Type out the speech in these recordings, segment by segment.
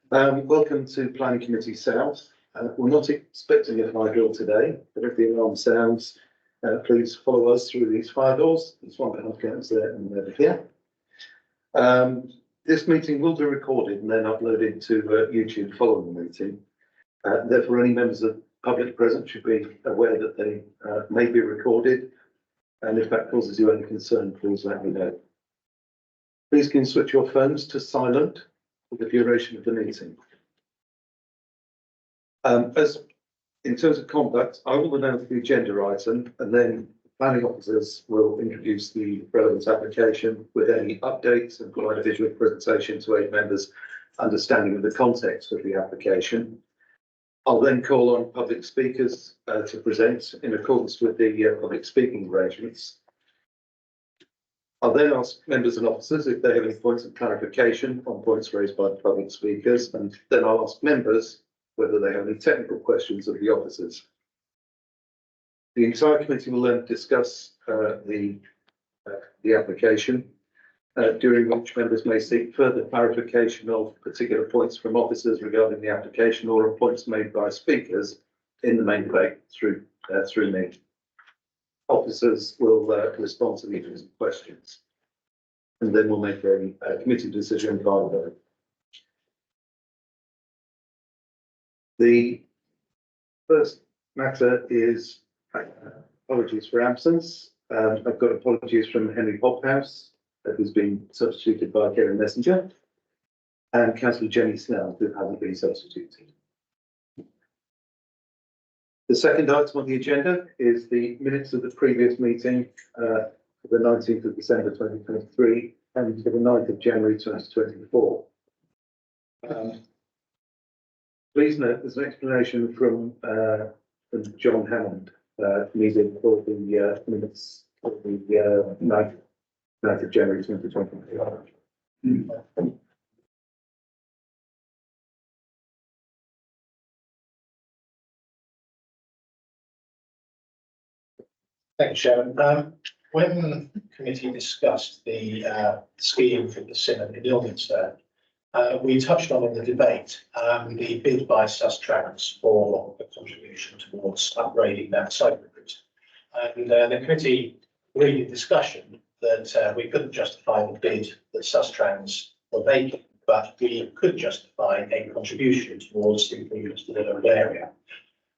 Welcome to Planning Committee South. We're not expecting a fire drill today, but if the alarm sounds, please follow us through these fire doors. There's one behind counters there and over here. This meeting will be recorded and then uploaded to YouTube following the meeting. Therefore, any members of the public present should be aware that they may be recorded. And if that causes you any concern, please let me know. Please can you switch your phones to silent for the duration of the meeting. As in terms of conduct, I will announce the agenda item and then planning officers will introduce the relevant application with any updates and provide a visual presentation to aid members' understanding of the context of the application. I'll then call on public speakers to present in accordance with the public speaking arrangements. I'll then ask members and officers if they have any points of clarification on points raised by the public speakers, and then I'll ask members whether they have any technical questions of the officers. The entire committee will then discuss the application, during which members may seek further clarification of particular points from officers regarding the application or points made by speakers in the main debate through me. Officers will respond to these questions, and then we'll make a committee decision via vote. The first matter is apologies for absence. I've got apologies from Henry Hobhouse, who's been substituted by Karen Messenger, and Councillor Jenny Snell, who hasn't been substituted. The second item on the agenda is the minutes of the previous meeting, for the 19th of December 2023 and for the 9th of January 2024. Please note there's an explanation from John Hammond needed for the minutes of the 9th of January 2023. Thank you, Sharon. When the committee discussed the scheme for the Simon in Ilminster, we touched on in the debate the bid by Sustrans for the contribution towards upgrading that cycle route. And the committee agreed in discussion that we couldn't justify the bid that Sustrans were making, but we could justify a contribution towards the improvements to the local area.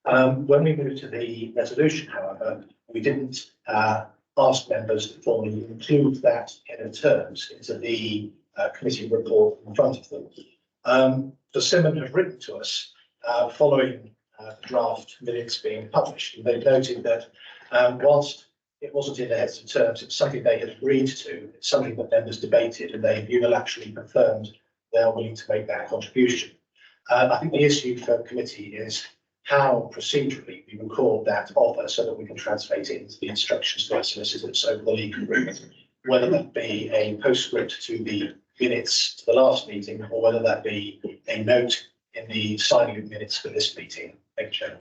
When we moved to the resolution, however, we didn't ask members to formally include that in the terms into the committee report in front of them. The Simon have written to us following the draft minutes being published, and they noted that whilst it wasn't in their terms, it's something they had agreed to, it's something that members debated, and they unilaterally confirmed they are willing to make that contribution. I think the issue for the committee is how procedurally we record that offer so that we can translate it into the instructions to our solicitors over the legal route, whether that be a postscript to the minutes to the last meeting or whether that be a note in the signing of minutes for this meeting. Thank you, Chairman.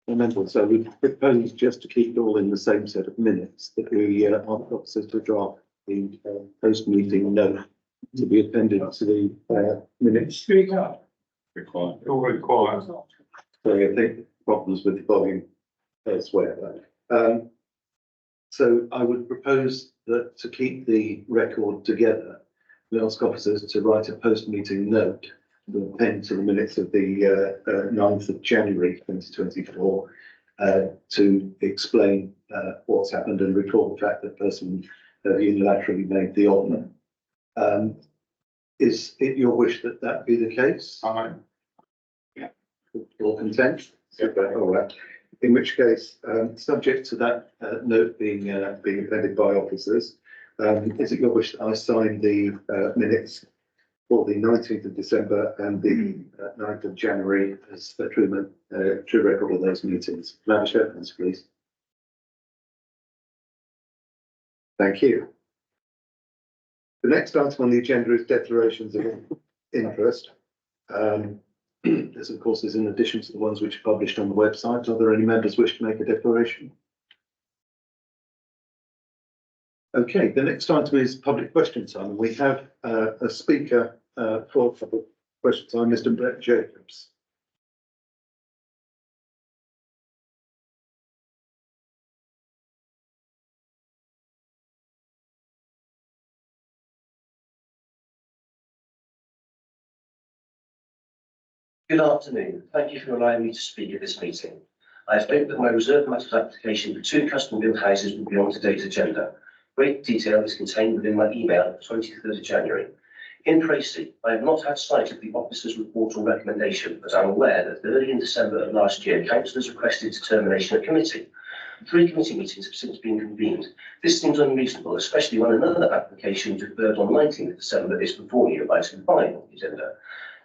Remember, so we propose just to keep it all in the same set of minutes that we ask officers to draft the post-meeting note to be appended to the minutes. Required. All required. So I think problems with the volume elsewhere. So I would propose that to keep the record together, we ask officers to write a post-meeting note to append to the minutes of the 9th of January 2024 to explain what's happened and record the fact that the person unilaterally made the offer. Is it your wish that that be the case? Yeah. All content? Super. All right. In which case, subject to that note being appended by officers, is it your wish that I sign the minutes for the 19th of December and the 9th of January as a true record of those meetings? Madam Chairman, please. Thank you. The next item on the agenda is declarations of interest. This, of course, is in addition to the ones which are published on the website. Are there any members wish to make a declaration? Okay, the next item is public question time. We have a speaker for public question time, Mr. Brett Jacobs. Good afternoon. Thank you for allowing me to speak at this meeting. I have hoped that my reserved matters application for 2 custom built houses will be on today's agenda. Great detail is contained within my email of 23rd of January. In Tracy, I have not had sight of the officer's report or recommendation, but I'm aware that early in December of last year, councillors requested determination at committee. 3 committee meetings have since been convened. This seems unreasonable, especially when another application deferred on 19th of December is before you, item 5 on the agenda.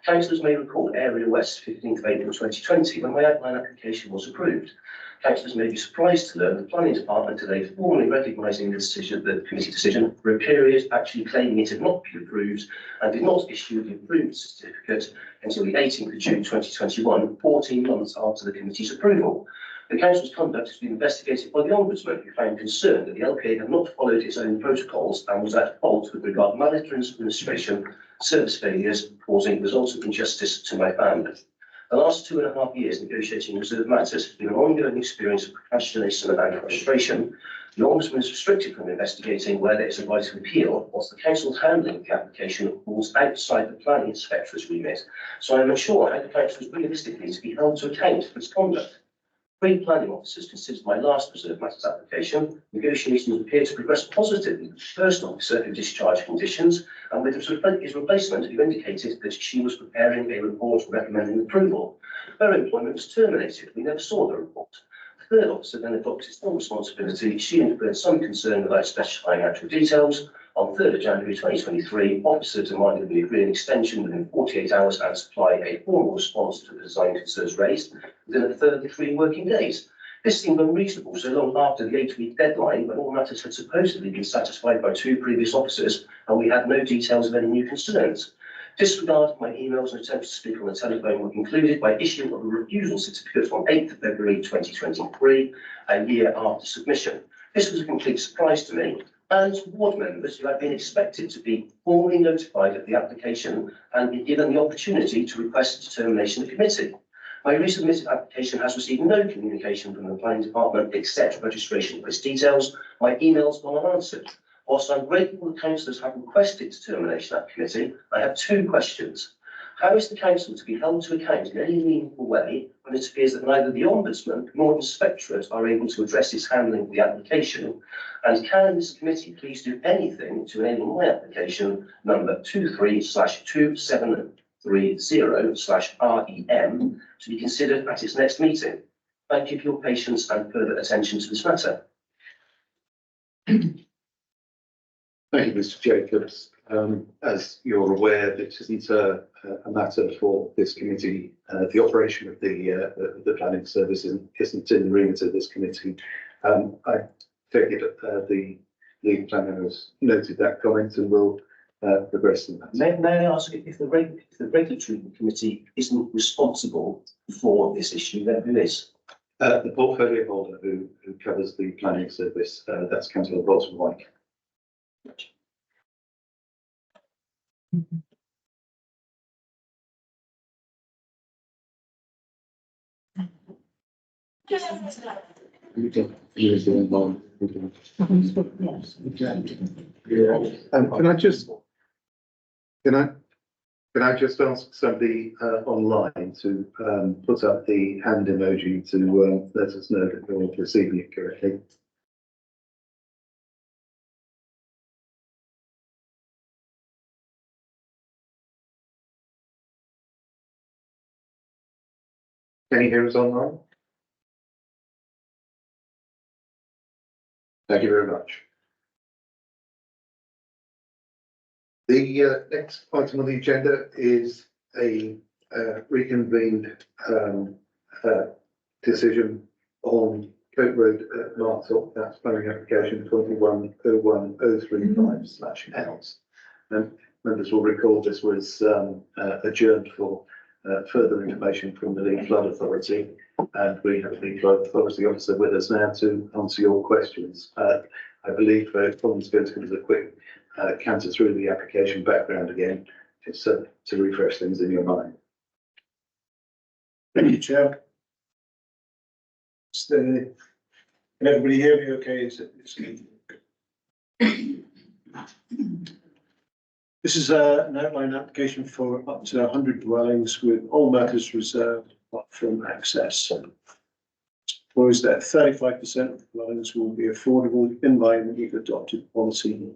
Councillors may recall Area West, 15th of April 2020, when my outline application was approved. Councillors may be surprised to learn the Planning Department today formally recognising the decision, the committee decision, for a period actually claiming it had not been approved and did not issue the approved certificate until the 18th of June 2021, 14 months after the committee's approval. The council's conduct has been investigated by the Ombudsman, who found concern that the LPA had not followed its own protocols and was at fault with regard to maladministration administration, service failures, causing resultant injustice to my family. The last 2.5 years negotiating reserved matters has been an ongoing experience of procrastination and frustration. The Ombudsman is restricted from investigating where there is a right to appeal, whilst the council's handling of the application falls outside the planning inspector's remit. So I am unsure how the council is realistically to be held to account for its conduct. 3 planning officers considered my last reserved matters application. Negotiations appear to progress positively with the first officer who discharged conditions, and with his replacement who indicated that she was preparing a report recommending approval. Her employment was terminated. We never saw the report. The third officer then adopted his full responsibility. She inferred some concern without specifying actual details. On 3rd of January 2023, officer demanded we agree an extension within 48 hours and supply a formal response to the design concerns raised within a further 3 working days. This seemed unreasonable so long after the 8-week deadline, when all matters had supposedly been satisfied by 2 previous officers and we had no details of any new concerns. Disregard of my emails and attempts to speak on the telephone were concluded by issuing of a refusal certificate on 8th of February 2023, a year after submission. This was a complete surprise to me and to ward members who had been expected to be formally notified of the application and be given the opportunity to request determination of committee. My resubmitted application has received no communication from the Planning Department except registration of its details. My emails gone unanswered. Whilst I'm grateful the councillors have requested determination at committee, I have 2 questions. How is the council to be held to account in any meaningful way when it appears that neither the Ombudsman nor the Inspectorate are able to address its handling of the application? And can this committee please do anything to enable my application number 23/2730/REM to be considered at its next meeting? Thank you for your patience and further attention to this matter. Thank you, Mr. Jacobs. As you're aware, this isn't a matter for this committee. The operation of the planning service isn't in the remit of this committee. I take it the lead planner has noted that comment and will progress in that. May I ask if the regulatory committee isn't responsible for this issue, then who is? The portfolio holder who covers the planning service, that's Councillor Bolton White. Can I just ask somebody online to put up the hand emoji to let us know that you're receiving it correctly? Can you hear us online? Thank you very much. The next item on the agenda is a reconvened decision on Coat Road at Martop. That's planning application 2101-035/L. And members will recall this was adjourned for further information from the Lead Flood Authority, and we have the Lead Flood Authority officer with us now to answer your questions. I believe Colin's going to give us a quick canter through the application background again, just to refresh things in your mind. Thank you, Chair. Can everybody hear me okay? This is an outline application for up to 100 dwellings with all matters reserved apart from access. Proposed that 35% of dwellings will be affordable in line with adopted policy.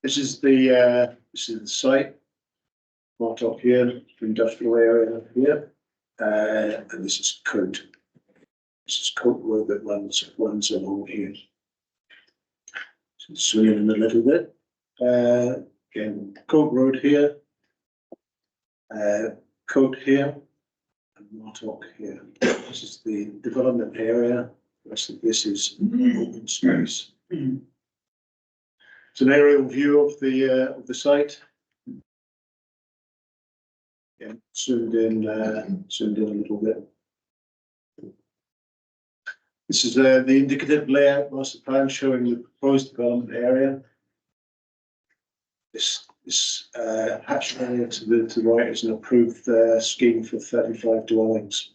This is the site. Martok here, industrial area here, and this is Coat. This is Coat Road that runs along here. So swinging in a little bit. Again, Coat Road here, Coat here, and Martok here. This is the development area. The rest of this is open space. It's an aerial view of the site. Yeah, zoomed in a little bit. This is the indicative layout master plan showing the proposed development area. This hatched area to the right is an approved scheme for 35 dwellings.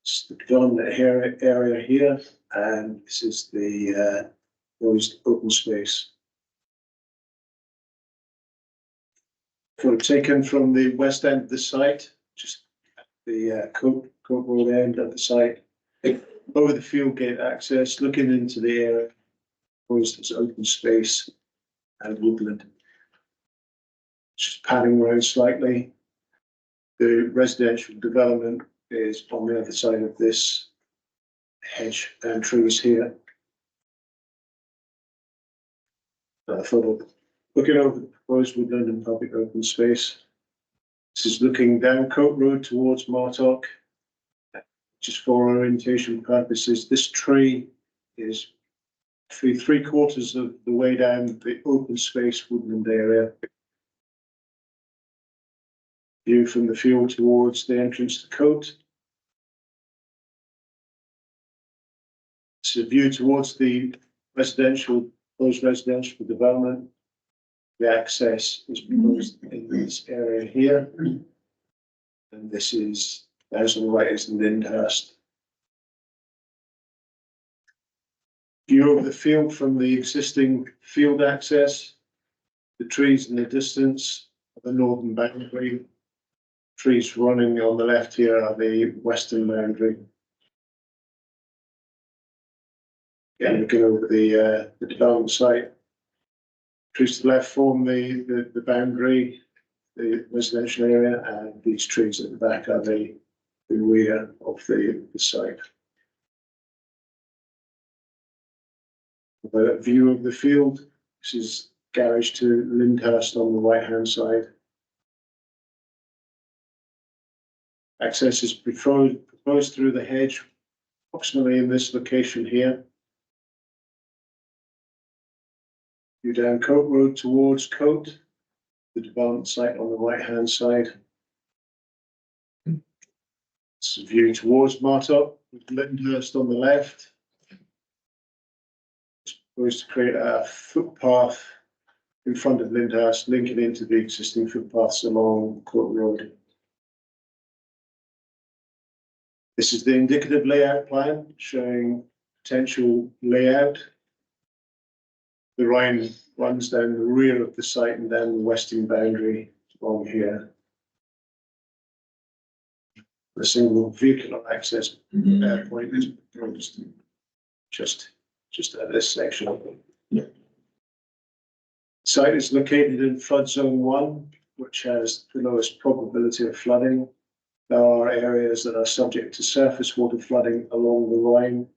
It's the development area here, and this is the proposed open space. Photo taken from the west end of the site, just at the Coat Road end of the site. Over the field gate access, looking into the area, proposed as open space and woodland. Just panning around slightly. The residential development is on the other side of this hedge and trees here. Photo. Looking over the proposed woodland and public open space. This is looking down Coat Road towards Martok. Just for orientation purposes, this tree is 3/4 of the way down the open space woodland area. View from the field towards the entrance to Coat. It's a view towards the proposed residential development. The access is proposed in this area here. And this is, as on the right, is Lyndhurst. View of the field from the existing field access. The trees in the distance, the northern boundary. Trees running on the left here are the western boundary. Again, looking over the development site. Trees to the left form the boundary, the residential area, and these trees at the back are the rear of the site. The view of the field. This is garage to Lyndhurst on the right hand side. Access is proposed through the hedge, approximately in this location here. View down Coat Road towards Coat, the development site on the right hand side. It's a view towards Martok with Lyndhurst on the left. It's proposed to create a footpath in front of Lyndhurst, linking into the existing footpaths along Coat Road. This is the indicative layout plan showing potential layout. The Rhine runs down the rear of the site and down the western boundary along here. A single vehicular access point is proposed just at this section. The site is located in flood zone 1, which has the lowest probability of flooding. There are areas that are subject to surface water flooding along the Rhine,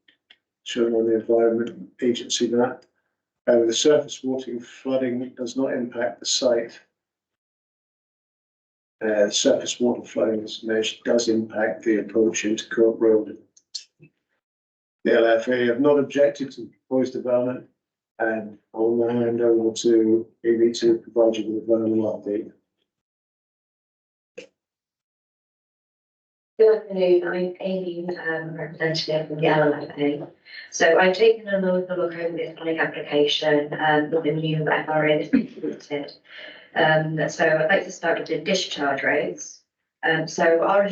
shown on the Environment Agency map. The surface water flooding does not impact the site. Surface water flooding, as mentioned, does impact the approach into Coat Road. The LFA have not objected to the proposed development, and I will now hand over to Amy to provide you with a verbal update. Good afternoon, I'm Amy, representative from the LMFA. So I've taken another look over this planning application, with the new FRA that's been submitted. So I'd like to start with the discharge rates. So our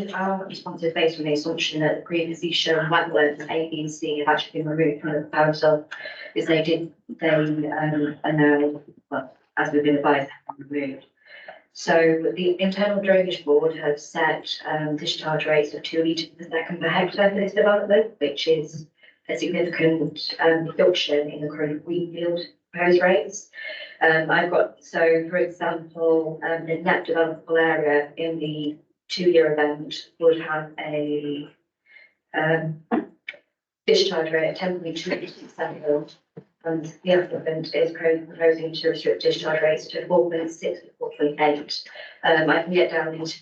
response is based on the assumption that the previously shown wetlands A, B, and C have actually been removed from the proposal, because they are now, well, as we've been advised, have been removed. So the internal drainage board has set discharge rates of 2 litres per second per hectare for this development, which is a significant reduction in the current greenfield proposed rates. I've got, so for example, the net developable area in the 2-year event would have a discharge rate of 10.2%, and the applicant is proposing to restrict discharge rates to 4.6 to 4.8. I can get down into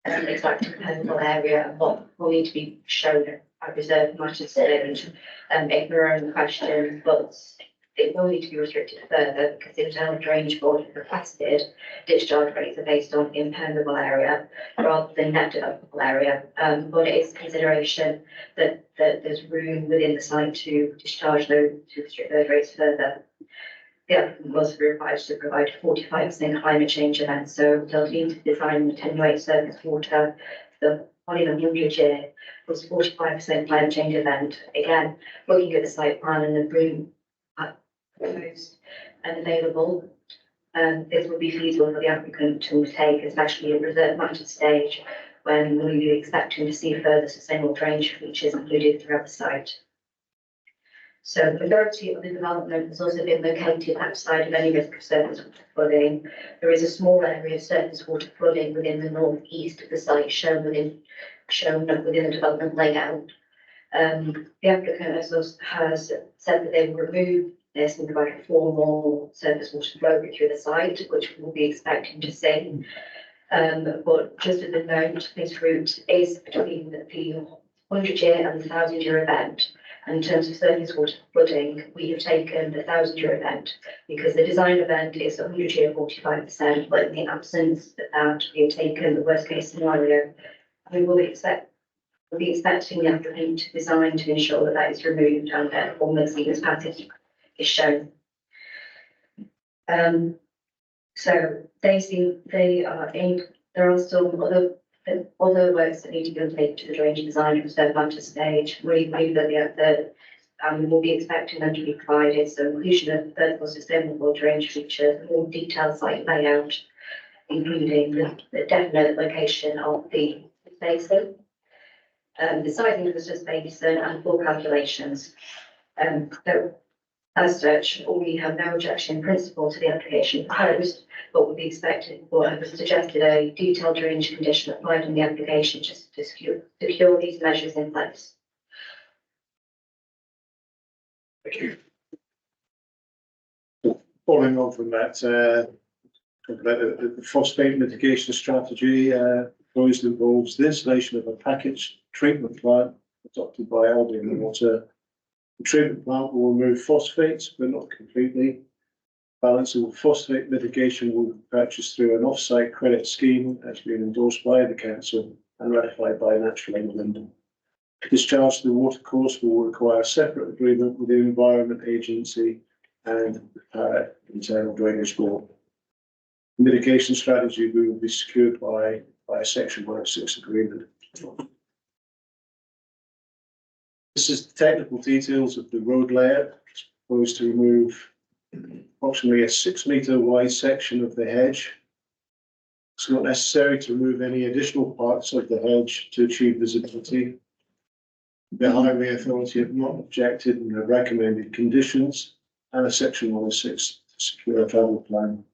the exact proposal area and what will need to be shown at reserve matters stage, if there are any questions, but it will need to be restricted further because the internal drainage board has requested discharge rates are based on impermeable area rather than net developable area. But it is consideration that there's room within the site to discharge those, to restrict those rates further. The applicant was required to provide 45% climate change events, so they'll need to design and attenuate surface water. The 100 year was 45% climate change event. Again, looking at the site plan and the room proposed and available, this would be feasible for the applicant to take, especially in reserve matter stage, when we'll be expecting to see further sustainable drainage features included throughout the site. So the majority of the development has also been located outside of any risk of surface water flooding. There is a small area of surface water flooding within the northeast of the site, shown within the development layout. The applicant has said that they will remove this and provide a formal surface water flow through the site, which we'll be expecting to see. But just as a note, this route is between the 100-year and the 1,000-year event. And in terms of surface water flooding, we have taken the 1,000-year event because the design event is 100-year 45%, but in the absence of that, we have taken the worst case scenario. We will be expecting the applicant to design to ensure that that is removed and therefore the Stevens passage is shown. So there are still other works that need to be undertaken to the drainage design at the matter stage. We believe that we'll be expecting them to be provided, so inclusion of vertical sustainable drainage features, more detailed site layout, including the definite location of the basin, the sizing of the basin and full calculations. So as such, we have no objection in principle to the application proposed, but would be expected or have suggested a detailed drainage condition applied in the application just to secure these measures in place. Thank you. Following on from that, talk about the phosphate mitigation strategy. Proposed involves the installation of a packaged treatment plant adopted by Albion Water. The treatment plant will remove phosphates, but not completely. Balance of phosphate mitigation will be purchased through an off-site credit scheme that's been endorsed by the council and ratified by Natural England. Discharge to the watercourse will require a separate agreement with the Environment Agency and the Internal Drainage Board. The mitigation strategy will be secured by a Section 106 agreement. This is the technical details of the road layout. It's proposed to remove approximately a 6-metre wide section of the hedge. It's not necessary to remove any additional parts of the hedge to achieve visibility. The Highway Authority have not objected and have recommended conditions and a Section 106 to secure a travel plan.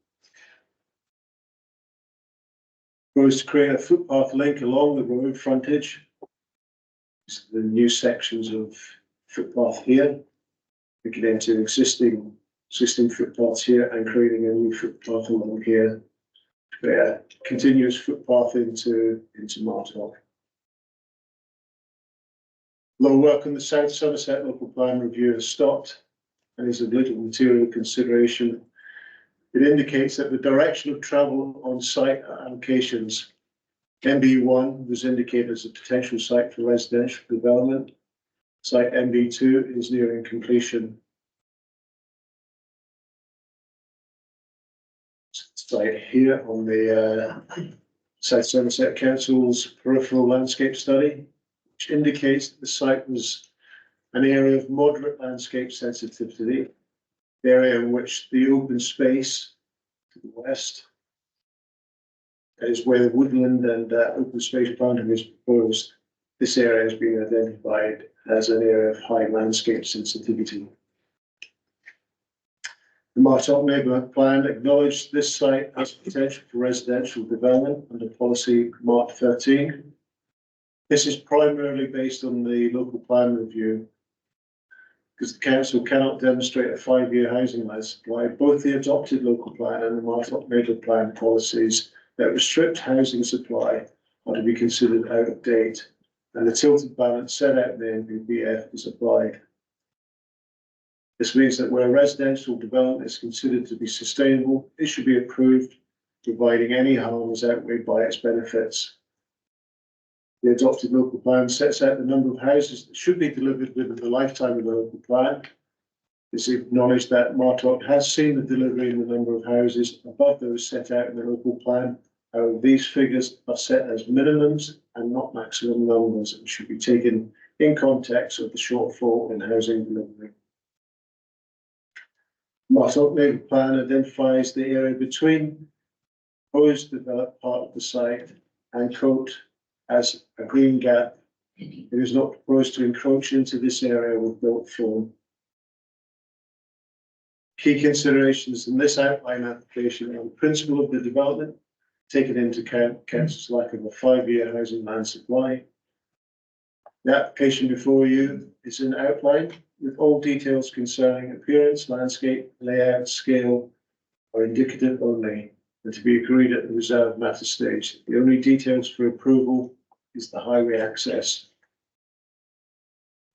Proposed to create a footpath link along the road frontage. The new sections of footpath here, we get into existing footpaths here and creating a new footpath along here. A continuous footpath into Martock. Low work on the South Somerset local plan review has stopped and is of little material consideration. It indicates that the direction of travel on site allocations MB1 was indicated as a potential site for residential development. Site MB2 is nearing completion. Site here on the South Somerset Council's peripheral landscape study, which indicates that the site was an area of moderate landscape sensitivity, the area in which the open space to the west is where the woodland and open space boundary is proposed. This area has been identified as an area of high landscape sensitivity. The Martock Neighbourhood Plan acknowledged this site as potential for residential development under policy Mark 13. This is primarily based on the local plan review, because the council cannot demonstrate a 5-year housing land supply. Both the adopted local plan and the Martock Neighbourhood Plan policies that restrict housing supply are to be considered out of date, and the tilted balance set out in the NPPF is applied. This means that where residential development is considered to be sustainable, it should be approved, providing any harm is outweighed by its benefits. The adopted local plan sets out the number of houses that should be delivered within the lifetime of the local plan. It's acknowledged that Martock has seen the delivery in the number of houses above those set out in the local plan. However, these figures are set as minimums and not maximum numbers and should be taken in context of the shortfall in housing delivery. Martock Neighbourhood Plan identifies the area between proposed developed part of the site and Coat as a green gap. It is not proposed to encroach into this area with built form. Key considerations in this outline application are the principle of the development, taken into account council's lack of a 5-year housing land supply. The application before you is an outline with all details concerning appearance, landscape, layout, scale are indicative only and to be agreed at the reserved matter stage. The only details for approval is the highway access.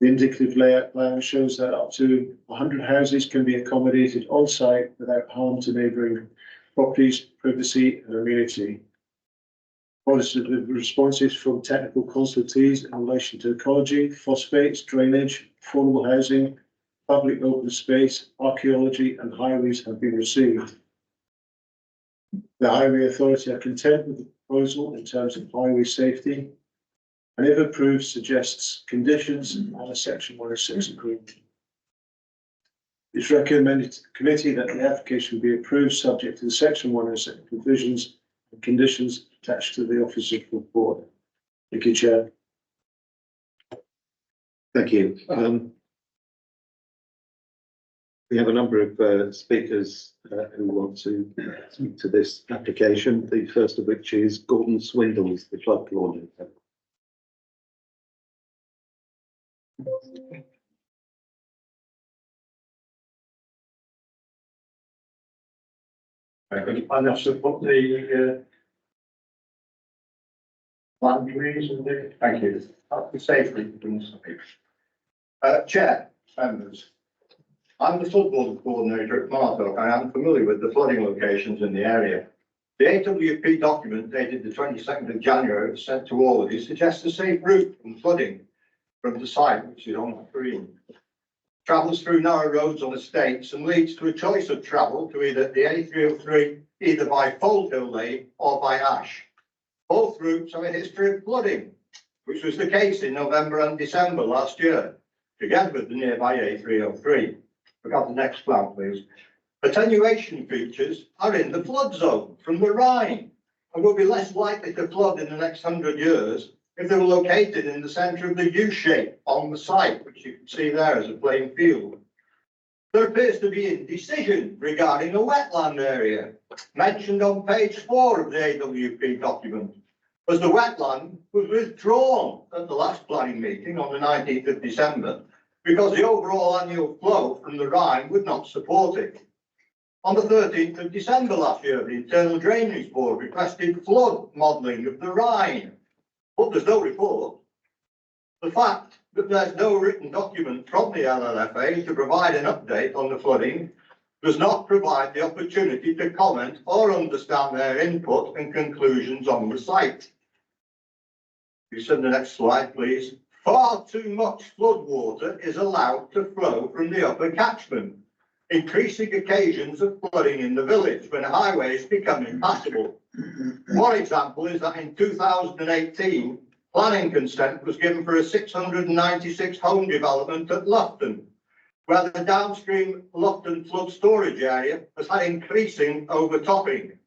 The indicative layout plan shows that up to 100 houses can be accommodated on site without harm to neighbouring properties, privacy and amenity. Positive responses from technical consultees in relation to ecology, phosphates, drainage, affordable housing, public open space, archaeology and highways have been received. The Highway Authority are content with the proposal in terms of highway safety and if approved suggests conditions and a section 106 agreement. It's recommended to the committee that the application be approved subject to the section 106 provisions and conditions attached to the officer's report. Thank you, Chair. Thank you. We have a number of speakers who want to speak to this application. The first of which is Gordon Swindles, the flood coordinator. I also put the plan please and the thank you. That's the safety things. Chair, members, I'm the floodwater coordinator at Martock. I am familiar with the flooding locations in the area. The AWP document dated the 22nd of January was sent to all of you suggests a safe route from flooding from the site, which is on the green. Travels through narrow roads on estates and leads to a choice of travel to either the A303, either by Fold Hill Lane or by Ash. Both routes have a history of flooding, which was the case in November and December last year, together with the nearby A303. We've got the next plan, please. Attenuation features are in the flood zone from the Rhine and will be less likely to flood in the next 100 years if they were located in the centre of the U shape on the site, which you can see there as a plain field. There appears to be indecision regarding a wetland area mentioned on page 4 of the AWP document, as the wetland was withdrawn at the last planning meeting on the 19th of December because the overall annual flow from the Rhine would not support it. On the 13th of December last year, the Internal Drainage Board requested flood modelling of the Rhine, but there's no report. The fact that there's no written document from the LLFA to provide an update on the flooding does not provide the opportunity to comment or understand their input and conclusions on the site. You send the next slide, please. Far too much flood water is allowed to flow from the upper catchment, increasing occasions of flooding in the village when highways become impassable. One example is that in 2018, planning consent was given for a 696 home development at Loughton, where the downstream Loughton flood storage area has had increasing overtopping.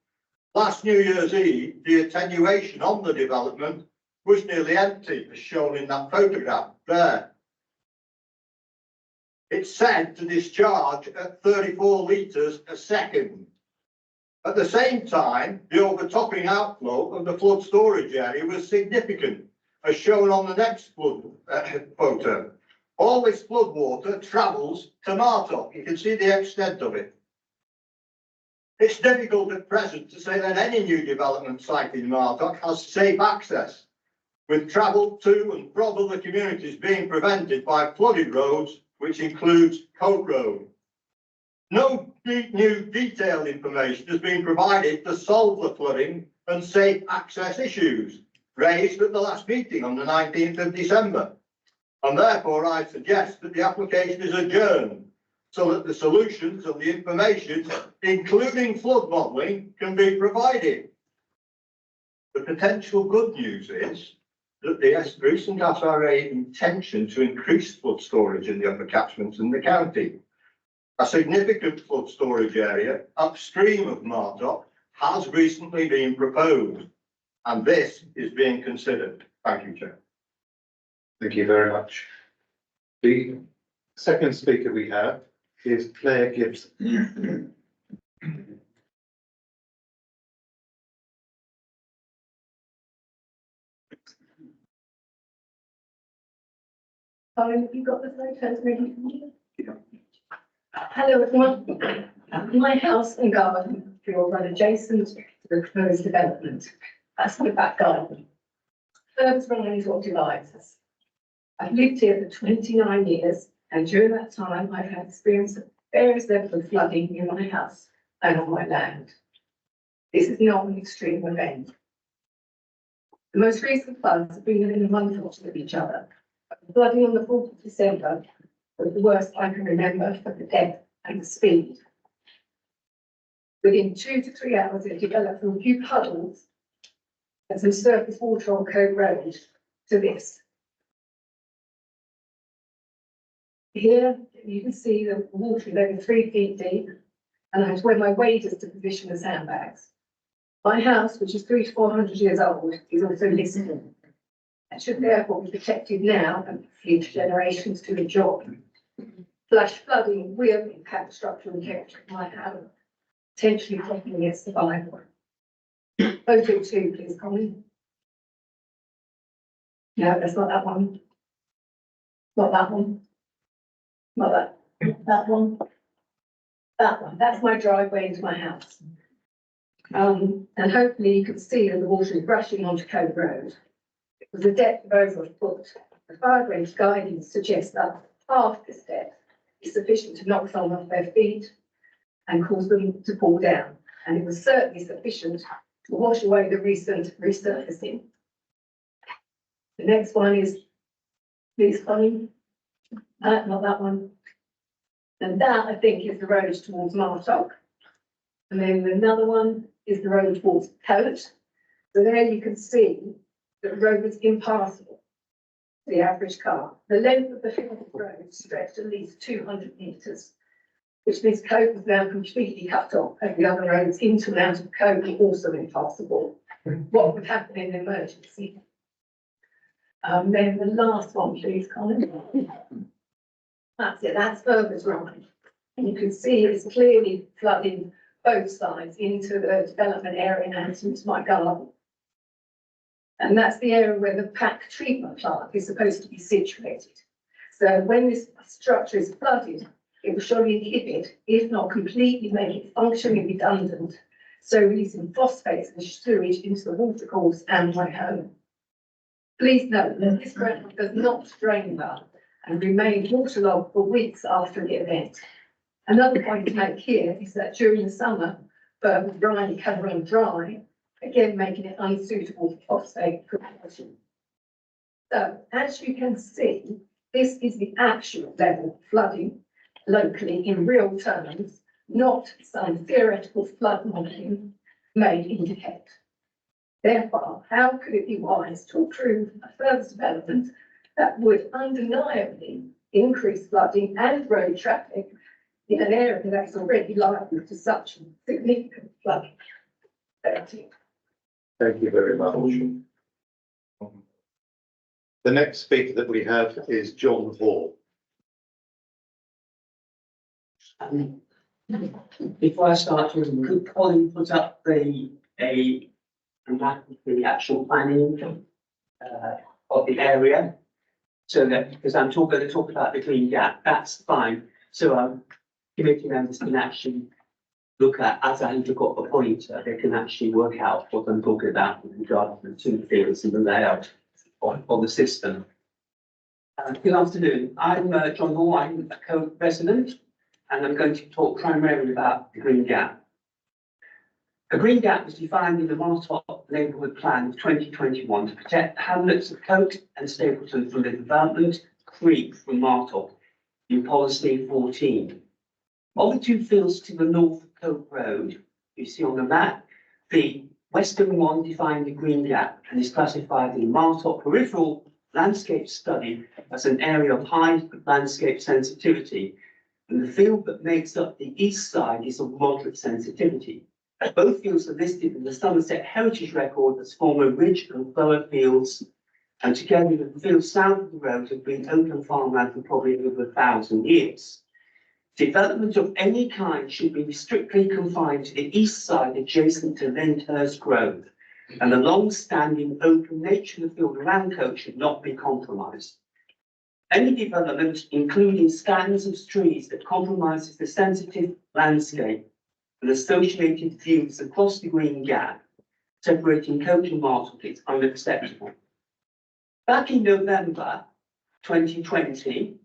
Last New Year's Eve, the attenuation on the development was nearly empty, as shown in that photograph there. It's said to discharge at 34 litres a second. At the same time, the overtopping outflow of the flood storage area was significant, as shown on the next flood photo. All this flood water travels to Martock. You can see the extent of it. It's difficult at present to say that any new development site in Martock has safe access, with travel to and from other communities being prevented by flooded roads, which includes Coat Road. No new detailed information has been provided to solve the flooding and safe access issues raised at the last meeting on the 19th of December. And therefore, I suggest that the application is adjourned so that the solutions and the information, including flood modelling, can be provided. The potential good news is that the recent SRA intention to increase flood storage in the upper catchments in the county. A significant flood storage area upstream of Martock has recently been proposed, and this is being considered. Thank you, Chair. Thank you very much. The second speaker we have is Claire Gibson. Oh, have you got the photos ready? Hello, everyone. My house and garden will run adjacent to the proposed development. That's my back garden. First line is what divides us. I've lived here for 29 years, and during that time, I've had experience of various levels of flooding in my house and on my land. This is not an extreme event. The most recent floods have been within a month or two of each other. The flooding on the 4th of December was the worst I can remember for the depth and the speed. Within 2 to 3 hours, it developed from a few puddles and some surface water on Coat Road to this. Here you can see the water is over 3 feet deep, and I had to wear my waders to position the sandbags. My house, which is 300 to 400 years old, is also listed. It should therefore be protected now and for future generations to enjoy. Flash flooding will impact structural integrity of my house, potentially threatening its survival. Photo 2, please, Colin. No, that's not that one. Not that one. Not that. That one. That one. That's my driveway into my house. And hopefully you can see that the water is rushing onto Coat Road. With a depth of over a foot, the fire range guidance suggests that half this depth is sufficient to knock someone off their feet and cause them to fall down. And it was certainly sufficient to wash away the recent resurfacing. The next one is, please, Colin. Not that one. And that, I think, is the road towards Martock. And then another one is the road towards Coat. So there you can see that the road was impassable for the average car. The length of the Hill Road stretched at least 200 metres, which means Coat was now completely cut off, and the other roads into and out of Coat were also impassable. What would happen in an emergency? Then the last one, please, Colin. That's it, that's Ferber's Ride. And you can see it's clearly flooding both sides into the development area and into my garden. And that's the area where the PAC treatment plant is supposed to be situated. So when this structure is flooded, it will surely inhibit, if not completely make it functionally redundant, so releasing phosphates and sewage into the watercourse and my home. Please note that this ground does not drain well and remain waterlogged for weeks after the event. Another point to make here is that during the summer, Burton Brine can run dry, again making it unsuitable for phosphate production. So as you can see, this is the actual level of flooding locally in real terms, not some theoretical flood modelling made in the head. Therefore, how could it be wise to approve a further development that would undeniably increase flooding and road traffic in an area that's already liable to such significant flooding? Thank you. Thank you very much. The next speaker that we have is John Hall. Before I start, could Colin put up a map of the actual planning of the area? So that, because I'm going to talk about the green gap, that's fine. So committee members can actually look at, as I look at the pointer, they can actually work out what I'm talking about with regard to the two fields and the layout of the system. Good afternoon. I'm John Hall. I'm a co-president, and I'm going to talk primarily about the green gap. A green gap was defined in the Martop Neighbourhood Plan of 2021 to protect the hamlets of Cote and Stapleton from the development creep from Martop in policy 14. Of the two fields to the north of Cote Road, you see on the map, the western one defined the green gap and is classified in the Martop Peripheral Landscape Study as an area of high landscape sensitivity, and the field that makes up the east side is of moderate sensitivity. Both fields are listed in the Somerset Heritage Record as former ridge and flower fields, and together with the fields south of the road have been open farmland for probably over 1,000 years. Development of any kind should be strictly confined to the east side adjacent to Lyndhurst Grove, and the long-standing open nature of the field around Cote should not be compromised. Any development, including scans of trees that compromises the sensitive landscape and associated views across the green gap, separating Cote and Martop, is unacceptable. Back in November 2020,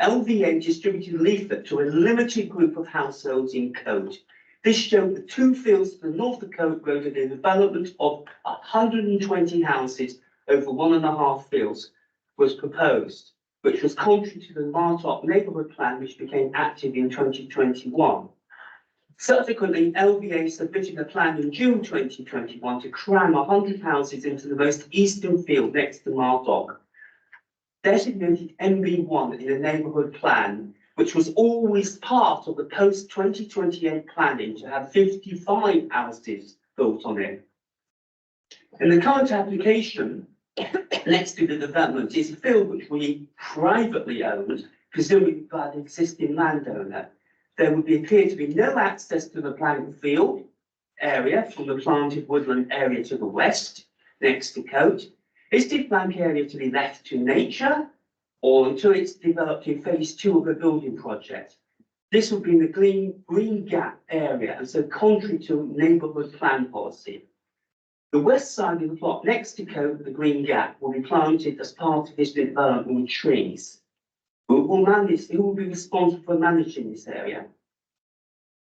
LVA distributed a leaflet to a limited group of households in Cote. This showed the two fields to the north of Cote Road and the development of 120 houses over 1.5 fields was proposed, which was contrary to the Martop Neighbourhood Plan, which became active in 2021. Subsequently, LVA submitted a plan in June 2021 to cram 100 houses into the most eastern field next to Martop, designated MB1 in the neighbourhood plan, which was always part of the post-2028 planning to have 55 houses built on it. In the current application, next to the development is a field which we privately owned, presumably by the existing landowner. There would appear to be no access to the planted field area from the planted woodland area to the west, next to Cote. Is the planted area to be left to nature, or until it's developed in phase 2 of the building project? This would be in the green gap area, and so contrary to neighbourhood plan policy. The west side of the plot next to Cote, the green gap, will be planted as part of this development with trees. Who will be responsible for managing this area?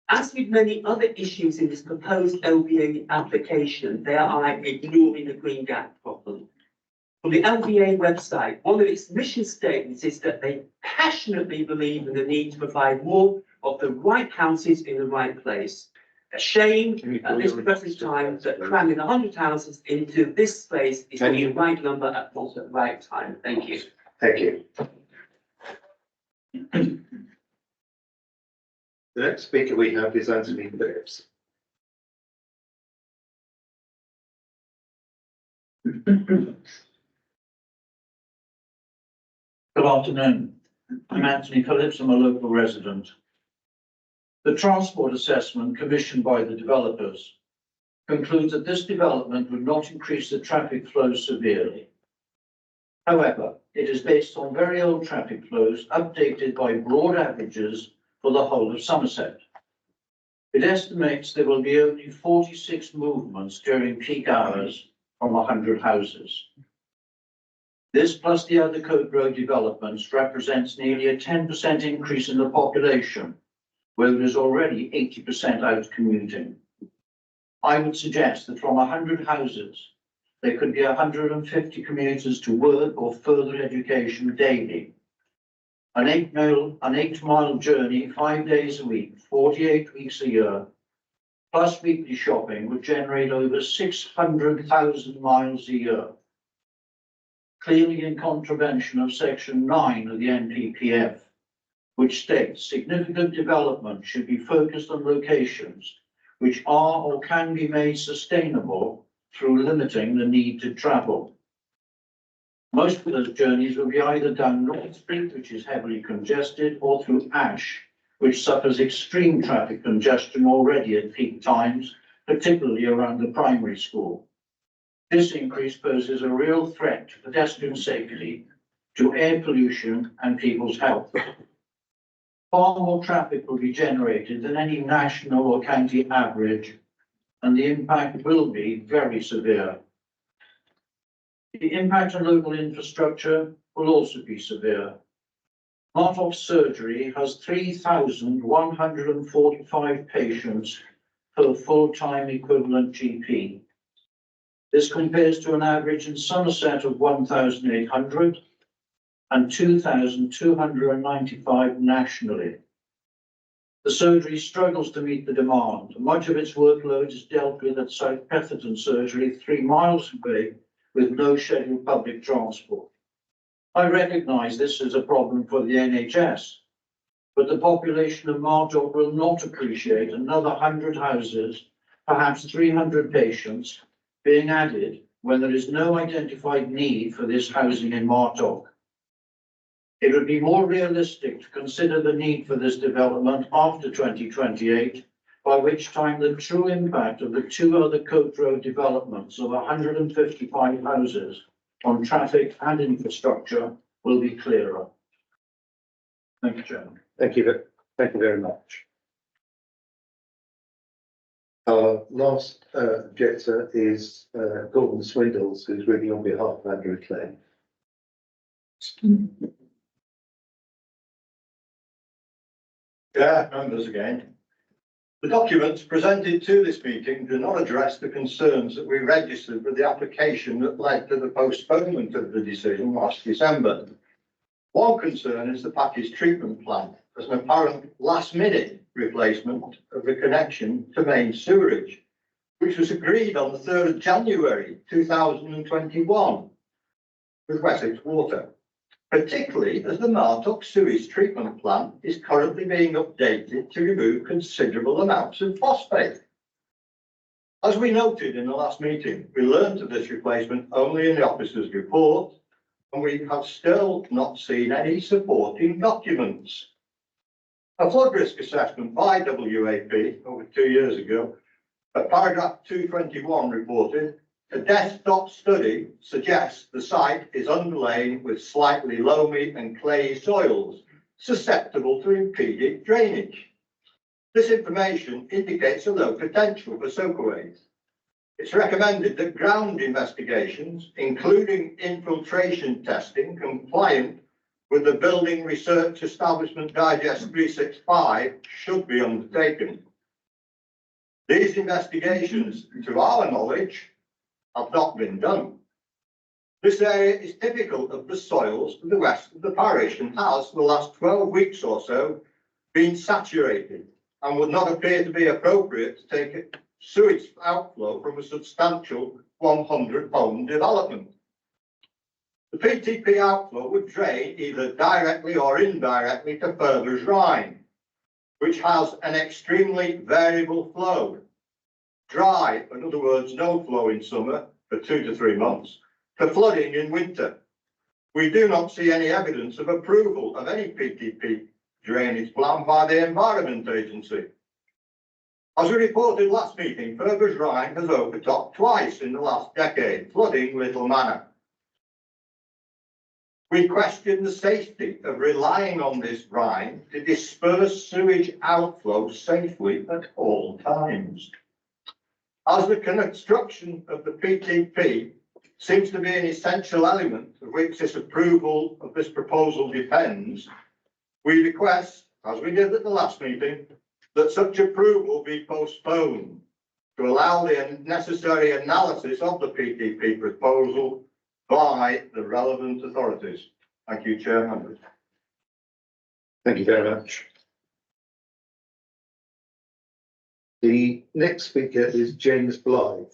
As with many other issues in this proposed LVA application, they are ignoring the green gap problem. On the LVA website, one of its mission statements is that they passionately believe in the need to provide more of the right houses in the right place. A shame at this present time that cramming 100 houses into this space is not the right number at the right time. Thank you. Thank you. The next speaker we have is Anthony Phillips. Good afternoon. I'm Anthony Phillips. I'm a local resident. The transport assessment commissioned by the developers concludes that this development would not increase the traffic flow severely. However, it is based on very old traffic flows updated by broad averages for the whole of Somerset. It estimates there will be only 46 movements during peak hours from 100 houses. This plus the other Cote Road developments represents nearly a 10% increase in the population, where there is already 80% out commuting. I would suggest that from 100 houses, there could be 150 commuters to work or further education daily. An 8-mile journey, 5 days a week, 48 weeks a year, plus weekly shopping would generate over 600,000 miles a year. Clearly in contravention of section 9 of the NPPF, which states significant development should be focused on locations which are or can be made sustainable through limiting the need to travel. Most of those journeys will be either down North Street, which is heavily congested, or through Ash, which suffers extreme traffic congestion already at peak times, particularly around the primary school. This increase poses a real threat to pedestrian safety, to air pollution and people's health. Far more traffic will be generated than any national or county average, and the impact will be very severe. The impact on local infrastructure will also be severe. Martock Surgery has 3,145 patients per full-time equivalent GP. This compares to an average in Somerset of 1,800 and 2,295 nationally. The surgery struggles to meet the demand. Much of its workload is dealt with at South Petherton Surgery, 3 miles away, with no scheduled public transport. I recognise this as a problem for the NHS, but the population of Martock will not appreciate another 100 houses, perhaps 300 patients, being added when there is no identified need for this housing in Martock. It would be more realistic to consider the need for this development after 2028, by which time the true impact of the 2 other Coat Road developments of 155 houses on traffic and infrastructure will be clearer. Thank you, Chairman. Thank you very much. Our last objector is Gordon Swindles, who's reading on behalf of Andrew Clay. Yeah, members again. The documents presented to this meeting do not address the concerns that we registered with the application that led to the postponement of the decision last December. One concern is the package treatment plant as an apparent last-minute replacement of the connection to main sewerage, which was agreed on the 3rd of January 2021 with Wessex Water, particularly as the Martock sewage treatment plant is currently being updated to remove considerable amounts of phosphate. As we noted in the last meeting, we learned of this replacement only in the officer's report, and we have still not seen any supporting documents. A flood risk assessment by WAP over 2 years ago, at paragraph 221 reported, a desktop study suggests the site is underlain with slightly loamy and clayey soils, susceptible to impeded drainage. This information indicates a low potential for soakaways. It's recommended that ground investigations, including infiltration testing compliant with the Building Research Establishment Digest 365, should be undertaken. These investigations, to our knowledge, have not been done. This area is typical of the soils to the west of the parish and has, for the last 12 weeks or so, been saturated and would not appear to be appropriate to take sewage outflow from a substantial 100-home development. The PTP outflow would drain either directly or indirectly to Furber's Rhine, which has an extremely variable flow. Dry, in other words, no flow in summer for 2 to 3 months, to flooding in winter. We do not see any evidence of approval of any PTP drainage plan by the Environment Agency. As we reported last meeting, Furber's Rhine has overtopped twice in the last decade, flooding Little Manor. We question the safety of relying on this Rhine to disperse sewage outflow safely at all times. As the construction of the PTP seems to be an essential element of which this approval of this proposal depends, we request, as we did at the last meeting, that such approval be postponed to allow the necessary analysis of the PPP proposal by the relevant authorities. Thank you, Chair members. Thank you very much. The next speaker is James Blythe.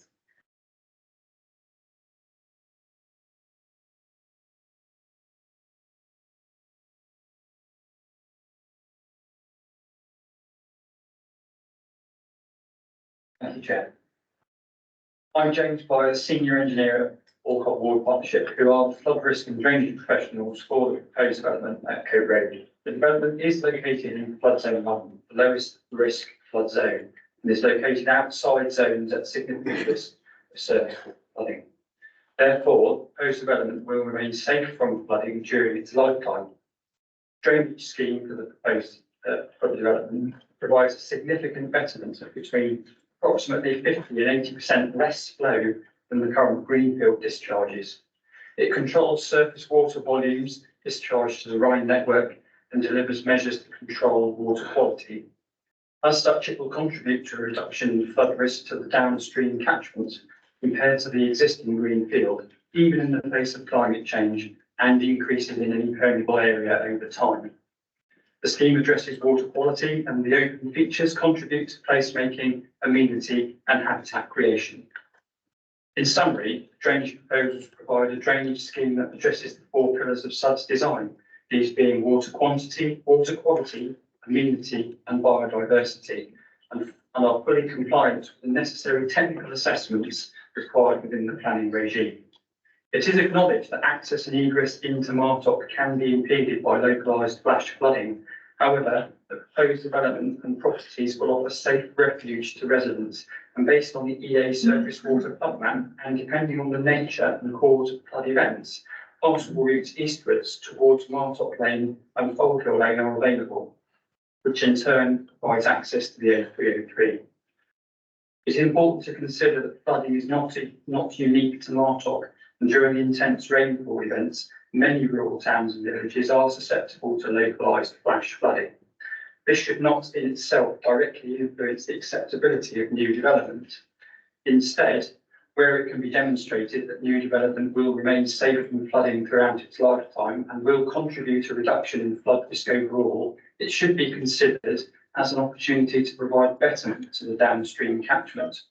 Thank you, Chair. I'm James Blythe, Senior Engineer at Alcott Ward Partnership, who are the flood risk and drainage professionals for the proposed development at Coat Road. The development is located in flood zone 1, the lowest risk flood zone, and is located outside zones at significant risk of surface flooding. Therefore, the proposed development will remain safe from flooding during its lifetime. Drainage scheme for the proposed development provides a significant betterment of between approximately 50 and 80% less flow than the current greenfield discharges. It controls surface water volumes discharged to the Rhine network and delivers measures to control water quality. As such, it will contribute to a reduction in flood risk to the downstream catchment compared to the existing greenfield, even in the face of climate change and increases in any permeable area over time. The scheme addresses water quality, and the open features contribute to placemaking, amenity and habitat creation. In summary, drainage proposals provide a drainage scheme that addresses the 4 pillars of SUD's design, these being water quantity, water quality, amenity and biodiversity, and are fully compliant with the necessary technical assessments required within the planning regime. It is acknowledged that access and egress into Martock can be impeded by localised flash flooding. However, the proposed development and properties will offer safe refuge to residents, and based on the EA surface water flood map and depending on the nature and cause of flood events, possible routes eastwards towards Martock Lane and Folkill Lane are available, which in turn provides access to the A303. It's important to consider that flooding is not unique to Martock, and during intense rainfall events, many rural towns and villages are susceptible to localised flash flooding. This should not in itself directly influence the acceptability of new development. Instead, where it can be demonstrated that new development will remain safe from flooding throughout its lifetime and will contribute to a reduction in flood risk overall, it should be considered as an opportunity to provide betterment to the downstream catchment.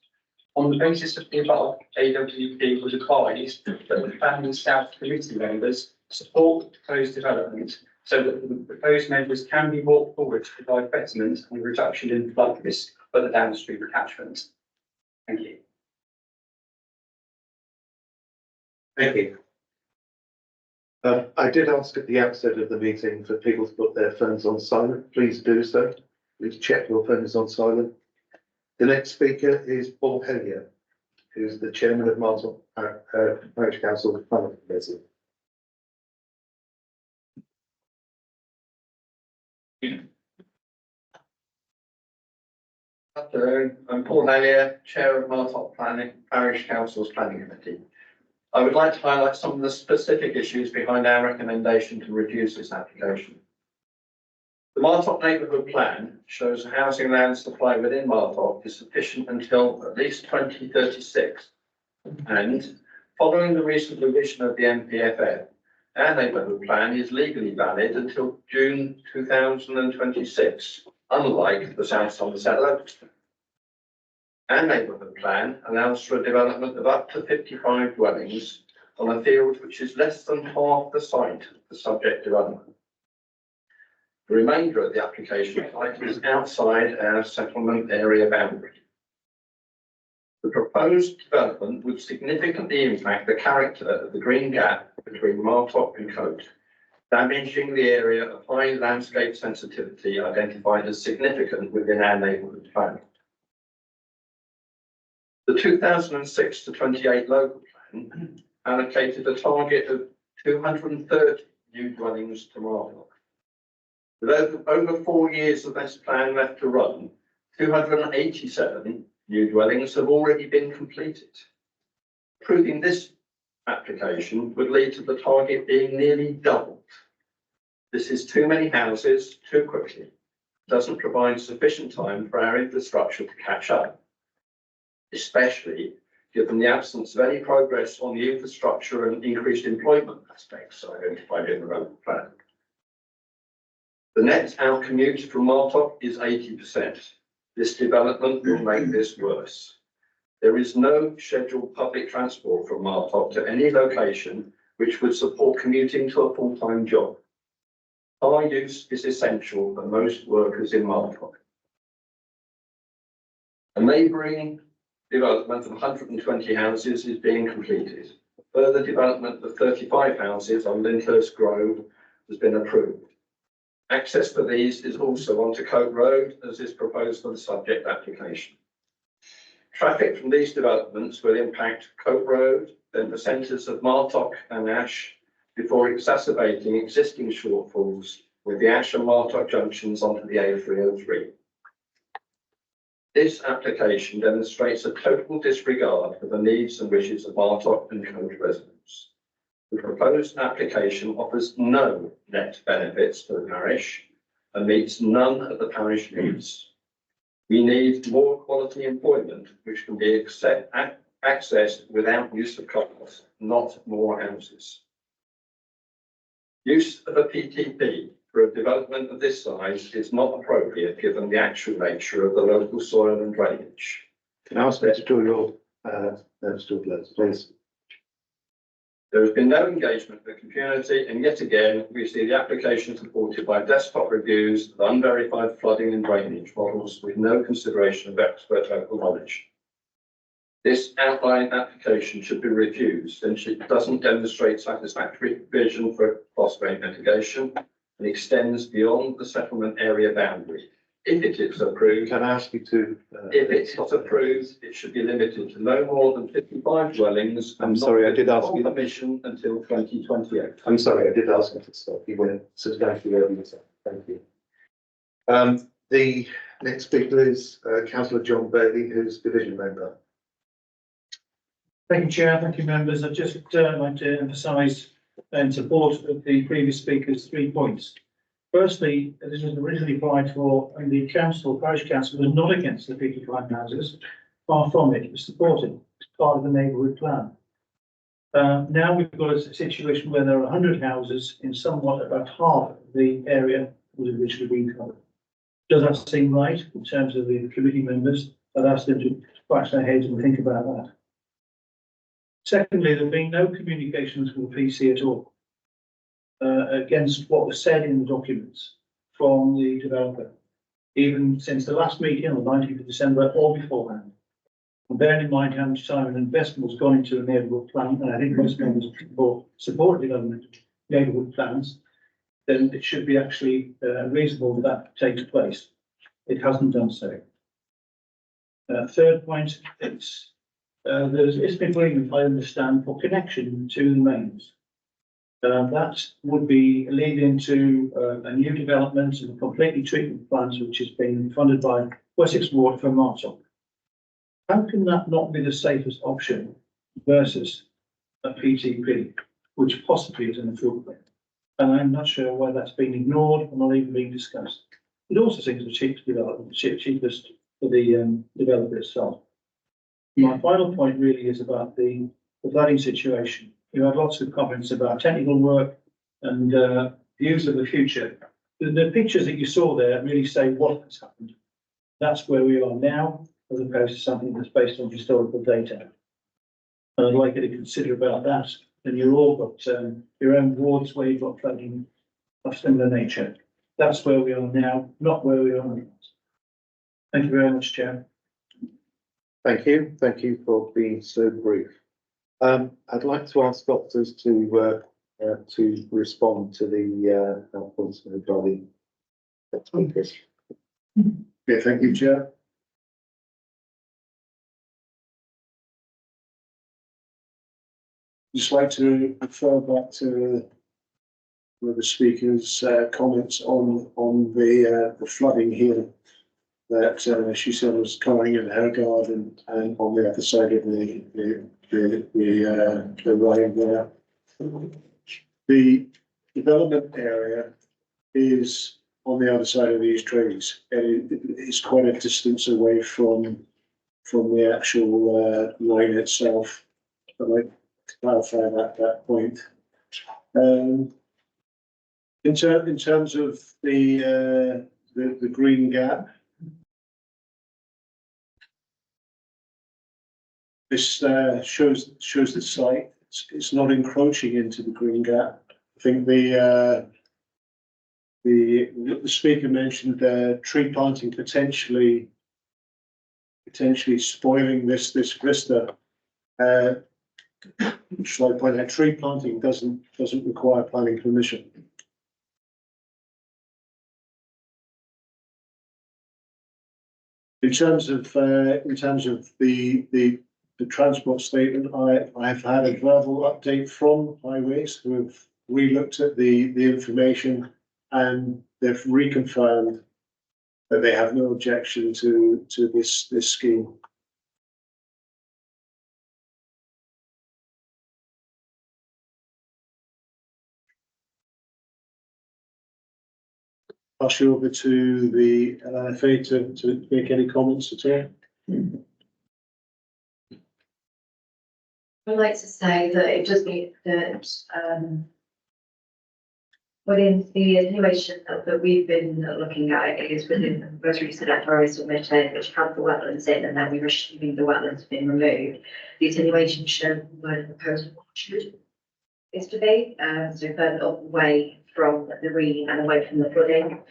On the basis of the above, AWP was advised that the Family South Committee members support the proposed development so that the proposed measures can be brought forward to provide betterment and reduction in flood risk for the downstream catchment. Thank you. Thank you. I did ask at the outset of the meeting for people to put their phones on silent. Please do so. Please check your phone is on silent. The next speaker is Paul Hellyer, who is the chairman of Martock Parish Council Planning Committee. Afternoon, I'm Paul Hellyer, Chair of Martock Parish Council's Planning Committee. I would like to highlight some of the specific issues behind our recommendation to reduce this application. The Martock Neighbourhood Plan shows the housing land supply within Martock is sufficient until at least 2036. And following the recent revision of the NPFF, our neighbourhood plan is legally valid until June 2026, unlike the South Somerset Local. Our neighbourhood plan allows for a development of up to 55 dwellings on a field which is less than half the site of the subject development. The remainder of the application site is outside our settlement area boundary. The proposed development would significantly impact the character of the green gap between Martock and Coat, damaging the area of high landscape sensitivity identified as significant within our neighbourhood plan. The 2006 to 28 local plan allocated a target of 230 new dwellings to Martock. With over 4 years of this plan left to run, 287 new dwellings have already been completed. Approving this application would lead to the target being nearly doubled. This is too many houses too quickly. It doesn't provide sufficient time for our infrastructure to catch up. especially given the absence of any progress on the infrastructure and increased employment aspects identified in the relevant plan. The net out commute from Martock is 80%. This development will make this worse. There is no scheduled public transport from Martock to any location which would support commuting to a full-time job. Car use is essential for most workers in Martock. A neighbouring development of 120 houses is being completed. Further development of 35 houses on Lyndhurst Grove has been approved. Access for these is also onto Coat Road, as is proposed for the subject application. Traffic from these developments will impact Coat Road, then the centres of Martock and Ash, before exacerbating existing shortfalls with the Ash and Martock junctions onto the A303. This application demonstrates a total disregard for the needs and wishes of Martock and Coat residents. The proposed application offers no net benefits to the parish and meets none of the parish needs. We need more quality employment, which can be accessed without use of cars, not more houses. Use of a PTP for a development of this size is not appropriate given the actual nature of the local soil and drainage. Can I ask you to draw your notes to a close, please? There has been no engagement with the community, and yet again, we see the application supported by desktop reviews of unverified flooding and drainage models with no consideration of expert local knowledge. This outline application should be refused, since it doesn't demonstrate satisfactory vision for phosphate mitigation and extends beyond the settlement area boundary. If it is approved, Can I ask you to? if it is approved, it should be limited to no more than 55 dwellings. I'm and sorry, not I did ask full you- permission until 2028. I'm sorry, I did ask you to stop. You went substantially over yourself. Thank you. The next speaker is councillor John Bailey, who's division member. Thank you, Chair. Thank you, members. I'd just like to emphasise in support of the previous speaker's 3 points. Firstly, this was originally applied for, and the council, parish council, was not against the 55 houses. Far from it, it was supported as part of the neighbourhood plan. Now we've got a situation where there are 100 houses in somewhat about half of the area was originally being covered. Does that seem right in terms of the committee members? I'd ask them to scratch their heads and think about that. Secondly, there have been no communications from the PC at all against what was said in the documents from the developer, even since the last meeting on the 19th of December or beforehand. And bearing in mind how much time and investment has gone into the neighbourhood plan, and I think most members support development of neighbourhood plans, then it should be actually reasonable that takes place. It hasn't done so. Third point, it's an agreement, I understand, for connection to the mains. That would be leading to a new development and completely treatment plants, which is being funded by Wessex Water for Martock. How can that not be the safest option versus a PTP, which possibly is an improvement? And I'm not sure why that's been ignored or not even being discussed. It also seems the cheapest development, cheapest for the developer itself. My final point really is about the flooding situation. You had lots of comments about technical work and views of the future. The pictures that you saw there really say what has happened. That's where we are now, as opposed to something that's based on historical data. And I'd like you to consider about that. And you've all got your own wards where you've got flooding of similar nature. That's where we are now, not where we are in the past. Thank you very much, Chair. Thank you. Thank you for being so brief. I'd like to ask doctors to respond to the points made by the speakers. Yeah, thank you, Chair. Just like to refer back to one of the speakers' comments on the flooding here that she said was coming in her garden and on the other side of the line there. The development area is on the other side of these trees, and it's quite a distance away from from the actual line itself. I'd like to clarify that point. In terms of the green gap, this shows the site. It's not encroaching into the green gap. I think the speaker mentioned tree planting potentially spoiling this vista. Shall I point out, tree planting doesn't require planning permission. In terms of the transport statement, I have had a verbal update from Highways, who have re-looked at the information, and they've reconfirmed that they have no objection to this scheme. Pass you over to the LNFA to make any comments at all. I'd like to say that it does mean that within the attenuation that we've been looking at is within the most recent FRA submitted, which had the wetlands in, and then we were assuming the wetlands have been removed. The attenuation shown where the proposed orchard is to be, so further up away from the Reen and away from the flooding,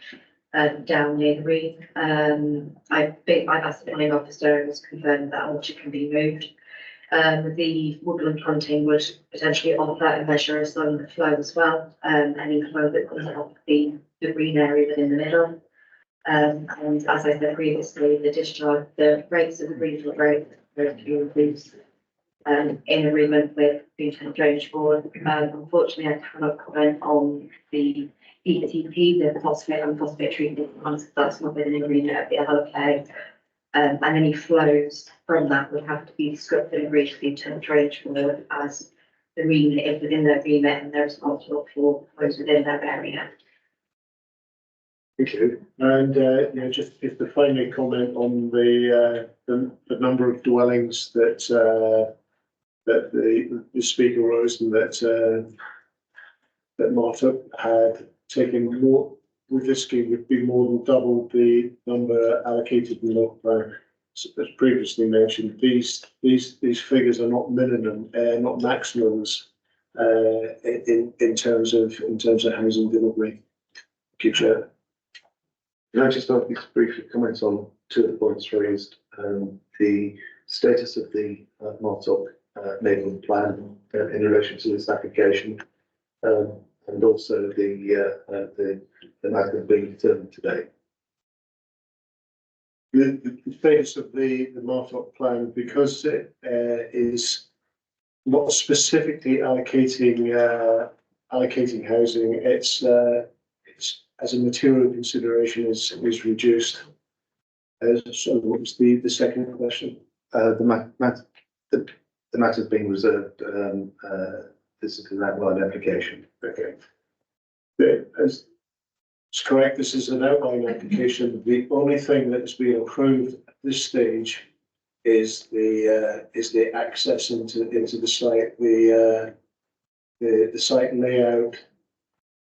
down near the Reen. I think I've asked the planning officer and was confirmed that orchard can be moved. The woodland planting would potentially offer a measure of some flow as well, any flow that comes off the green area within the middle. And as I said previously, the rates of the Greenfield Road are to be reduced in agreement with the Drainage Board. Unfortunately, I cannot comment on the ETP, the phosphate and phosphate treatment, because that's not within agreement of the LLK. And any flows from that would have to be discussed and agreed with the Internal Drainage Board, as the remit is within their remit and they're responsible for flows within their area. Thank you. And just if the finally comment on the number of dwellings that the speaker rose, and that Martha had taken more. With this scheme, would be more than double the number allocated in the local plan. So, as previously mentioned, these figures are not minimum, not maximums, in terms of housing delivery. Thank you, Chair. Can I just briefly comment on two of the points raised? The status of the Martock neighbourhood plan in relation to this application, and also the matter being determined today. The status of the Martock plan, because it is not specifically allocating housing, it's as a material consideration is reduced. So what was the second question? The matter's being reserved. This is an outline application. Okay. It's correct. This is an outline application. The only thing that has been approved at this stage is the access into the site, the site layout,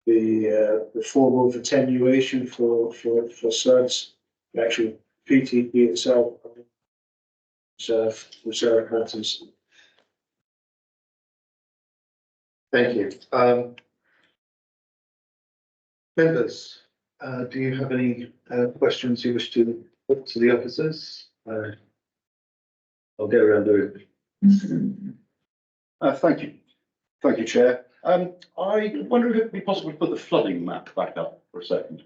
the form of attenuation for SUDS, the actual PTP itself, reserve matters. Thank you. Members, do you have any questions you wish to put to the officers? I'll go around the room. Thank you, Chair. I wonder if it'd be possible to put the flooding map back up for a second.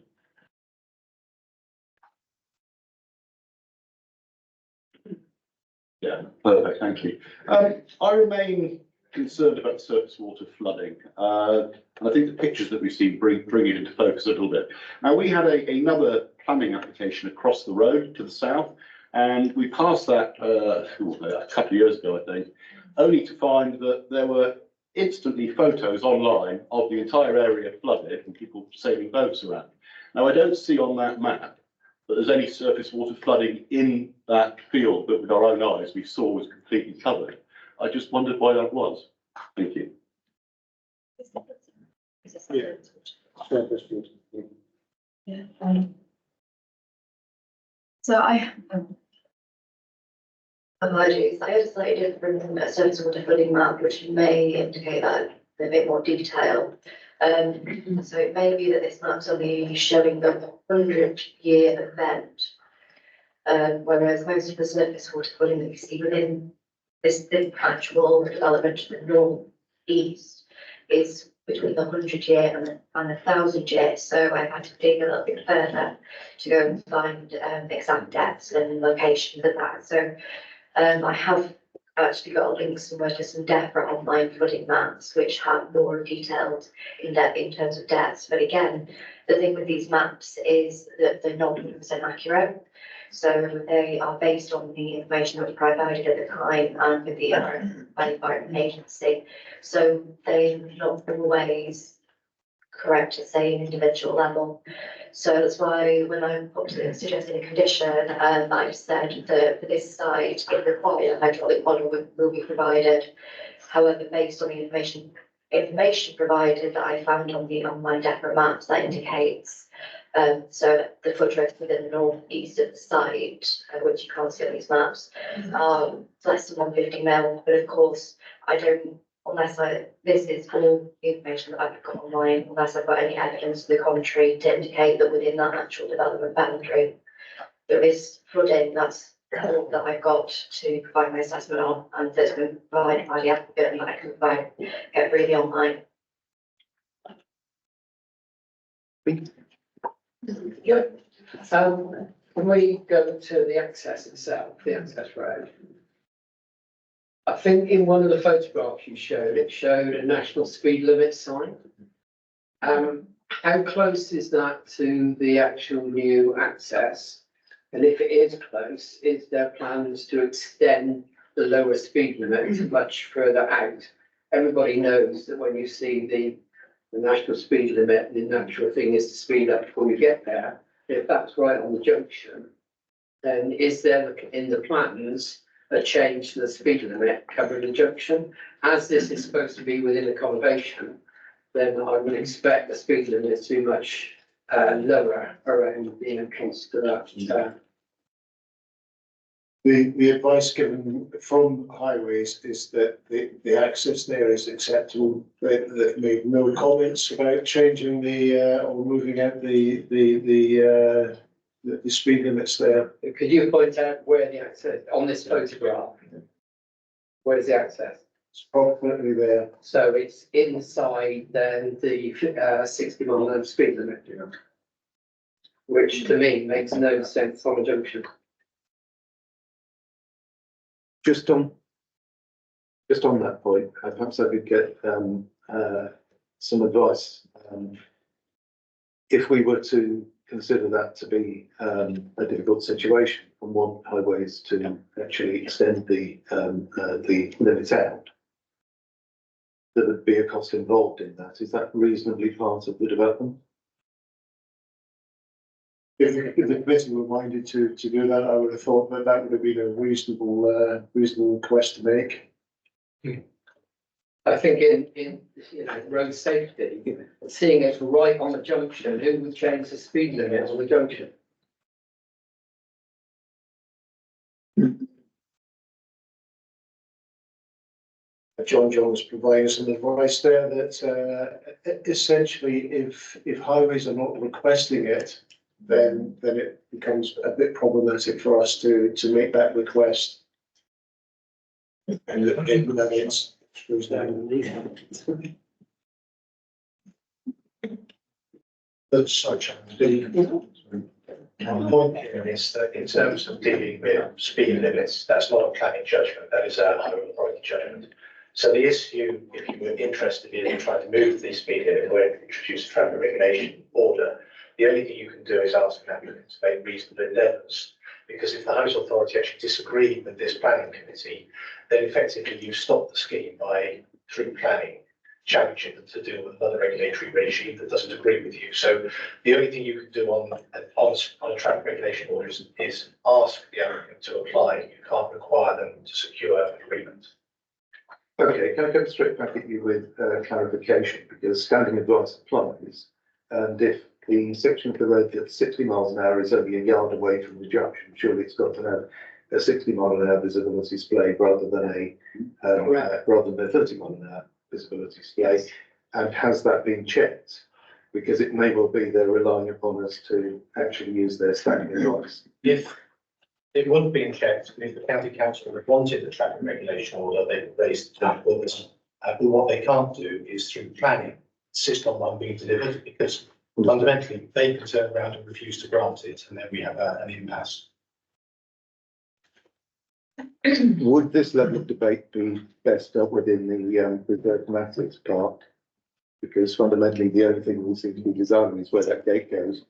Yeah, perfect, thank you. I remain concerned about surface water flooding. And I think the pictures that we've seen bring it into focus a little bit. Now, we had another planning application across the road to the south, and we passed that a couple of years ago, I think, only to find that there were instantly photos online of the entire area flooded and people sailing boats around. Now, I don't see on that map that there's any surface water flooding in that field that with our own eyes we saw was completely covered. I just wondered why that was. Thank you. Yeah. Surface water. Yeah. So apologies, I had a slightly different surface water flooding map, which may indicate that in a bit more detail. So it may be that this map's only showing the 100-year event. Whereas most of the surface water flooding that you see within this actual development to the north east is between the 100-year and the 1,000-year. So I had to dig a little bit further to go and find exact depths and locations of that. So I have actually got a link somewhere to some DEFRA online flooding maps, which have more detailed in depth in terms of depths. But again, the thing with these maps is that they're not 100% accurate. So they are based on the information that was provided at the time and with the Environment Agency. So they're not always correct at say an individual level. So that's why when I suggested a condition, I said that for this site, if required, a hydraulic model will be provided. However, based on the information provided that I found on the online DEFRA maps, that indicates so the flood risk within the northeast of the site, which you can't see on these maps, less than 150 mil. But of course, I don't, this is all the information that I've got online, unless I've got any evidence to the contrary to indicate that within that actual development boundary, there is flooding. That's all that I've got to provide my assessment on, and that's been provided by the applicant, and I can get really online. Yep. When we go to the access itself, the access road, I think in one of the photographs you showed, it showed a national speed limit sign. How close is that to the actual new access? And if it is close, is there plans to extend the lower speed limit much further out? Everybody knows that when you see the national speed limit, the natural thing is to speed up before you get there. If that's right on the junction, then is there in the plans a change to the speed limit covering the junction? As this is supposed to be within accommodation, then I would expect the speed limit to be much lower around the entrance to that. The advice given from highways is that the access there is acceptable. They've made no comments about changing or moving out the speed limits there. Could you point out where the access, on this photograph, where's the access? It's approximately there. So it's inside then the 60 mile an hour speed limit, which to me makes no sense on a junction. Just on that point, perhaps I could get some advice. If we were to consider that to be a difficult situation and want highways to actually extend the limit out, there would be a cost involved in that. Is that reasonably part of the development? If the committee were minded to do that, I would have thought that would have been a reasonable request to make. I think in road safety, seeing it right on the junction, who would change the speed limit on the junction? John Jones providing some advice there that essentially if highways are not requesting it, then it becomes a bit problematic for us to make that request. And then it goes down. That's such a My point here is that in terms of dealing with speed limits, that's not a planning judgment, that is a higher authority judgment. So the issue, if you were interested in trying to move the speed limit or introduce a traffic regulation order, the only thing you can do is ask an applicant to make reasonable endeavours. Because if the housing authority actually disagreed with this planning committee, then effectively you stop the scheme through planning. challenging them to deal with another regulatory regime that doesn't agree with you. So the only thing you can do on a traffic regulation order is ask the applicant to apply. You can't require them to secure an agreement. Okay, can I go straight back at you with clarification, because standing advice applies, and if the section of the road that's 60 miles an hour is only a yard away from the junction, surely it's got to have a 60 mile an hour visibility display rather than a 30 mile an hour visibility display. And has that been checked? Because it may well be they're relying upon us to actually use their standing advice. If it wasn't being checked, and if the county council had wanted the traffic regulation order, they raised that with us. But what they can't do is through planning, insist on one being delivered, because fundamentally they can turn around and refuse to grant it, and then we have an impasse. Would this level of debate be best dealt with in the reserve matters part? Because fundamentally, the only thing we seem to be designing is where that gate goes.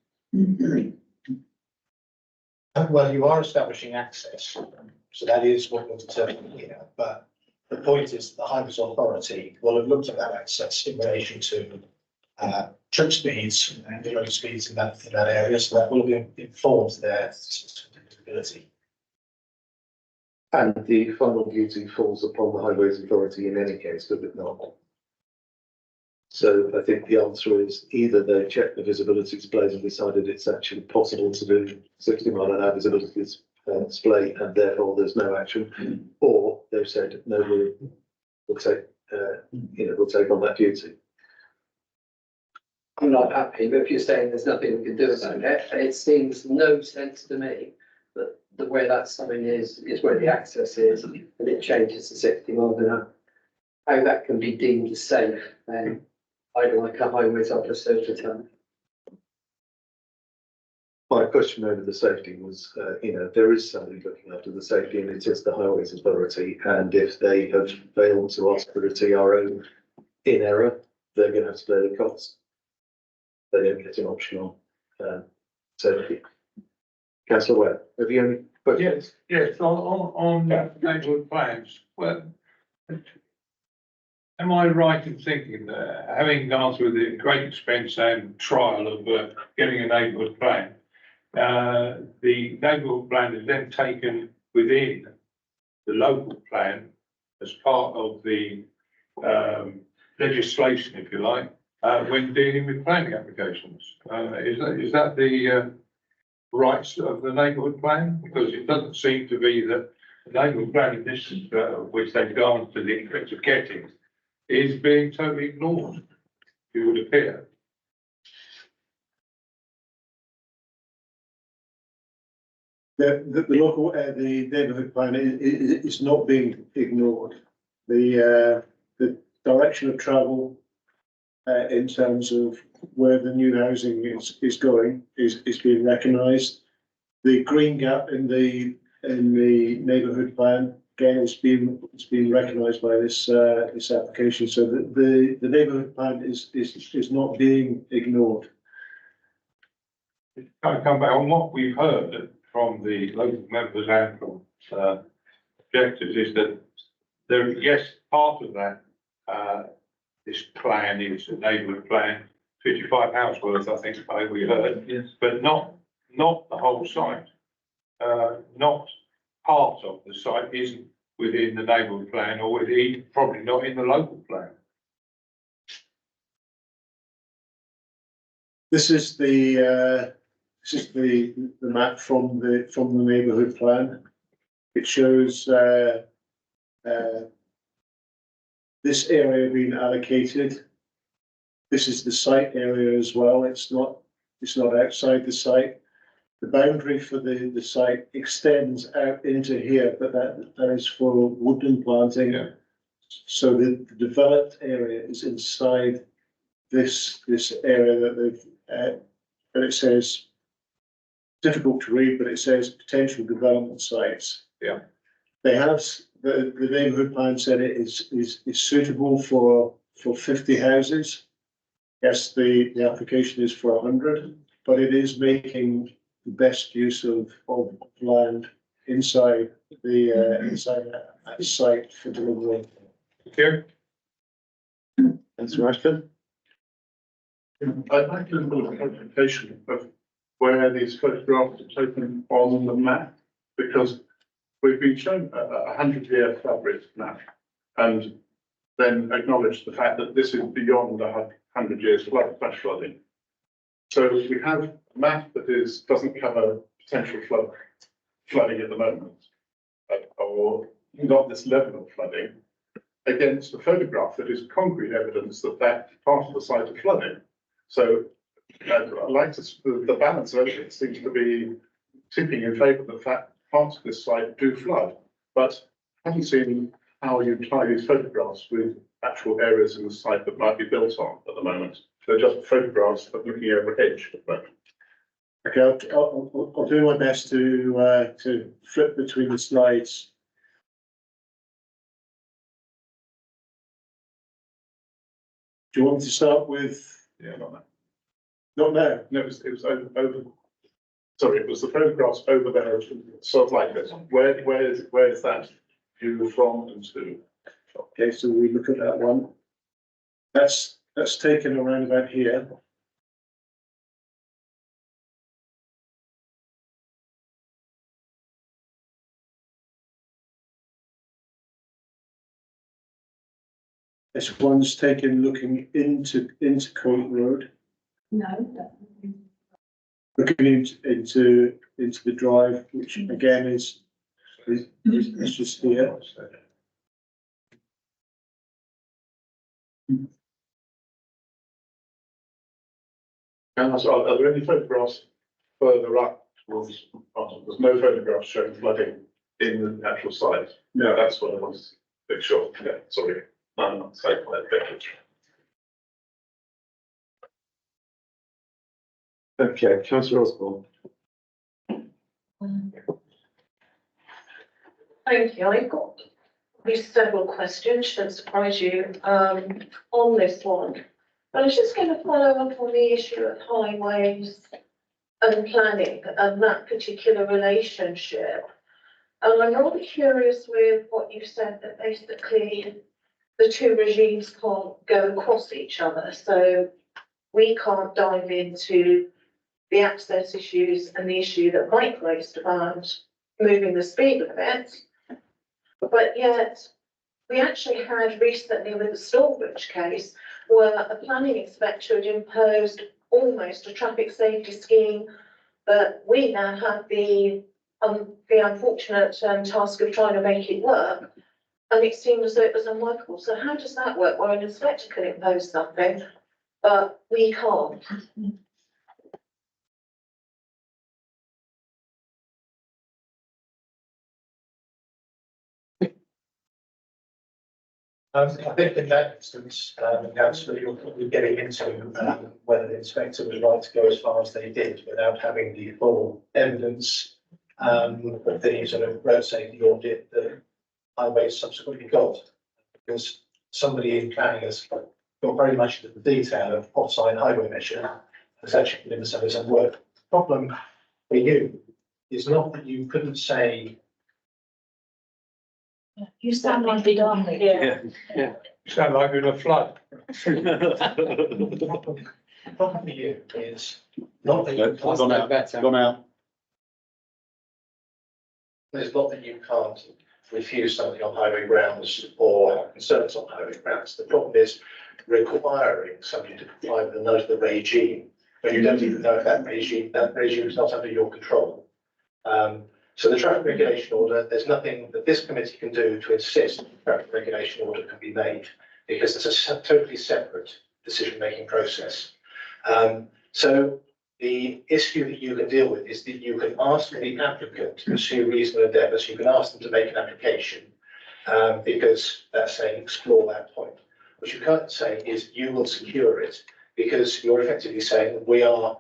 Well, you are establishing access, so that is what we're determining here. But the point is, the Highways Authority will have looked at that access in relation to trip speeds and the road speeds in that area, so that will be informed their ability. And the final duty falls upon the Highways Authority in any case, does it not? So I think the answer is either they checked the visibility displays and decided it's actually possible to do 60 mile an hour visibility display and therefore there's no action, or they've said, no, we'll take on that duty. I'm not happy, but if you're saying there's nothing we can do about it, it seems no sense to me that the way that sign is where the access is, and it changes to 60 miles an hour. How that can be deemed safe, then I'd like a highways officer to tell me. My question over the safety was, there is somebody looking after the safety and it is the Highways Authority. And if they have failed to ask for a TRO in error, they're going to have to pay the cost. They don't get an option on safety. Councillor Webb, have you any questions? Yes, on neighbourhood plans, well, am I right in thinking that having gone through the great expense and trial of getting a neighbourhood plan, the neighbourhood plan is then taken within the local plan as part of the legislation, if you like, when dealing with planning applications? Is that the rights of the neighbourhood plan? Because it doesn't seem to be that the neighbourhood plan in this, which they've gone to the expense of getting, is being totally ignored, it would appear. The local, the neighbourhood plan is not being ignored. The direction of travel in terms of where the new housing is going is being recognised. The green gap in the neighbourhood plan again is being recognised by this application. So the neighbourhood plan is not being ignored. Can I come back on what we've heard from the local members and from objectives is that there, yes, part of that this plan is a neighbourhood plan, 55 house worth, I think we heard, yes, but not the whole site. Not part of the site isn't within the neighbourhood plan, or probably not in the local plan. This is the map from the neighbourhood plan. It shows this area being allocated. This is the site area as well. It's not outside the site. The boundary for the site extends out into here, but that is for woodland planting. Yeah. So the developed area is inside this area that they've. And it says, difficult to read, but it says potential development sites. Yeah. They have the neighbourhood plan said it is suitable for 50 houses. Yes, the application is for 100, but it is making the best use of land inside the inside that site for delivery. Thank you. Councillor Ashton? I'd like a little clarification of where these photographs are taken on the map, because we've been shown a 100-year flood risk map and then acknowledged the fact that this is beyond 100 years flash flooding. So we have a map that doesn't cover potential flooding at the moment, or not this level of flooding, against a photograph that is concrete evidence that that part of the site is flooding. So I'd like to, the balance of it seems to be tipping in favour of the fact parts of this site do flood, but I haven't seen how you tie these photographs with actual areas in the site that might be built on at the moment. They're just photographs of looking over a hedge at the moment. Okay, I'll do my best to flip between the slides. Do you want me to start with? Yeah, not that. Not now. No, it was over. Sorry, it was the photographs over there, sort of like this. Where is that view from and to? Okay, so we look at that one. That's taken around about here. This one's taken looking into Court Road, No. looking into the drive, which again is just here. And so are there any photographs further up towards, there's no photographs showing flooding in the actual site? No, that's what I wanted to make sure. Yeah, sorry. I'm not saying that. Okay, Councillor Osborne. Thank you. I've got several questions, shouldn't surprise you, on this one. I was just going to follow up on the issue of highways and planning and that particular relationship. And I'm rather curious with what you said, that basically the two regimes can't go across each other. So we can't dive into the access issues and the issue that Mike raised about moving the speed limit. But yet, we actually had recently with the Stallbridge case where a planning inspector had imposed almost a traffic safety scheme, but we now have the unfortunate task of trying to make it work. And it seemed as though it was unworkable. So how does that work? Where an inspector can impose something, but we can't? I think in that instance, councillor, you're probably getting into whether the inspector was right to go as far as they did without having the full evidence of the sort of road safety audit that highways subsequently got. Because somebody in planning has got very much into the detail of off-site highway measure, has actually given some work. The problem for you is not that you couldn't say. You sound like a dog. Yeah. You sound like you're in a flood. The problem for you is not that you can't. Gone out. There's not that you can't refuse something on highway grounds or have concerns on highway grounds. The problem is requiring somebody to comply with the note of the regime when you don't even know if that regime is not under your control. So the traffic regulation order, there's nothing that this committee can do to insist the traffic regulation order can be made because it's a totally separate decision-making process. So the issue that you can deal with is that you can ask the applicant to pursue reasonable endeavours. You can ask them to make an application because that's saying explore that point. What you can't say is you will secure it because you're effectively saying that we are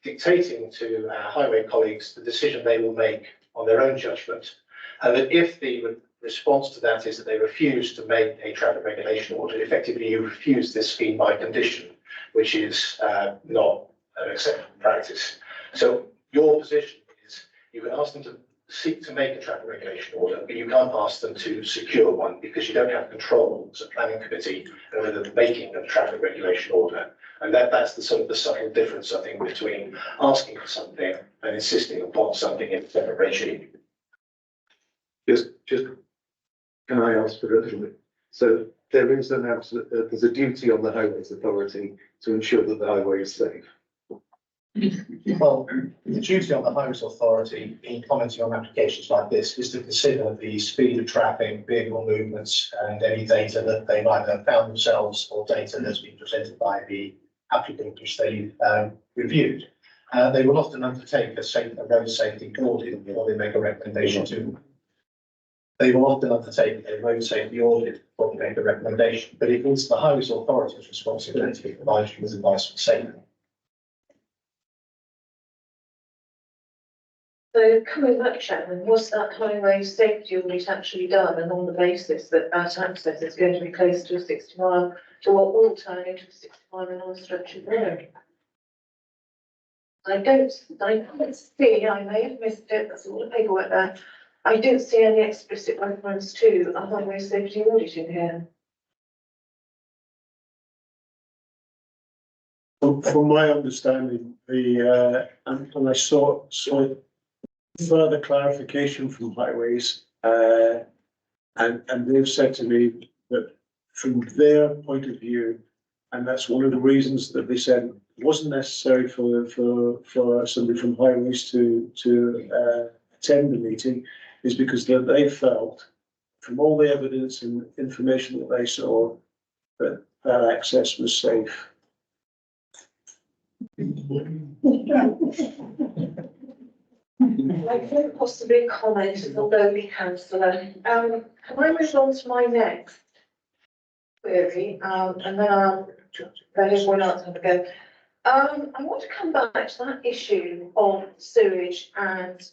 dictating to our highway colleagues the decision they will make on their own judgment. And that if the response to that is that they refuse to make a traffic regulation order, effectively you refuse this scheme by condition, which is not an acceptable practice. So your position is you can ask them to seek to make a traffic regulation order, but you can't ask them to secure one because you don't have control as a planning committee over the making of a traffic regulation order. And that's the sort of the subtle difference, I think, between asking for something and insisting upon something in a separate regime. Just, can I ask for a little bit? So there is an absolute, there's a duty on the Highways Authority to ensure that the highway is safe. Well, the duty on the Highways Authority in commenting on applications like this is to consider the speed of traffic, vehicle movements, and any data that they might have found themselves or data that's been presented by the applicant which they reviewed. They will often undertake a road safety audit before they make a recommendation to. They will often undertake a road safety audit before they make a recommendation, but it is the Highways Authority's responsibility to provide you with advice on safety. So coming back, Shannon, was that highway safety audit actually done, and on the basis that that access is going to be close to a 60 mile, to what will turn into a 60 mile an hour stretch of road? I can't see, I may have missed it, that's all the paperwork there. I didn't see any explicit reference to a highway safety audit in here. From my understanding, and I saw further clarification from Highways, and they've said to me that from their point of view, and that's one of the reasons that they said it wasn't necessary for somebody from Highways to attend the meeting, is because that they felt from all the evidence and information that they saw that that access was safe. I could possibly comment as a lowly councillor. Can I move on to my next query, and then I'll let everyone else have a go. I want to come back to that issue of sewage and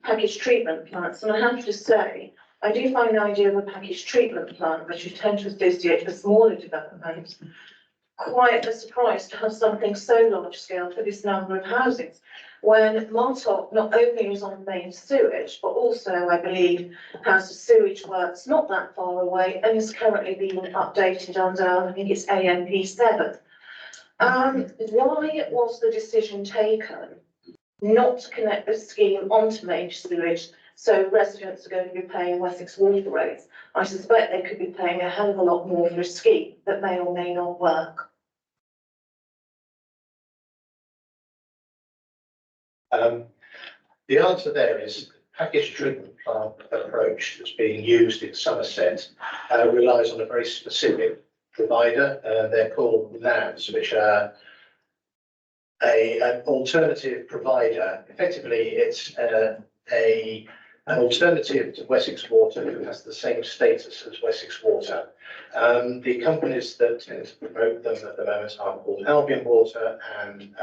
package treatment plants, and I have to say, I do find the idea of a package treatment plant, which you tend to associate with smaller developments, quite a surprise to have something so large scale for this number of houses. When Martop not only is on main sewage, but also, I believe, has a sewage works not that far away and is currently being updated under, I think it's AMP 7. Why was the decision taken not to connect the scheme onto main sewage, so residents are going to be paying Wessex water rates? I suspect they could be paying a hell of a lot more for a scheme that may or may not work. The answer there is package treatment plant approach that's being used in Somerset relies on a very specific provider. They're called NAVs, which are an alternative provider. Effectively, it's an alternative to Wessex Water, who has the same status as Wessex Water. The companies that tend to promote them at the moment are called Albion Water and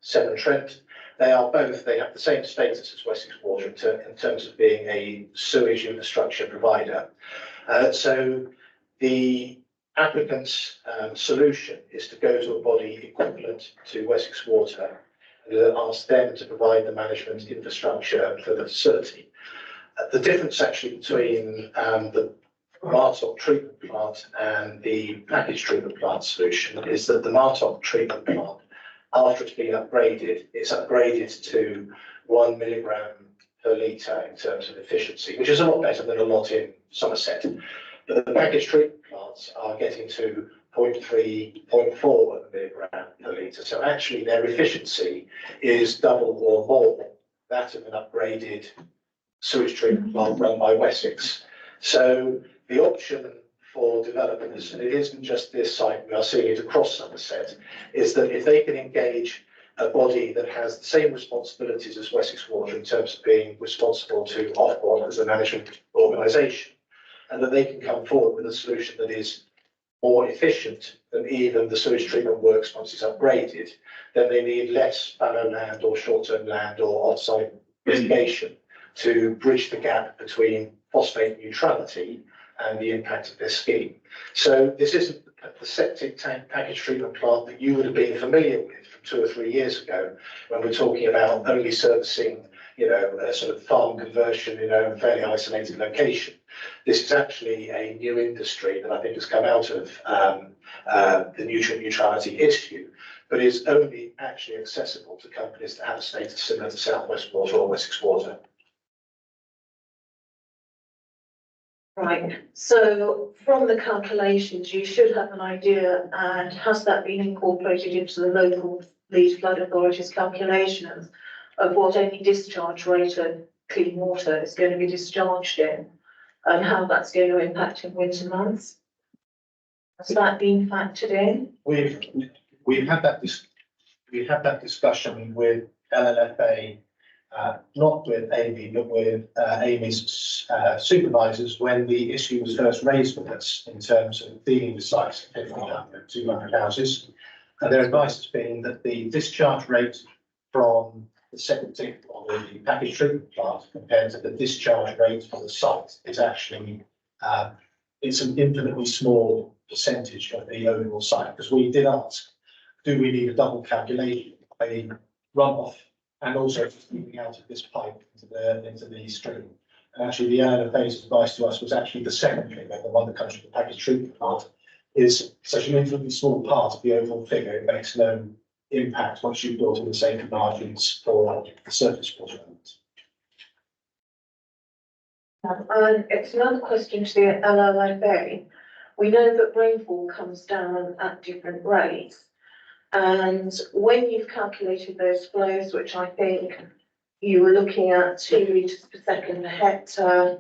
Severn Trent. They have the same status as Wessex Water in terms of being a sewage infrastructure provider. So the applicant's solution is to go to a body equivalent to Wessex Water and ask them to provide the management infrastructure for the facility. The difference actually between the Martop treatment plant and the package treatment plant solution is that the Martop treatment plant, after it's been upgraded, it's upgraded to 1 milligram per litre in terms of efficiency, which is a lot better than a lot in Somerset. But the package treatment plants are getting to 0.3, 0.4 milligram per litre. So actually their efficiency is double or more that of an upgraded sewage treatment plant run by Wessex. So the option for developers, and it isn't just this site, we are seeing it across Somerset, is that if they can engage a body that has the same responsibilities as Wessex Water in terms of being responsible to Ofwat as a management organisation, and that they can come forward with a solution that is more efficient than even the sewage treatment works once it's upgraded, then they need less fallow land or short-term land or off-site mitigation to bridge the gap between phosphate neutrality and the impact of this scheme. So this isn't the septic tank package treatment plant that you would have been familiar with from 2 or 3 years ago, when we're talking about only servicing a sort of farm conversion, a fairly isolated location. This is actually a new industry that I think has come out of the nutrient neutrality issue, but is only actually accessible to companies that have a status similar to South West Water or Wessex Water. Right, so from the calculations, you should have an idea, and has that been incorporated into the local Leeds Flood Authority's calculations of what any discharge rate of clean water is going to be discharged in, and how that's going to impact in winter months? Has that been factored in? We've had that discussion with LLFA, not with Amy, but with Amy's supervisors when the issue was first raised with us in terms of dealing with sites of 1,500, 200 houses. And their advice has been that the discharge rate from the septic or the package treatment plant compared to the discharge rate for the site is actually it's an infinitely small percentage of the overall site, because we did ask, do we need a double calculation, a runoff and also keeping out of this pipe into the stream? And actually the LLFA's advice to us was actually the second figure, the one that comes from the package treatment plant, is such an infinitely small part of the overall figure, it makes no impact once you've built in the safety margins for the surface water. It's another question to the LLFA. We know that rainfall comes down at different rates. And when you've calculated those flows, which I think you were looking at 2 litres per second per hectare,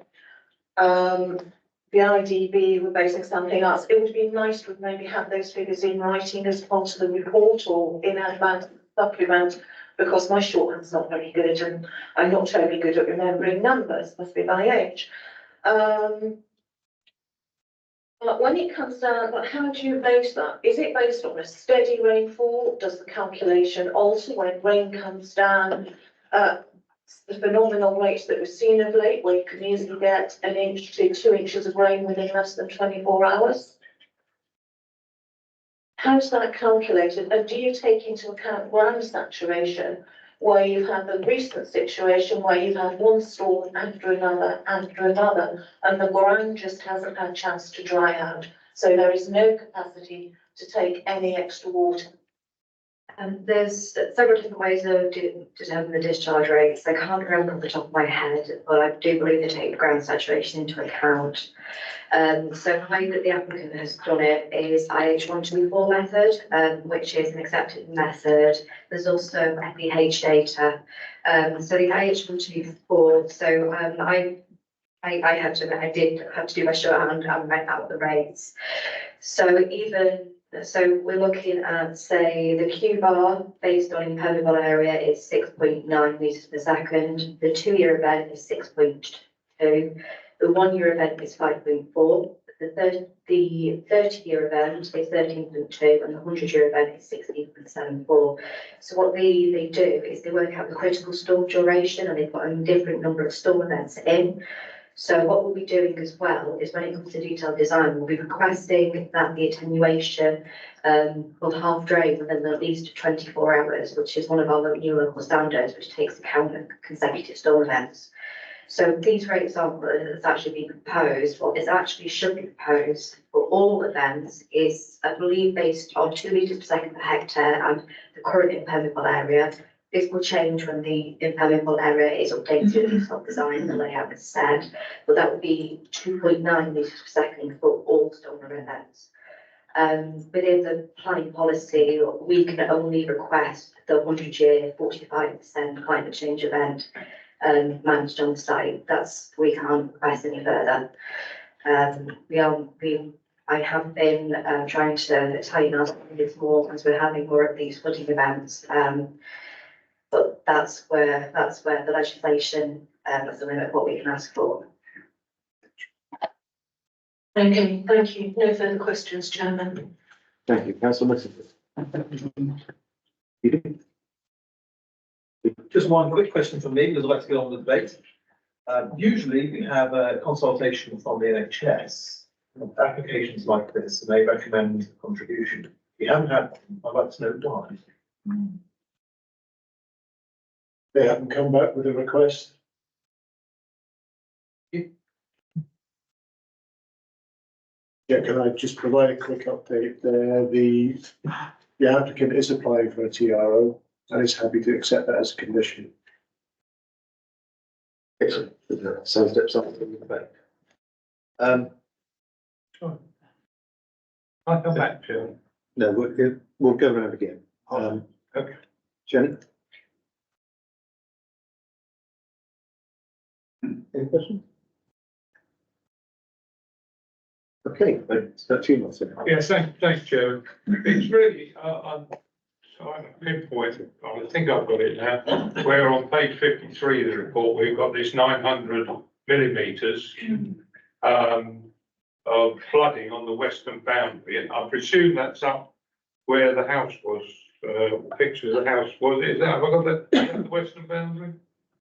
the IDB were basing something else. It would be nice to maybe have those figures in writing as part of the report or in advance supplement, because my shorthand's not very good and I'm not terribly good at remembering numbers, must be my age. But when it comes down, but how do you base that? Is it based on a steady rainfall? Does the calculation alter when rain comes down? The phenomenal rates that we've seen of late, where you can easily get 1 inch to 2 inches of rain within less than 24 hours. How's that calculated? And do you take into account ground saturation, where you've had the recent situation where you've had one storm after another, and the ground just hasn't had a chance to dry out. So there is no capacity to take any extra water. There's several different ways of determining the discharge rates. I can't remember off the top of my head, but I do believe they take ground saturation into account. So the way that the applicant has done it is IH124 method, which is an accepted method. There's also FEH data. So the IH124, so I have to admit, I did have to do my shorthand and write out the rates. So we're looking at, say, the Q bar based on impermeable area is 6.9 litres per second. The 2-year event is 6.2. The 1-year event is 5.4. The 30-year event is 13.2, and the 100-year event is 16.74. So what they do is they work out the critical storm duration, and they put a different number of storm events in. So what we'll be doing as well is when it comes to detailed design, we'll be requesting that the attenuation of half drain within at least 24 hours, which is one of our new local standards, which takes account of consecutive storm events. So these rates aren't that's actually being proposed. What is actually should be proposed for all events is, I believe, based on 2 litres per second per hectare and the current impermeable area. This will change when the impermeable area is updated, it's not designed, the layout is set, but that would be 2.9 litres per second for all storm events. Within the planning policy, we can only request the 100-year 45% climate change event managed on site. We can't request any further. I have been trying to tighten up this more as we're having more of these flooding events. But that's where the legislation is the limit of what we can ask for. Okay, thank you. No further questions, Chairman. Thank you, Councillor Mitchell. Just one quick question from me, because I'd like to get on with the debate. Usually we have a consultation from the NHS. Applications like this, and they recommend a contribution. We haven't had one. I'd like to know why. They haven't come back with a request. Yeah, can I just provide a quick update there? The applicant is applying for a TRO and is happy to accept that as a condition. Excellent. So steps up in the back. I'll come back to it. No, we'll go around again. Okay. Jenny? Any questions? Okay, that's you, Martin. Yes, thanks, Chair. It's really, I'm trying to pinpoint, I think I've got it now, where on page 53 of the report, we've got this 900 millimetres of flooding on the western boundary, and I presume that's up where the house was, picture of the house was. Is that, have I got that, is that the western boundary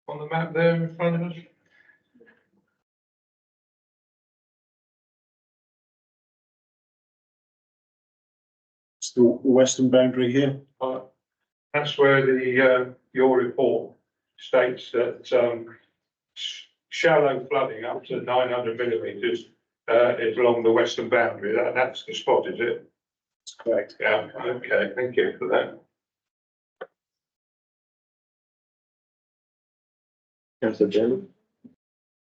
on the map there in front of us? It's the western boundary here. That's where the your report states that shallow flooding up to 900 millimetres is along the western boundary. That's the spot, is it? That's correct. Yeah. Okay. Thank you for that. Councillor Jenny?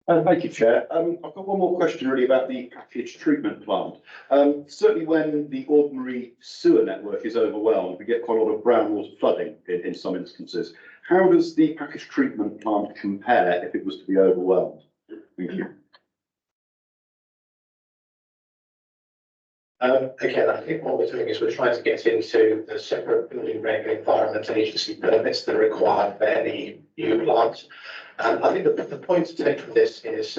Thank you, Chair. I've got one more question really about the package treatment plant. Certainly when the ordinary sewer network is overwhelmed, we get quite a lot of groundwater flooding in some instances. How does the package treatment plant compare if it was to be overwhelmed? Thank you. Again, I think what we're doing is we're trying to get into the separate building reg environment agency permits that are required for any new plants. I think the point to take from this is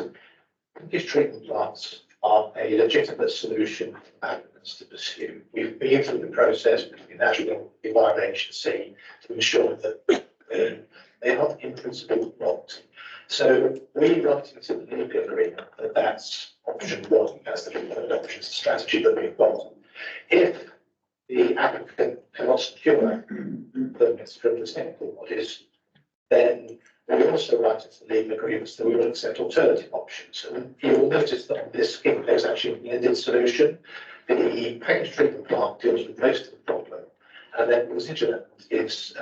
these treatment plants are a legitimate solution for applicants to pursue. We've been through the process with the National Environment Agency to ensure that they're not in principle blocked. So we write into the legal agreement that that's option one, that's the preferred option strategy that we've got. If the applicant cannot secure permits from the technical bodies, then we also write into the legal agreements that we will accept alternative options. And you will notice that on this scheme, there's actually a blended solution. The package treatment plant deals with most of the problem, and then the residual is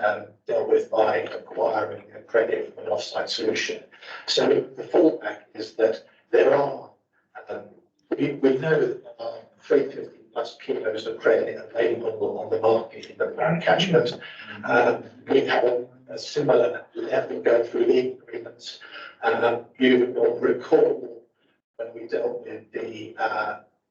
dealt with by acquiring a credit from an off-site solution. So the fallback is that there are, we know that there are 350 plus kilos of credit available on the market in the current catchment. We have a similar level going through legal agreements. You will recall when we dealt with the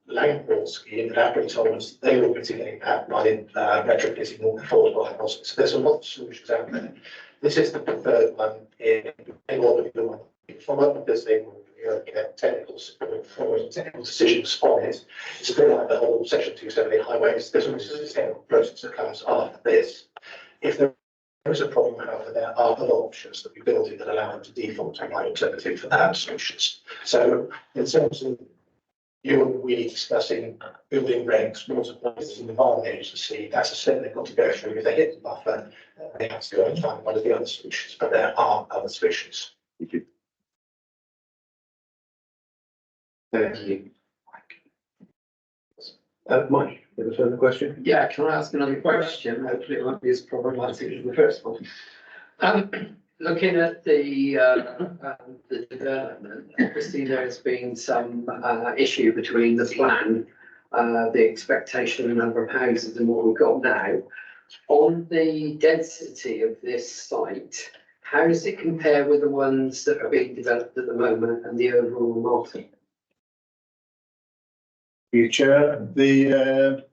Langport scheme, that Appleton told us they were particularly impacted by retrofitting more affordable housing. So there's a lot of solutions out there. This is the preferred one in order to do one follow because they will get technical support for technical decisions on it. It's a bit like the whole Section 270 highways. There's always a technical process that comes after this. If there is a problem, however, there are other options that we build in that allow them to default to my alternative solutions. So in terms of you and we discussing building regs, water quality, and environment agency, that's a step they've got to go through. If they hit the buffer, they have to go and find one of the other solutions, but there are other solutions. Thank you. Thank you. Mike, you have a further question? Yeah, can I ask another question? Hopefully it won't be as problematic as the first one. Looking at the development, obviously there's been some issue between the plan, the expectation of the number of houses and what we've got now. On the density of this site, how does it compare with the ones that are being developed at the moment and the overall market? Chair, the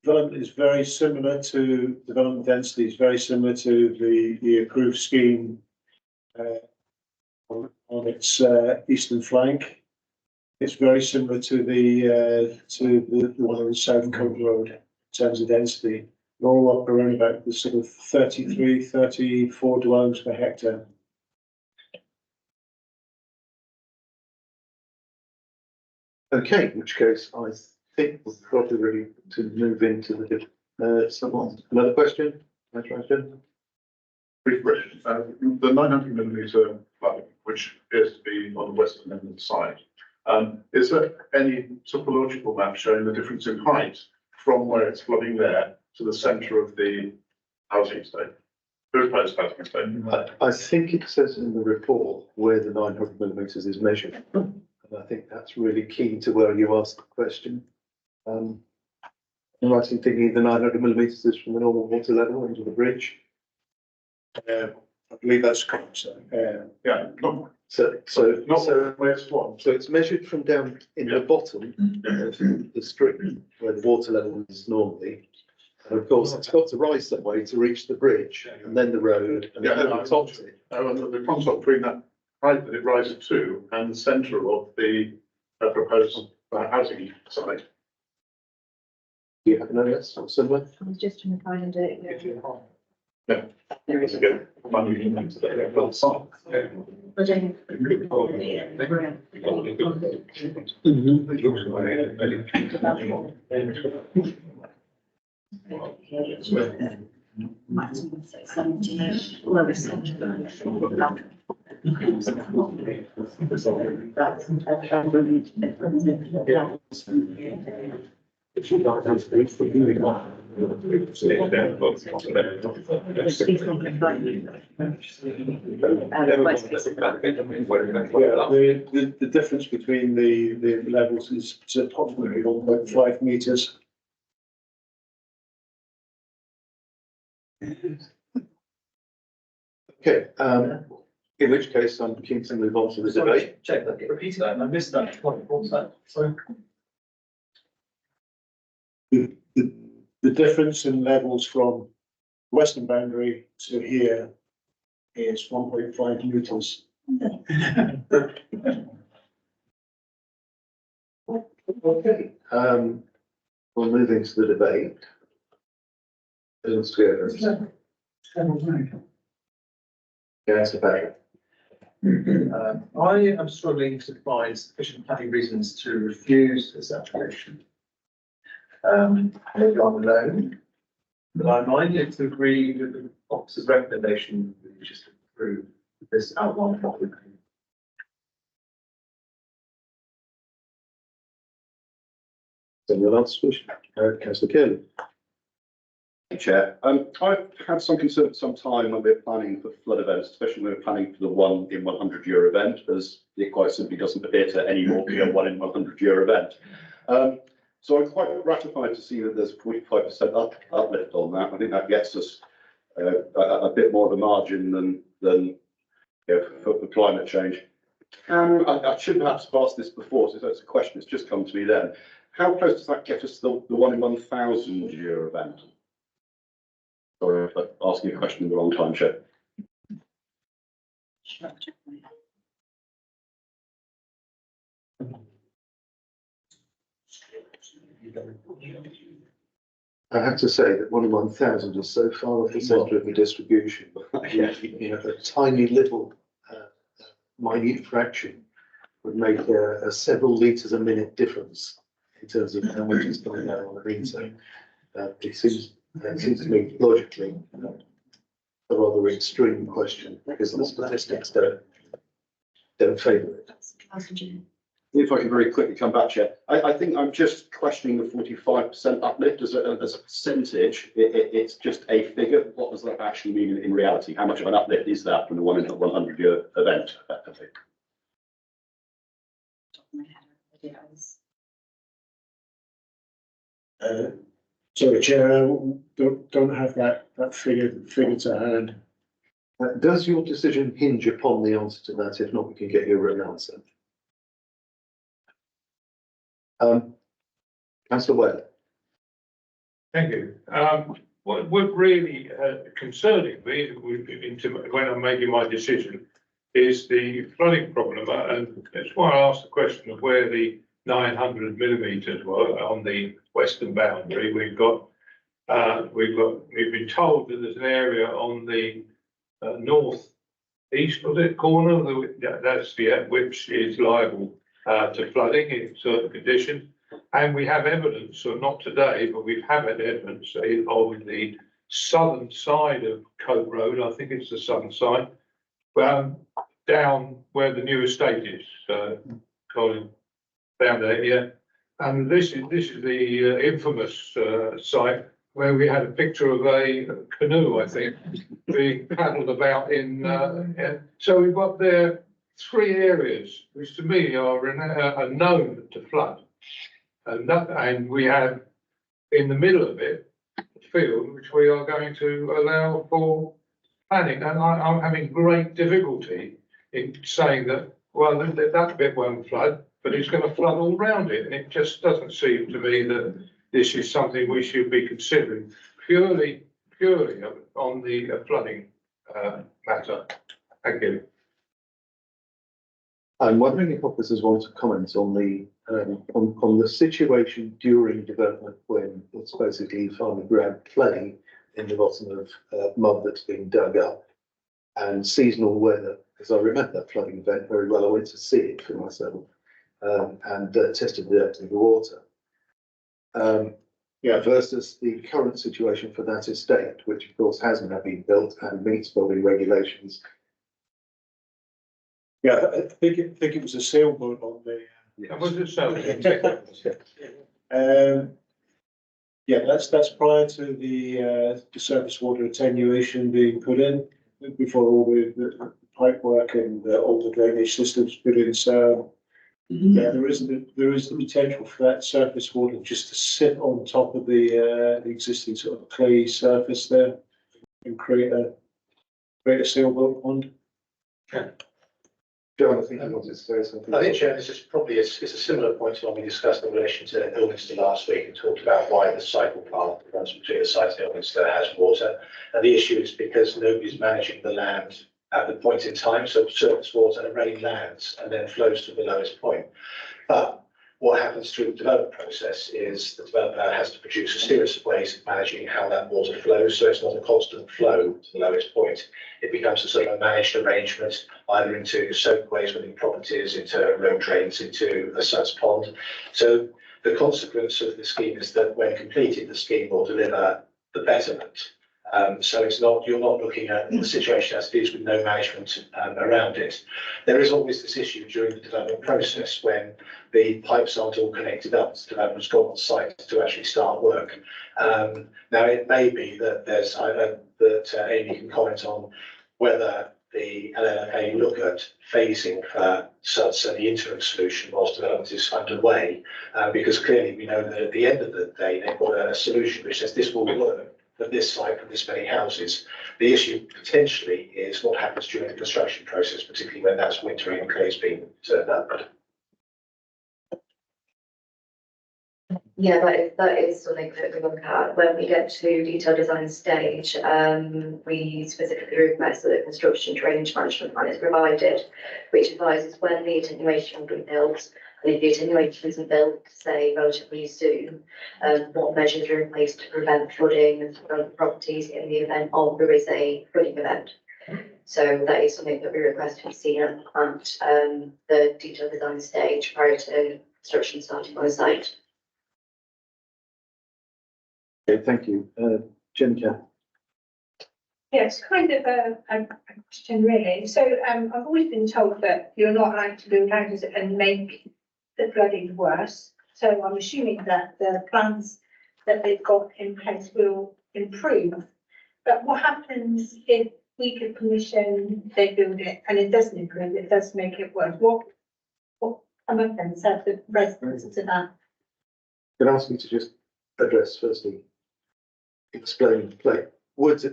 development is very similar to development density is very similar to the approved scheme on its eastern flank. It's very similar to the one on the South Coast Road in terms of density. They're all up around about the sort of 33, 34 dwellings per hectare. Okay, in which case I think we're probably ready to move into the someone. Another question? refresh, the 900mm flooding, which appears to be on the western end of the site. Is there any topological map showing the difference in height from where it's flooding there to the centre of the housing estate? Proposed housing estate. I think it says in the report where the 900mm is measured. And I think that's really key to where you asked the question. I'm right in thinking the 900mm is from the normal water level into the bridge. I believe that's correct, so, Yeah, not So where it's from. So it's measured from down in the bottom of the stream where the water level is normally. And of course, it's got to rise that way to reach the bridge and then the road and then it tops it. The concept between that height that it rises to and the centre of the proposed housing site. Do you have an notice or similar? I was just trying to find it. Yeah. That's a good one. We can use that. Well, site. Yeah. Maximum 670, lowest the difference between the levels is approximately 1.5 metres. Okay, in which case I'm keen to move on to the debate. Check that, repeat that, I missed that, what was that, sorry? The difference in levels from western boundary to here is 1.5 metres. Okay, we're moving to the debate. Who wants to go first? Councillor Patrick. I am struggling to find sufficient planning reasons to refuse this application. Maybe I'm alone, but I'm minded to agree with the officer's recommendation, which is to approve this outline document. Anyone else wish? Councillor Kelly. Chair, I've had some concern for some time when we're planning for flood events, especially when we're planning for the 1 in 100 year event, as it quite simply doesn't appear to anymore be a 1 in 100 year event. So I'm quite gratified to see that there's 45% uplift on that. I think that gets us a bit more of a margin than for climate change. I should perhaps have asked this before, so that's a question that's just come to me then. How close does that get us to the 1 in 1,000 year event? Sorry if I'm asking a question in the wrong time, Chair. I have to say that 1 in 1,000 is so far off the centre of the distribution. You know, a tiny little minute fraction would make a several litres a minute difference in terms of how much is going out on the meter. It seems to me logically a rather extreme question because the statistics don't favour it. If I can very quickly come back, Chair, I think I'm just questioning the 45% uplift as a percentage. It's just a figure. What does that actually mean in reality? How much of an uplift is that from the 1 in 100 year event? Effectively? Sorry, Chair, I don't have that figure to hand. Does your decision hinge upon the answer to that? If not, we can get you a written answer. Councillor Webb. Thank you. What really concerning me when I'm making my decision is the flooding problem, and that's why I asked the question of where the 900 millimetres were on the western boundary. We've been told that there's an area on the north east of it corner, that's which is liable to flooding in certain conditions. And we have evidence, so not today, but we've had evidence of the southern side of Cope Road, I think it's the southern side, down where the new estate is, Colin, down there, yeah. And this is the infamous site where we had a picture of a canoe, I think, being paddled about in. So we've got there 3 areas which to me are known to flood, and we have in the middle of it a field which we are going to allow for planning, and I'm having great difficulty in saying that, well, that bit won't flood, but it's going to flood all round it, and it just doesn't seem to me that this is something we should be considering purely on the flooding matter. Thank you. I'm wondering if officers want to comment on the situation during development when it's basically farming ground clay in the bottom of mud that's been dug up, and seasonal weather, because I remember that flooding event very well. I went to see it for myself and tested the depth of the water. Versus the current situation for that estate, which of course hasn't been built and meets building regulations. Yeah, I think it was a sailboat on the. Was it Yeah, that's prior to the surface water attenuation being put in, before all the pipe work and all the drainage systems put in. So yeah, there is the potential for that surface water just to sit on top of the existing sort of clay surface there and create a sailboat pond. Yeah. John, I think you wanted to say something. I think, Chair, this is probably it's a similar point to what we discussed in relation to Ilminster last week and talked about why the cycle path that runs between the site and Ilminster has water. And the issue is because nobody's managing the land at the point in time. So surface water, rain lands and then flows to the lowest point. But what happens through the development process is the developer has to produce a series of ways of managing how that water flows. So it's not a constant flow to the lowest point. It becomes a sort of a managed arrangement, either into soakways within properties, into road drains, into a such pond. So the consequence of the scheme is that when completed, the scheme will deliver the betterment. So you're not looking at the situation as it is with no management around it. There is always this issue during the development process when the pipes aren't all connected up. The developer's gone on site to actually start work. Now it may be that there's either that Amy can comment on whether the LLFA look at phasing for such the interim solution whilst development is underway, because clearly we know that at the end of the day they've got a solution which says this will work for this site for this many houses. The issue potentially is what happens during the construction process, particularly when that's wintering and clay's being turned up. Yeah, that is something that we look at when we get to detailed design stage. We specifically request that the construction drainage management plan is provided, which advises when the attenuation will be built, and if the attenuation isn't built, say relatively soon, what measures are in place to prevent flooding of properties in the event of there is a flooding event. So that is something that we request to be seen at the detailed design stage prior to construction starting on the site. Okay, thank you. Jennifer. Yes, kind of a question really. So I've always been told that you're not allowed to build houses and make the flooding worse. So I'm assuming that the plans that they've got in place will improve. But what happens if we give permission, they build it and it doesn't improve, it does make it worse? What happens at the residents to that? Can I ask you to just address firstly, explain, like, words,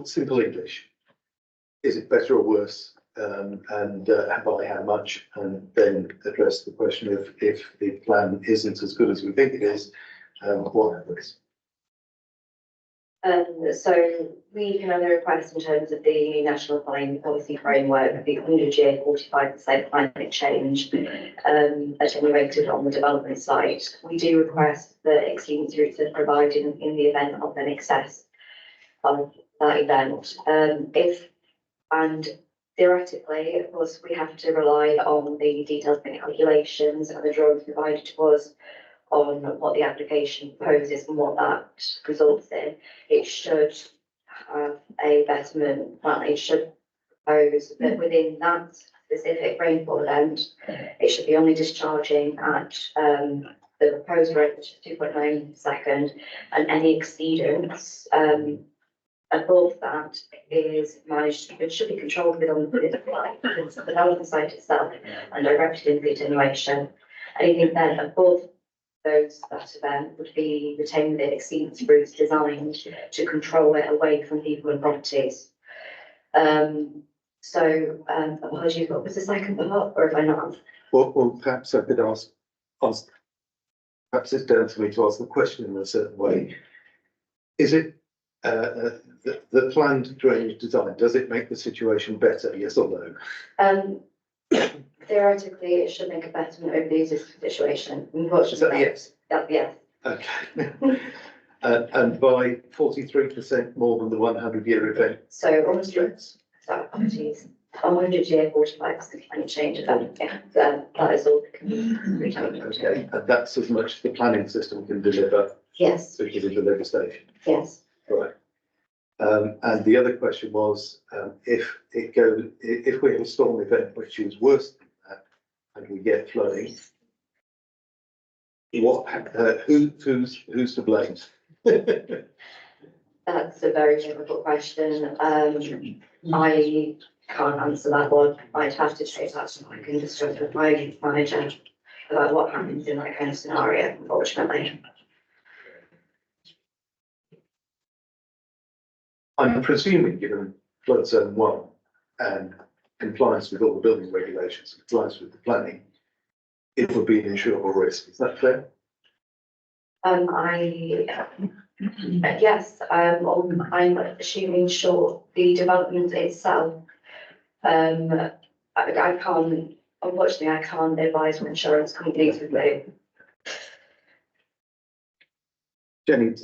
simple English. Is it better or worse? And by how much? And then address the question of if the plan isn't as good as we think it is, what happens? So we can only request in terms of the National Planning Policy Framework, the 100-year 45% climate change attenuated on the development site. We do request that exceedance routes are provided in the event of an excess of that event. And theoretically, of course, we have to rely on the detailed calculations and the drawings provided to us on what the application proposes and what that results in, it should have a betterment plan. It should propose that within that specific rainfall event, it should be only discharging at the proposed rate, which is 2.9 second, and any exceedance above that is managed, it should be controlled within the development site itself and directed in the attenuation. Anything then above that event would be retained within exceedance routes designed to control it away from people and properties. Apologies, what was the second part, or if I not? Well, perhaps I could ask, perhaps it's down to me to ask the question in a certain way. Is it the planned drainage design, does it make the situation better, yes or no? Theoretically, it should make a betterment over the existing situation. Unfortunately, Is that a yes? Yes. Okay. And by 43% more than the 100-year event. So almost, sorry, apologies. 100-year, 45% climate change event. Yeah, that is all that can be retained. Okay, and that's as much as the planning system can deliver. Yes. Because of the legislation. Yes. Right. And the other question was, if we have a storm event which is worse than that, and we get flooding, who's to blame? That's a very difficult question. I can't answer that one. I'd have to take that so I can discuss with my manager about what happens in that kind of scenario, unfortunately. I'm presuming, given flood zone 1 and compliance with all the building regulations, compliance with the planning, it would be an insurable risk. Is that fair? Yes, I'm assuming sure the development itself. I can't, unfortunately, I can't advise what insurance companies would do. Jenny,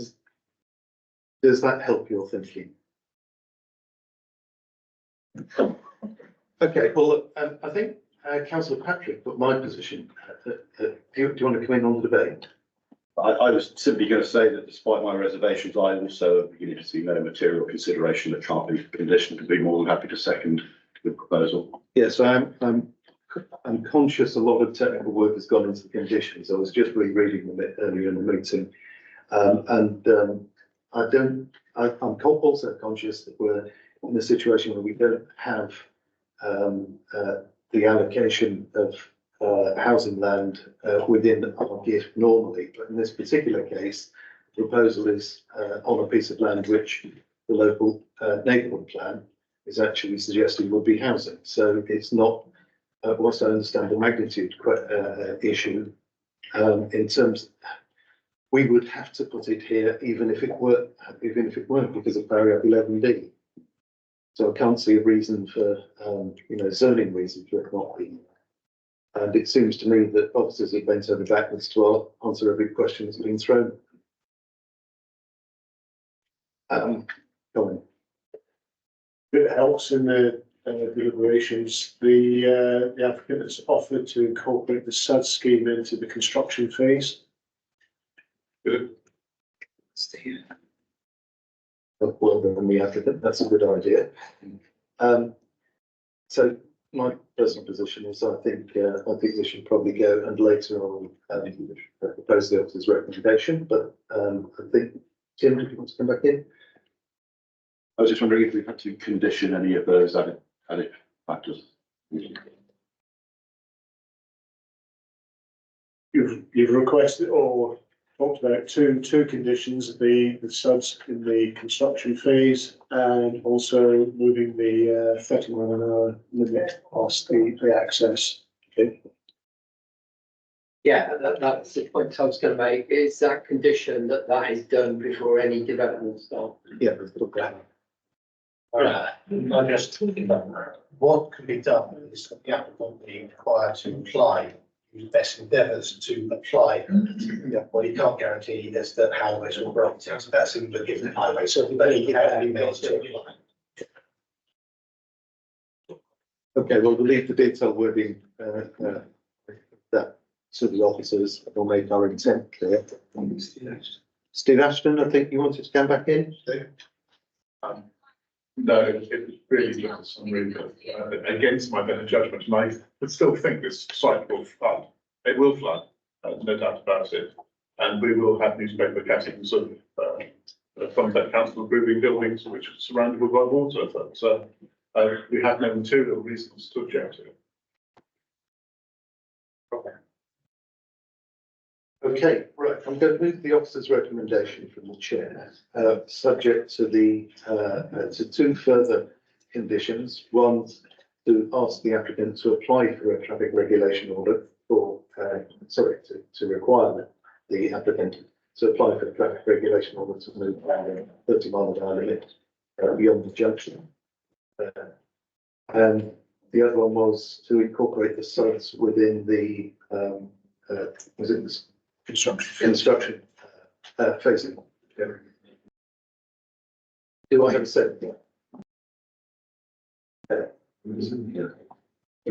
does that help your thinking? Okay, well, I think Councillor Patrick put my position. Do you want to come in on the debate? I was simply going to say that despite my reservations, I also am beginning to see no material consideration that can't be conditioned, to be more than happy to second the proposal. Yes, I'm conscious a lot of technical work has gone into the conditions. I was just rereading them earlier in the meeting. I'm also conscious that we're in a situation where we don't have the allocation of housing land within our gift normally, but in this particular case, the proposal is on a piece of land which the local neighbourhood plan is actually suggesting would be housing. So it's not, whilst I understand the magnitude issue, in terms, we would have to put it here even if it weren't because of paragraph 11D. So I can't see a reason for, zoning reasons for it not being. And it seems to me that officers have bent over backwards to answer every question that's been thrown. Go on. It helps in the deliberations. The applicant has offered to incorporate the SUD scheme into the construction phase. Good. Well done, the applicant. That's a good idea. So my personal position is I think we should probably go and later on propose the officer's recommendation. But I think Tim, do you want to come back in? I was just wondering if we had to condition any of those added factors. You've requested or talked about two conditions, the SUDs in the construction phase and also moving the 30 mile an hour limit past the access. Okay. Yeah, that's the point I was going to make, is that condition that is done before any development starts. Yeah, let's look at I'm just thinking about what can be done is the applicant being required to apply, use best endeavours to apply. What you can't guarantee is that highways will break it. So that's in the given highway. So they can be made to apply. Okay, well, we'll leave the detailed wording that to the officers and will make our intent clear. Steve Ashton, I think you wanted to come back in? No, it really does, some really good, against my better judgment, and I would still think this site will flood. It will flood, no doubt about it. And we will have newspaper cuttings of, Somerset Council approving buildings which are surrounded by water, but, we have no material reasons to object to it. Okay, right, I'm going to move the officer's recommendation from the chair, subject to to two further conditions. One, to ask the applicant to apply for a traffic regulation order for, to require the applicant to apply for a traffic regulation order to move down 30-mile-an-hour limit beyond the junction. And the other one was to incorporate the sites within the, was it this? Construction phasing. Do I have a second? And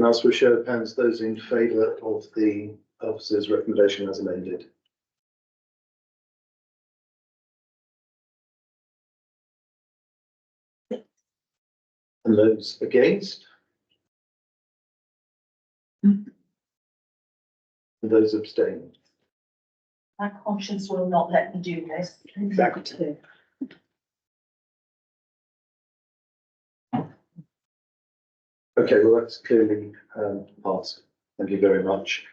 ask for a show of hands, those in favour of the officer's recommendation as amended. And those against? And those abstaining? My conscience will not let me do this. Exactly. Okay, well, that's clearly passed. Thank you very much.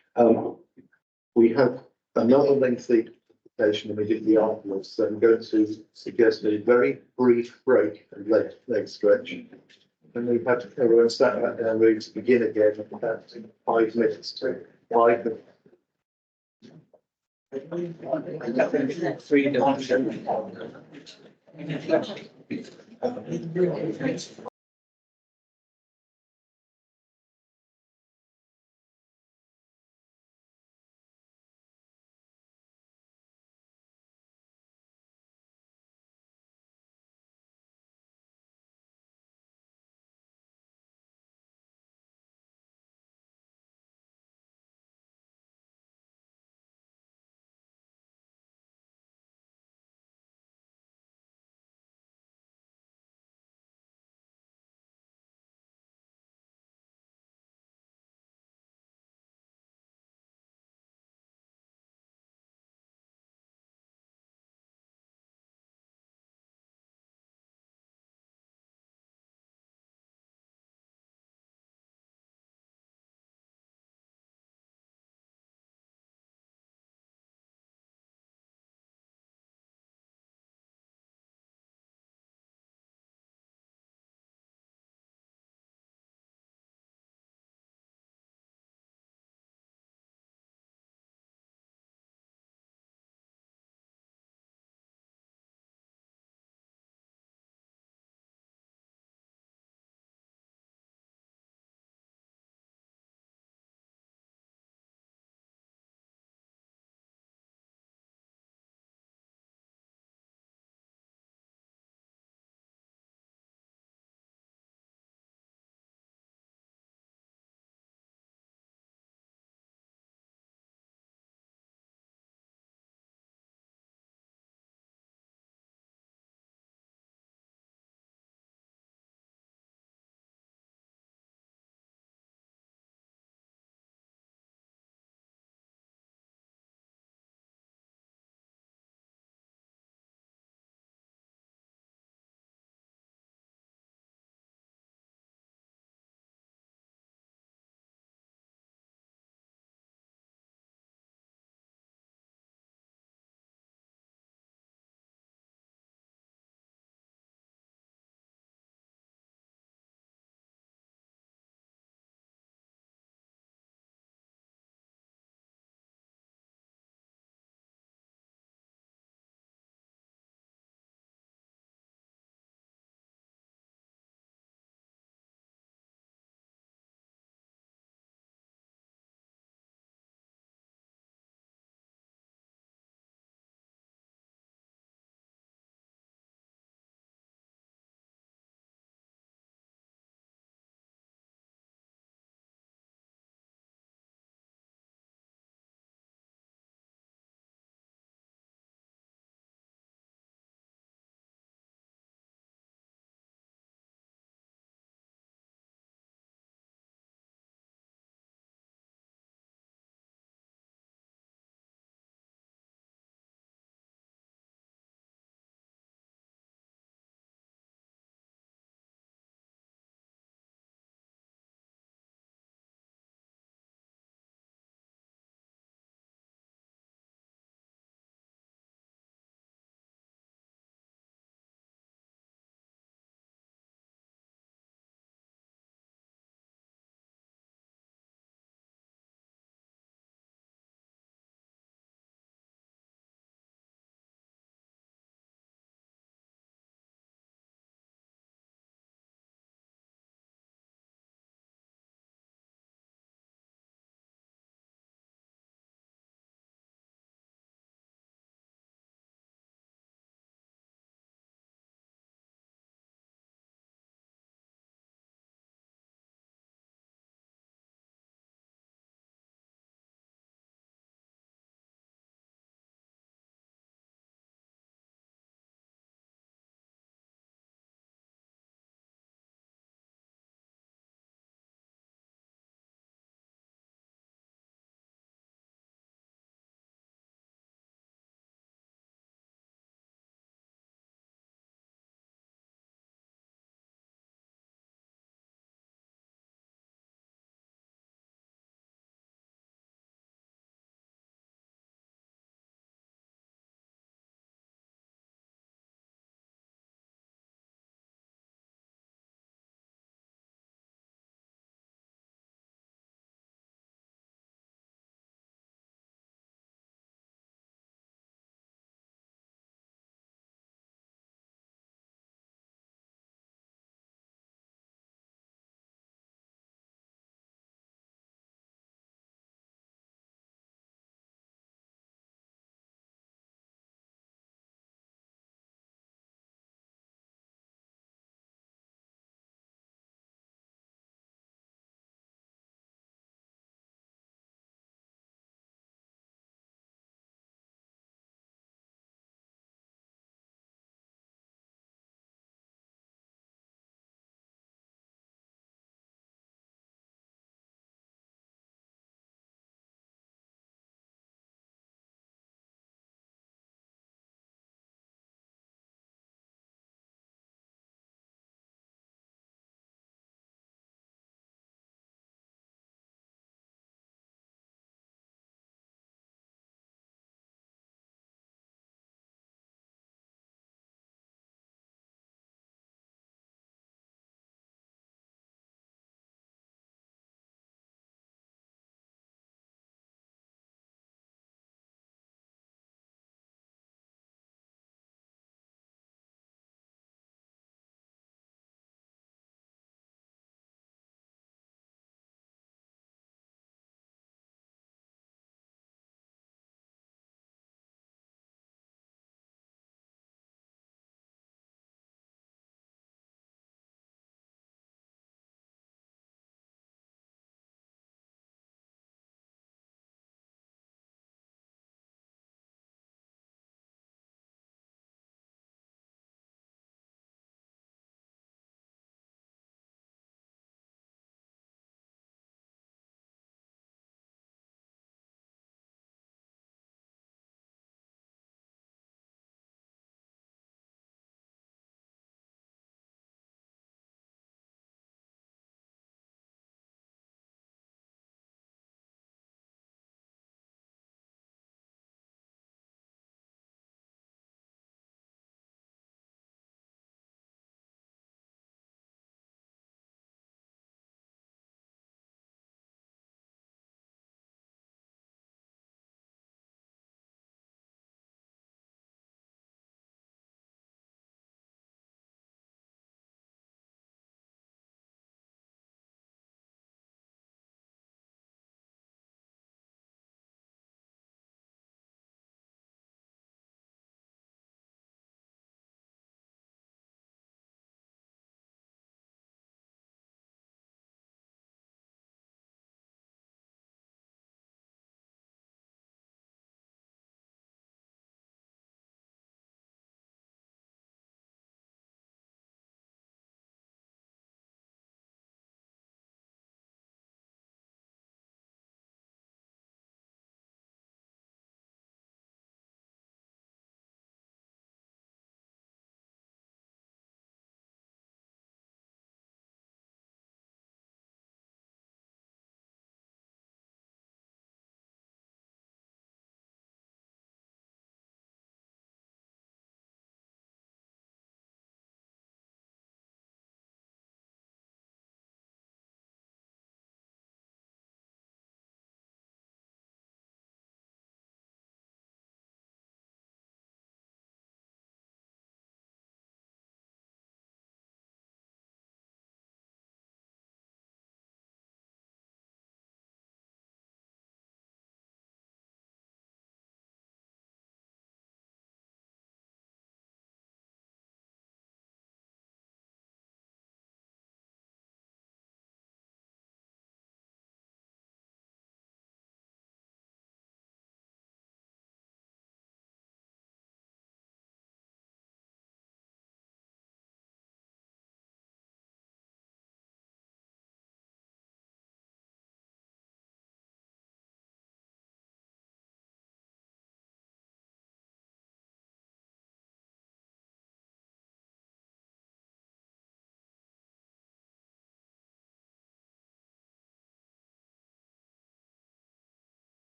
We have another lengthy presentation immediately afterwards, so I'm going to suggest a very brief break and leg stretch. And we've had everyone sat back down, ready to begin again in about 5 minutes to 5 minutes.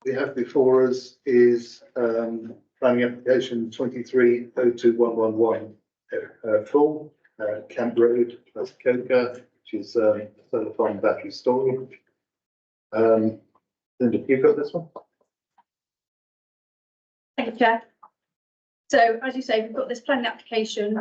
we have before us is planning application 230211 full Camp Road, West Coca, which is solar farm battery storage. Linda, you've got this one? Thank you, Chair. So as you say, we've got this planning application.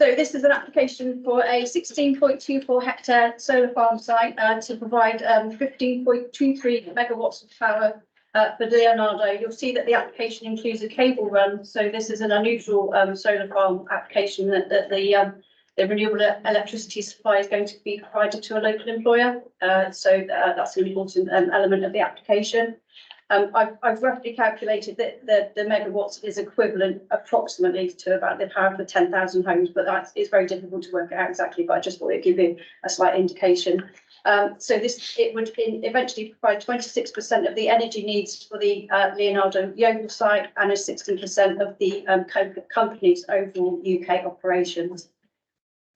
So this is an application for a 16.24 hectare solar farm site to provide 15.23 megawatts of power for Leonardo. You'll see that the application includes a cable run. So this is an unusual solar farm application that the renewable electricity supply is going to be provided to a local employer. That's an important element of the application. I've roughly calculated that the megawatts is equivalent approximately to about the power for 10,000 homes, but it's very difficult to work out exactly, but I just thought it'd give you a slight indication. So it would eventually provide 26% of the energy needs for the Leonardo Yeovil site and 16% of the company's overall UK operations.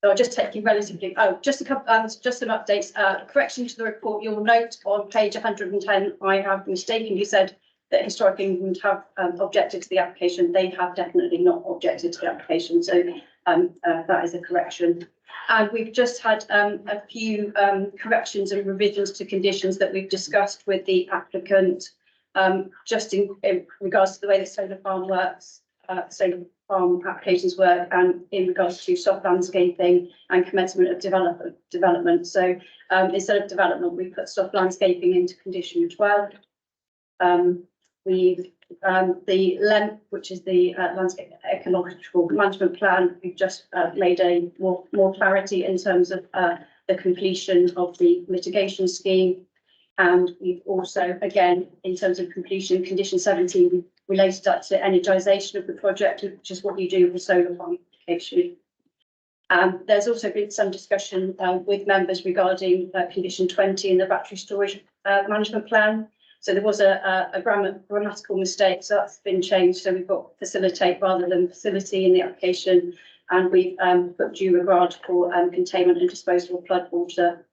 So I'll just take you relatively, just some updates, correction to the report. You'll note on page 110, I have mistakenly said that Historic England have objected to the application. They have definitely not objected to the application. So that is a correction. And we've just had a few corrections and revisions to conditions that we've discussed with the applicant, just in regards to the way the solar farm works, solar farm applications work, and in regards to soft landscaping and commencement of development. So instead of development, we put soft landscaping into condition 12. The LEMP, which is the landscape ecological management plan, we've just made a more clarity in terms of the completion of the mitigation scheme. And we've also, again, in terms of completion, condition 17, we related that to energisation of the project, which is what you do with a solar farm application. There's also been some discussion with members regarding condition 20 in the battery storage management plan. So there was a grammatical mistake, so that's been changed. So we've got facilitate rather than facility in the application, and we've put due regard for containment and disposal of flood water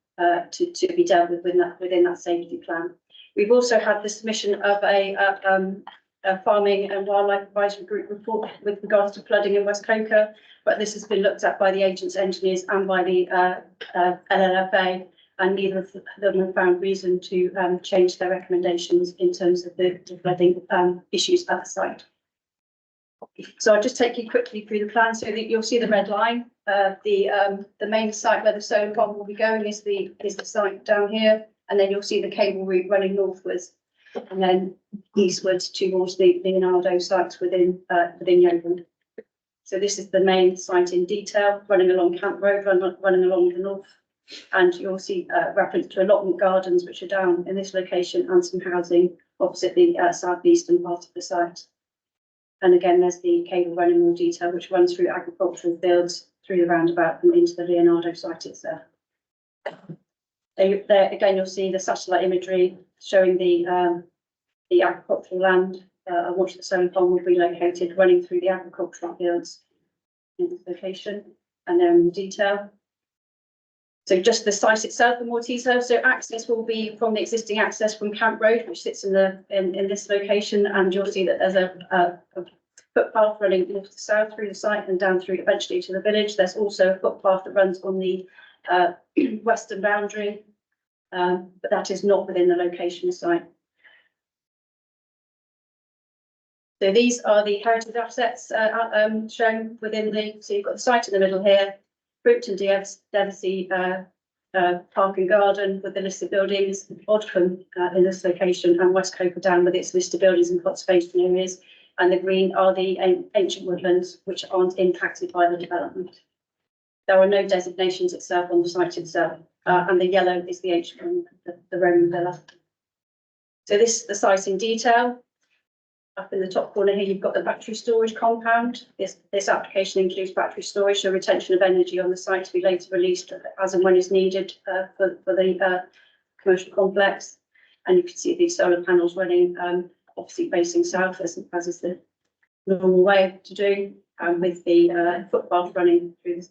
to be dealt with within that safety plan. We've also had the submission of a farming and wildlife advisory group report with regards to flooding in West Coca, but this has been looked at by the agents, engineers, and by the LLFA, and neither of them have found reason to change their recommendations in terms of the flooding issues at the site. So I'll just take you quickly through the plan so that you'll see the red line. The main site where the solar farm will be going is the site down here, and then you'll see the cable route running northwards and then eastwards towards the Leonardo sites within Yeovil. So this is the main site in detail, running along Camp Road, running along the north, and you'll see reference to allotment gardens which are down in this location and some housing opposite the southeastern part of the site. And again, there's the cable running in detail, which runs through agricultural fields, through the roundabout and into the Leonardo site itself. There again, you'll see the satellite imagery showing the agricultural land on which the solar farm will be located, running through the agricultural fields in this location, and they're in detail. So just the site itself in more detail. So access will be from the existing access from Camp Road, which sits in this location, and you'll see that there's a footpath running north to south through the site and down through eventually to the village. There's also a footpath that runs on the western boundary, but that is not within the location site. So these are the heritage assets shown within so you've got the site in the middle here, Brookton Devonshire Park and Garden with the listed buildings, Odcombe in this location, and West Coca Down with its listed buildings and conservation areas, and the green are the ancient woodlands which aren't impacted by the development. There are no designations itself on the site itself, and the yellow is the ancient one, the Roman villa. So this is the site in detail. Up in the top corner here, you've got the battery storage compound. This application includes battery storage, so retention of energy on the site to be later released as and when is needed for the commercial complex. And you can see these solar panels running, obviously facing south, as is the normal way to do. with the footpath running through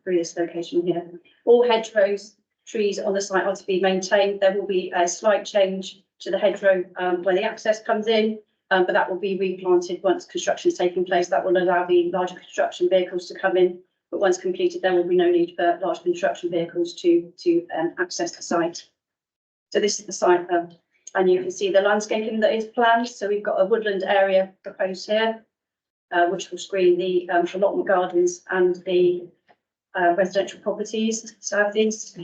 this location here. All hedgerows, trees on the site are to be maintained. There will be a slight change to the hedgerow where the access comes in, but that will be replanted once construction is taking place. That will allow the larger construction vehicles to come in, but once completed, there will be no need for large construction vehicles to access the site. So this is the site, and you can see the landscaping that is planned. So we've got a woodland area proposed here, which will screen the allotment gardens and the residential properties southeast.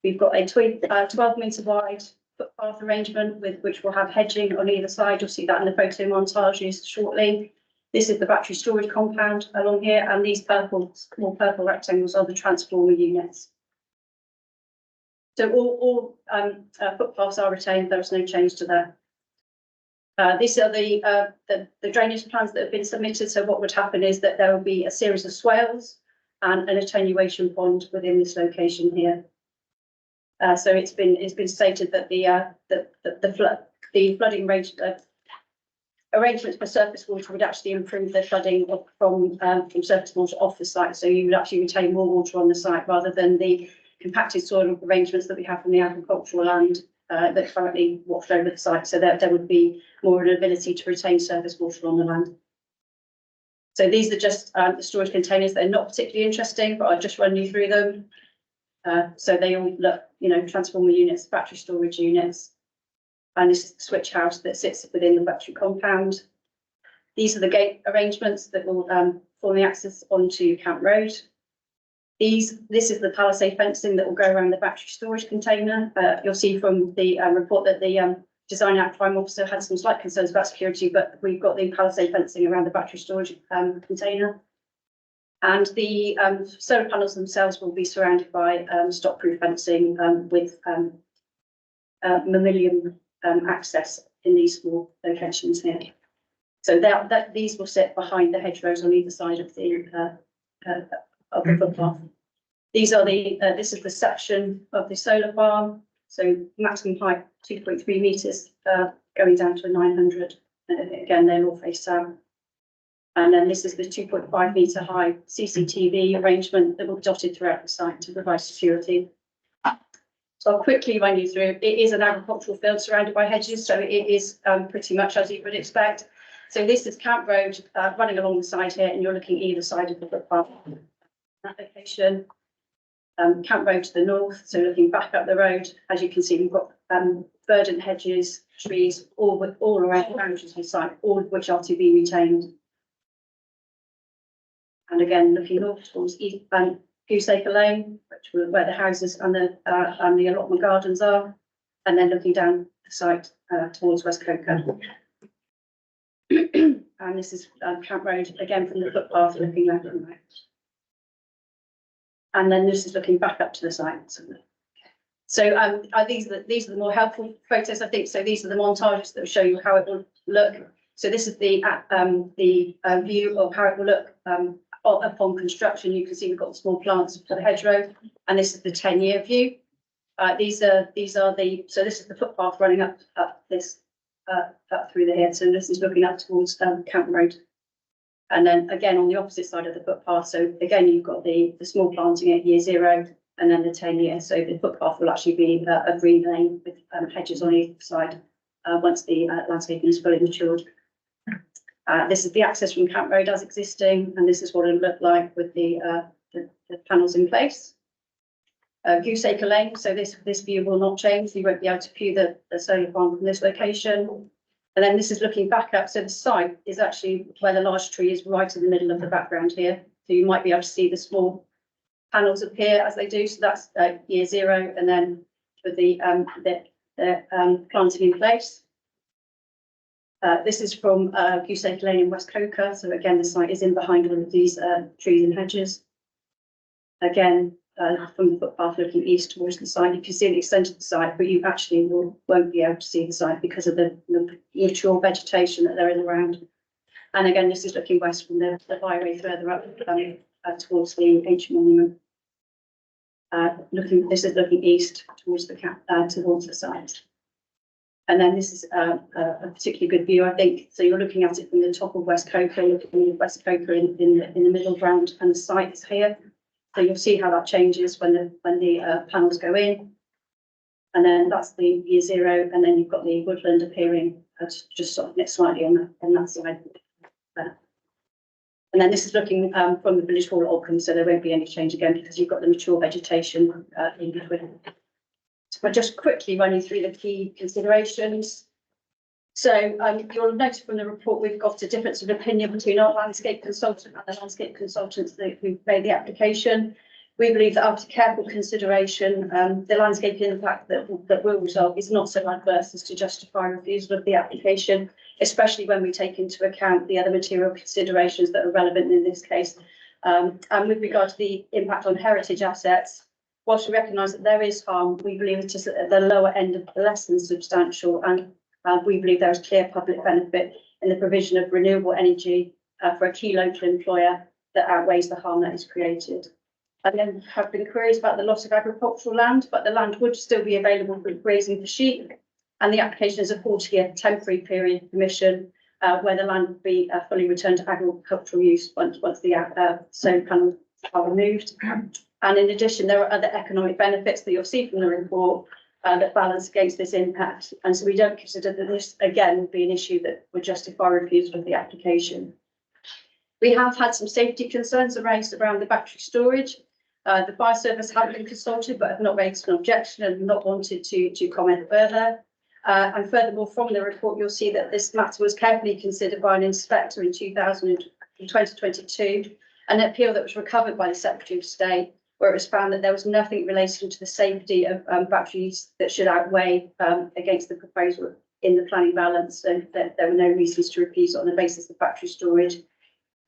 We've got a 12-metre wide footpath arrangement with which will have hedging on either side. You'll see that in the photo montages shortly. This is the battery storage compound along here, and these small purple rectangles are the transformer units. So all footpaths are retained. There is no change to that. These are the drainage plans that have been submitted. So what would happen is that there will be a series of swales and an attenuation pond within this location here. So it's been stated that the flooding arrangements for surface water would actually improve the flooding from surface water off the site. So you would actually retain more water on the site rather than the compacted soil arrangements that we have from the agricultural land that currently waft over the site. So there would be more an ability to retain surface water on the land. So these are just the storage containers. They're not particularly interesting, but I'll just run you through them. So they all look, transformer units, battery storage units, and this is the switch house that sits within the battery compound. These are the gate arrangements that will form the access onto Camp Road. This is the palisade fencing that will go around the battery storage container. You'll see from the report that the design and crime officer had some slight concerns about security, but we've got the palisade fencing around the battery storage container. And the solar panels themselves will be surrounded by stop-proof fencing with mammalian access in these small locations here. So these will sit behind the hedgerows on either side of the footpath. These are this is the section of the solar farm. So maximum height 2.3 metres, going down to 900. Again, they'll all face south. And then this is the 2.5 metre high CCTV arrangement that will be dotted throughout the site to provide security. So I'll quickly run you through. It is an agricultural field surrounded by hedges, so it is pretty much as you would expect. So this is Camp Road running along the side here, and you're looking either side of the footpath. That location, Camp Road to the north, so looking back up the road, as you can see, we've got verdant hedges, trees, all around the boundaries of the site, all of which are to be retained. And again, looking north towards Gooseacre Lane, where the houses and the allotment gardens are, and then looking down the site towards West Coker. And this is Camp Road, again from the footpath, looking left and right. And then this is looking back up to the site. So these are the more helpful photos, I think. So these are the montages that will show you how it will look. So this is the view of how it will look upon construction. You can see we've got the small plants for the hedgerow, and this is the 10-year view. These are so this is the footpath running up this up through the here. So this is looking up towards Camp Road. And then again on the opposite side of the footpath. So again, you've got the small planting at year 0 and then the 10-year. So the footpath will actually be a green lane with hedges on either side once the landscaping is fully matured. This is the access from Camp Road as existing, and this is what it will look like with the panels in place. Gooseacre Lane, so this view will not change. You won't be able to view the solar farm from this location. And then this is looking back up. So the site is actually where the large tree is, right in the middle of the background here. So you might be able to see the small panels appear as they do. So that's year 0, and then with the planting in place. This is from Gooseacre Lane in West Coker. So again, the site is in behind all of these trees and hedges. Again, from the footpath looking east towards the site, you can see the extent of the site, but you actually won't be able to see the site because of the mature vegetation that there is around. And again, this is looking west from the byway further up towards the ancient monument. This is looking east towards the site. And then this is a particularly good view, I think. So you're looking at it from the top of West Coker, looking at West Coker in the middle ground, and the site is here. So you'll see how that changes when the panels go in. And then that's the year zero, and then you've got the woodland appearing just sort of next slightly on that side. And then this is looking from the village hall at Oldcombe, so there won't be any change again because you've got the mature vegetation in between. So I'll just quickly run you through the key considerations. So you'll notice from the report we've got a difference of opinion between our landscape consultant and the landscape consultants who made the application. We believe that after careful consideration, the landscape impact that will result is not so adverse as to justify refusal of the application, especially when we take into account the other material considerations that are relevant in this case. And with regard to the impact on heritage assets, whilst we recognise that there is harm, we believe it is at the lower end of less than substantial, and we believe there is clear public benefit in the provision of renewable energy for a key local employer that outweighs the harm that is created. And then have been queries about the loss of agricultural land, but the land would still be available for grazing for sheep. And the application is a 40-year temporary period permission where the land would be fully returned to agricultural use once the solar panels are removed. And in addition, there are other economic benefits that you'll see from the report that balance against this impact. And so we don't consider that this, again, would be an issue that would justify refusal of the application. We have had some safety concerns raised around the battery storage. The fire service have been consulted but have not raised an objection and not wanted to comment further. And furthermore, from the report, you'll see that this matter was carefully considered by an inspector in 2022, an appeal that was recovered by the Secretary of State, where it was found that there was nothing relating to the safety of batteries that should outweigh against the proposal in the planning balance, and that there were no reasons to refuse on the basis of battery storage.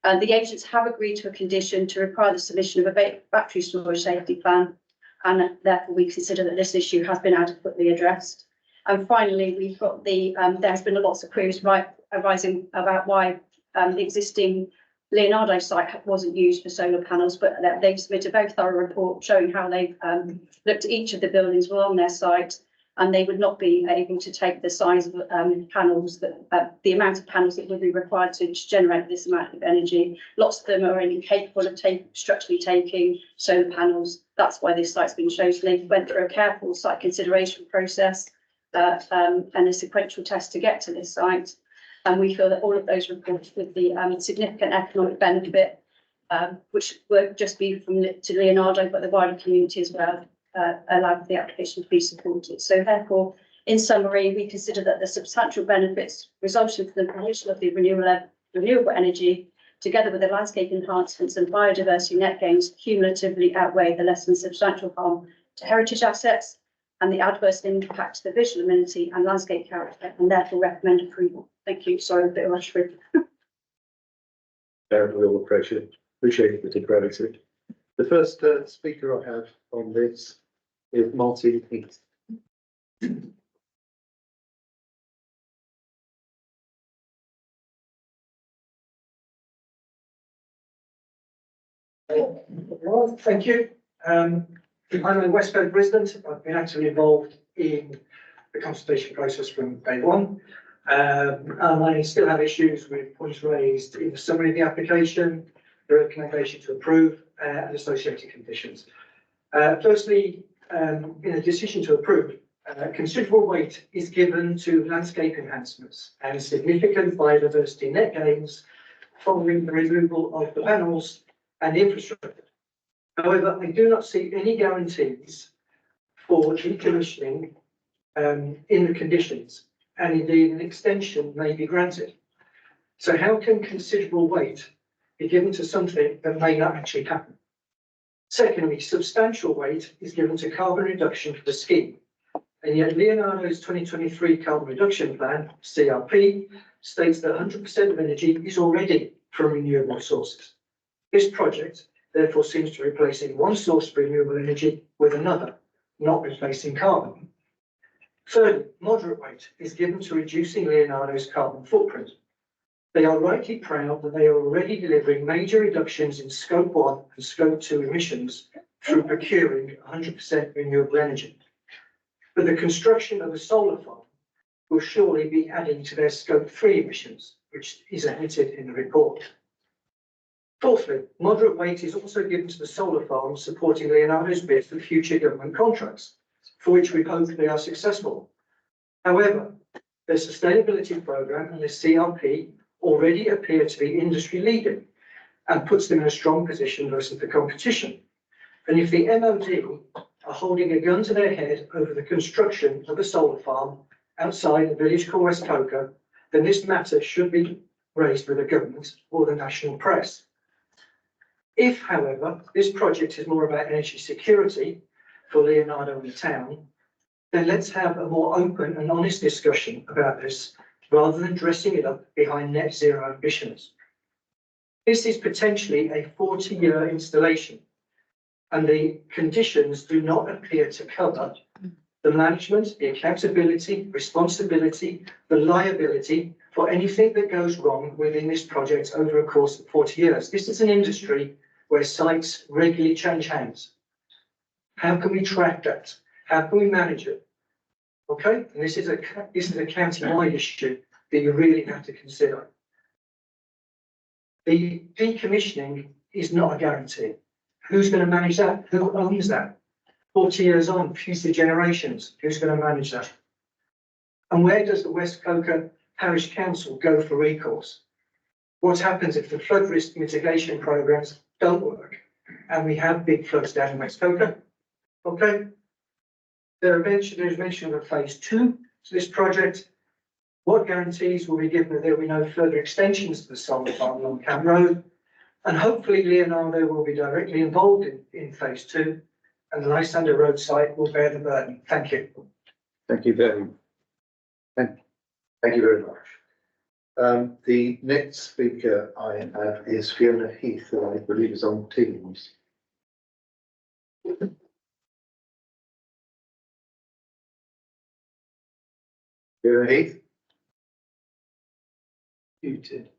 The agents have agreed to a condition to require the submission of a battery storage safety plan, and therefore we consider that this issue has been adequately addressed. And finally, we've got there's been lots of queries arising about why the existing Leonardo site wasn't used for solar panels, but they've submitted a very thorough report showing how they've looked at each of the buildings were on their site, and they would not be able to take the size of panels that the amount of panels that would be required to generate this amount of energy. Lots of them are incapable of structurally taking solar panels. That's why this site's been chosen. They went through a careful site consideration process and a sequential test to get to this site. And we feel that all of those reports with the significant economic benefit, which won't just be to Leonardo, but the wider community as well, allowed the application to be supported. So therefore, in summary, we consider that the substantial benefits resulting from the provision of the renewable energy, together with the landscape enhancements and biodiversity net gains, cumulatively outweigh the less than substantial harm to heritage assets and the adverse impact to the visual amenity and landscape character, and therefore recommend approval. Thank you. Sorry, a bit of rush through. We all appreciate the particularity. The first speaker I have on this is Martin Heath. Well, thank you. I'm a West Coast resident. I've been actively involved in the consultation process from day one. And I still have issues with points raised in the summary of the application, the recommendation to approve, and associated conditions. Firstly, in a decision to approve, considerable weight is given to landscape enhancements and significant biodiversity net gains following the removal of the panels and infrastructure. However, I do not see any guarantees for decommissioning in the conditions, and indeed an extension may be granted. So how can considerable weight be given to something that may not actually happen? Secondly, substantial weight is given to carbon reduction for the scheme, and yet Leonardo's 2023 carbon reduction plan, CRP, states that 100% of energy is already from renewable sources. This project therefore seems to be replacing one source of renewable energy with another, not replacing carbon. Thirdly, moderate weight is given to reducing Leonardo's carbon footprint. They are rightly proud that they are already delivering major reductions in Scope 1 and Scope 2 emissions through procuring 100% renewable energy. But the construction of a solar farm will surely be adding to their scope 3 emissions, which is omitted in the report. Fourthly, moderate weight is also given to the solar farms supporting Leonardo's bid for future government contracts, for which we hope they are successful. However, their sustainability programme and the CRP already appear to be industry leading and puts them in a strong position versus the competition. And if the MOD are holding a gun to their head over the construction of a solar farm outside a village called West Coker, then this matter should be raised with the government or the national press. If, however, this project is more about energy security for Leonardo and the town, then let's have a more open and honest discussion about this rather than dressing it up behind net zero ambitions. This is potentially a 40-year installation, and the conditions do not appear to cover the management, the accountability, responsibility, the liability for anything that goes wrong within this project over a course of 40 years. This is an industry where sites regularly change hands. How can we track that? How can we manage it? Okay, and this is a county-wide issue that you really have to consider. The decommissioning is not a guarantee. Who's going to manage that? Who owns that? 40 years on, future generations, who's going to manage that? And where does the West Coker Parish Council go for recourse? What happens if the flood risk mitigation programs don't work and we have big floods down in West Coker? Okay. There's mention of a phase 2 to this project. What guarantees will be given that there will be no further extensions to the solar farm along Camp Road? And hopefully Leonardo will be directly involved in phase 2 and the Lysander Road site will bear the burden. Thank you. Thank you very much. The next speaker I have is Fiona Heath, who I believe is on Teams. Fiona Heath? Muted.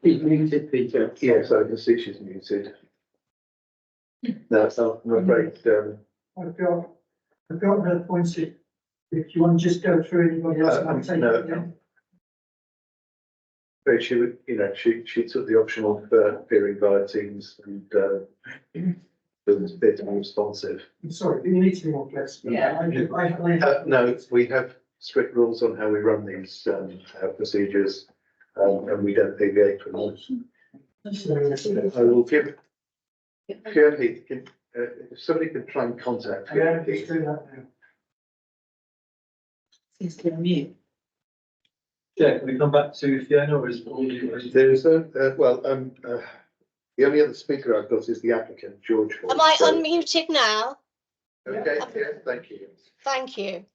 He's muted, Peter. Yes, I can see she's muted. No, so I'm afraid, I've got her points. If you want to just go through anybody else, I'll take it. but she would, she took the option of appearing via Teams and was a bit more responsive. I'm sorry, you need to be more flexible. Yeah. No, we have strict rules on how we run these procedures, and we don't deviate from them. I will give Fiona Heath, if somebody could try and contact Fiona Heath. Seems to be on mute. Yeah, can we come back to Fiona or is? There is the only other speaker I've got is the applicant, George Hall. Am I unmuted now? Okay, yeah, thank you. Thank you.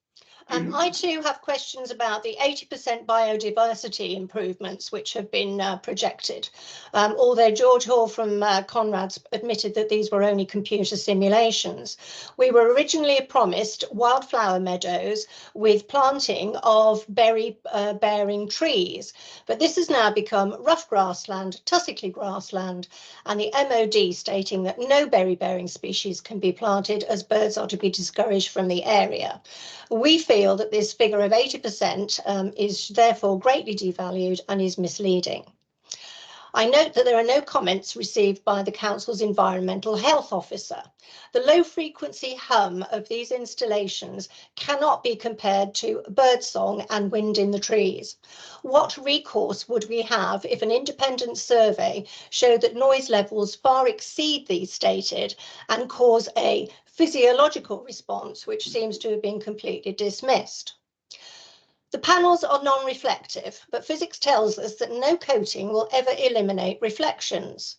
I too have questions about the 80% biodiversity improvements which have been projected. Although George Hall from Conrad's admitted that these were only computer simulations. We were originally promised wildflower meadows with planting of berry-bearing trees, but this has now become rough grassland, tussocky grassland, and the MOD stating that no berry-bearing species can be planted as birds are to be discouraged from the area. We feel that this figure of 80% is therefore greatly devalued and is misleading. I note that there are no comments received by the Council's Environmental Health Officer. The low frequency hum of these installations cannot be compared to birdsong and wind in the trees. What recourse would we have if an independent survey showed that noise levels far exceed these stated and cause a physiological response, which seems to have been completely dismissed? The panels are non-reflective, but physics tells us that no coating will ever eliminate reflections.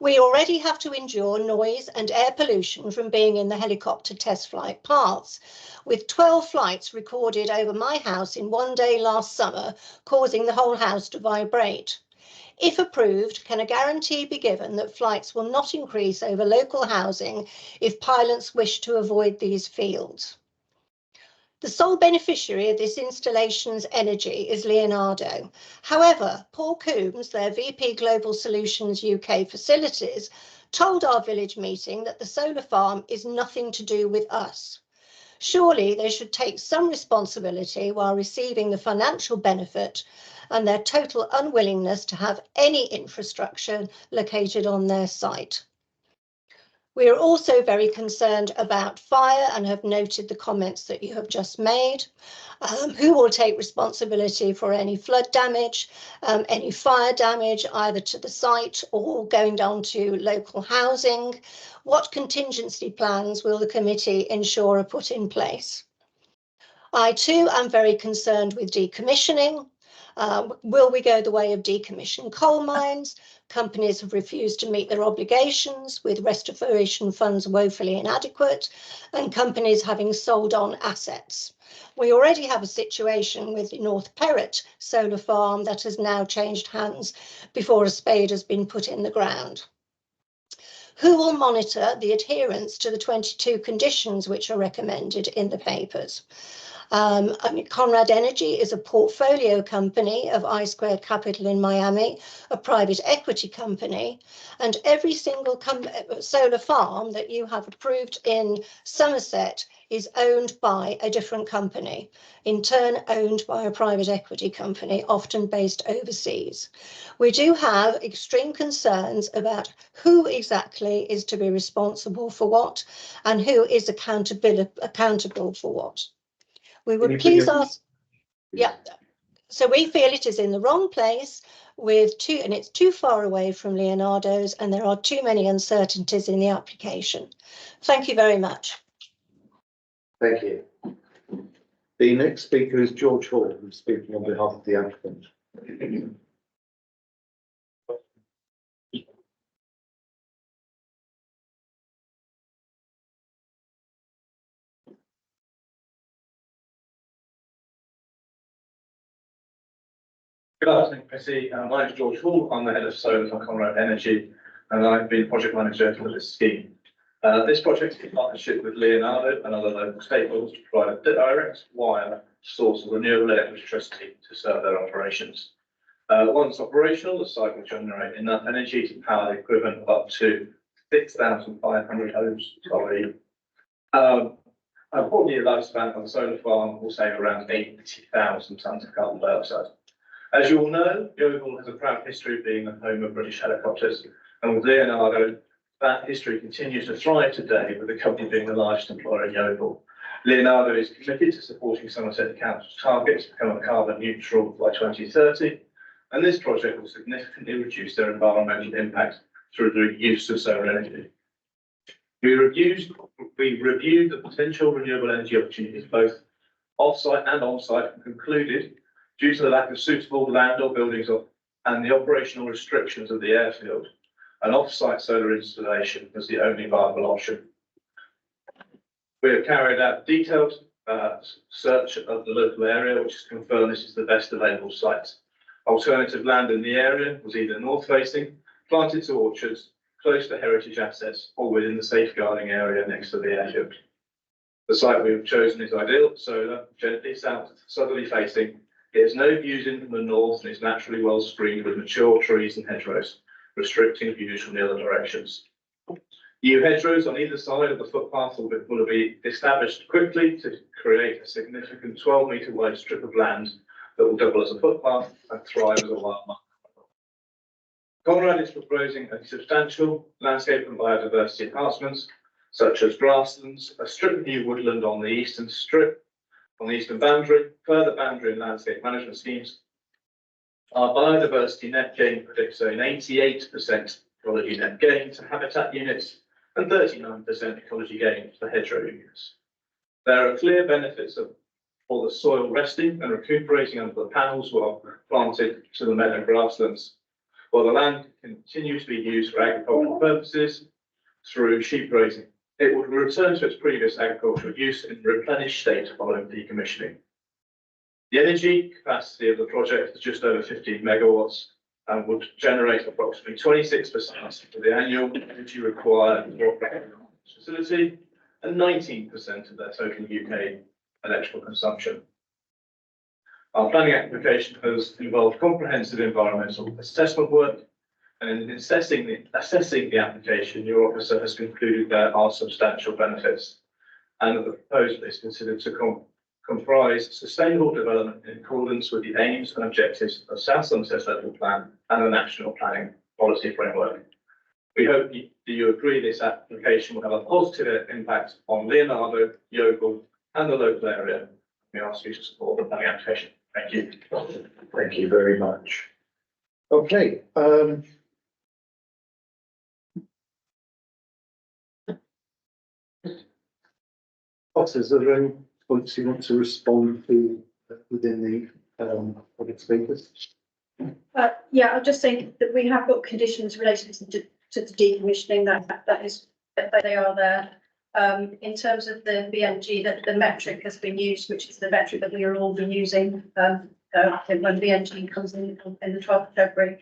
We already have to endure noise and air pollution from being in the helicopter test flight paths, with 12 flights recorded over my house in one day last summer, causing the whole house to vibrate. If approved, can a guarantee be given that flights will not increase over local housing if pilots wish to avoid these fields? The sole beneficiary of this installation's energy is Leonardo. However, Paul Coombs, their VP Global Solutions UK Facilities, told our village meeting that the solar farm is nothing to do with us. Surely they should take some responsibility while receiving the financial benefit and their total unwillingness to have any infrastructure located on their site. We are also very concerned about fire and have noted the comments that you have just made. Who will take responsibility for any flood damage, any fire damage, either to the site or going down to local housing? What contingency plans will the committee ensure are put in place? I too am very concerned with decommissioning. Will we go the way of decommissioned coal mines? Companies have refused to meet their obligations, with restoration funds woefully inadequate and companies having sold on assets. We already have a situation with the North Perrott solar farm that has now changed hands before a spade has been put in the ground. Who will monitor the adherence to the 22 conditions which are recommended in the papers? Conrad Energy is a portfolio company of I-Squared Capital in Miami, a private equity company, and every single solar farm that you have approved in Somerset is owned by a different company, in turn owned by a private equity company, often based overseas. We do have extreme concerns about who exactly is to be responsible for what and who is accountable for what. We would please ask, yeah, so we feel it is in the wrong place and it's too far away from Leonardo's and there are too many uncertainties in the application. Thank you very much. Thank you. The next speaker is George Hall, who's speaking on behalf of the applicant. Good afternoon, Chrissy. My name is George Hall. I'm the head of solar for Conrad Energy, and I've been project manager for this scheme. This project is in partnership with Leonardo and other local stakeholders to provide a direct wire source of renewable electricity to serve their operations. Once operational, the site will generate enough energy to power the equivalent of up to 6,500 homes. A 4-year lifespan of the solar farm will save around 80,000 tonnes of carbon dioxide. As you all know, Yeovil has a proud history of being the home of British helicopters, and with Leonardo, that history continues to thrive today, with the company being the largest employer in Yeovil. Leonardo is committed to supporting Somerset Council's target to become carbon neutral by 2030, and this project will significantly reduce their environmental impact through the use of solar energy. We reviewed the potential renewable energy opportunities both off-site and on-site and concluded, due to the lack of suitable land or buildings and the operational restrictions of the airfield, an off-site solar installation was the only viable option. We have carried out detailed search of the local area, which has confirmed this is the best available site. Alternative land in the area was either north-facing, planted to orchards, close to heritage assets, or within the safeguarding area next to the airfield. The site we have chosen is ideal, solar, gently south, southerly facing. It has no views in from the north and is naturally well screened with mature trees and hedgerows, restricting views from the other directions. New hedgerows on either side of the footpath will be established quickly to create a significant 12-metre wide strip of land that will double as a footpath and thrive as a wildlife. Conrad is proposing a substantial landscape and biodiversity enhancements, such as grasslands, a strip of new woodland on the eastern boundary, further boundary and landscape management schemes. Our biodiversity net gain predicts an 88% ecology net gain to habitat units and 39% ecology gain for hedgerow units. There are clear benefits for the soil resting and recuperating under the panels while planted to the meadow grasslands, while the land continues to be used for agricultural purposes through sheep grazing. It will return to its previous agricultural use in replenished state following decommissioning. The energy capacity of the project is just over 15 megawatts and would generate approximately 26% of the annual energy required for the facility and 19% of their total UK electrical consumption. Our planning application has involved comprehensive environmental assessment work, and in assessing the application, your officer has concluded there are substantial benefits, and that the proposal is considered to comprise sustainable development in accordance with the aims and objectives of South Somerset Local Plan and the National Planning Policy Framework. We hope that you agree this application will have a positive impact on Leonardo, Yeovil, and the local area. We ask you to support the planning application. Thank you. Thank you very much. Okay, officers, are there any points you want to respond to within the public speakers? Yeah, I'll just say that we have got conditions related to the decommissioning that they are there. In terms of the BMG, that the metric has been used, which is the metric that we will all be using when BMG comes in the 12th of February.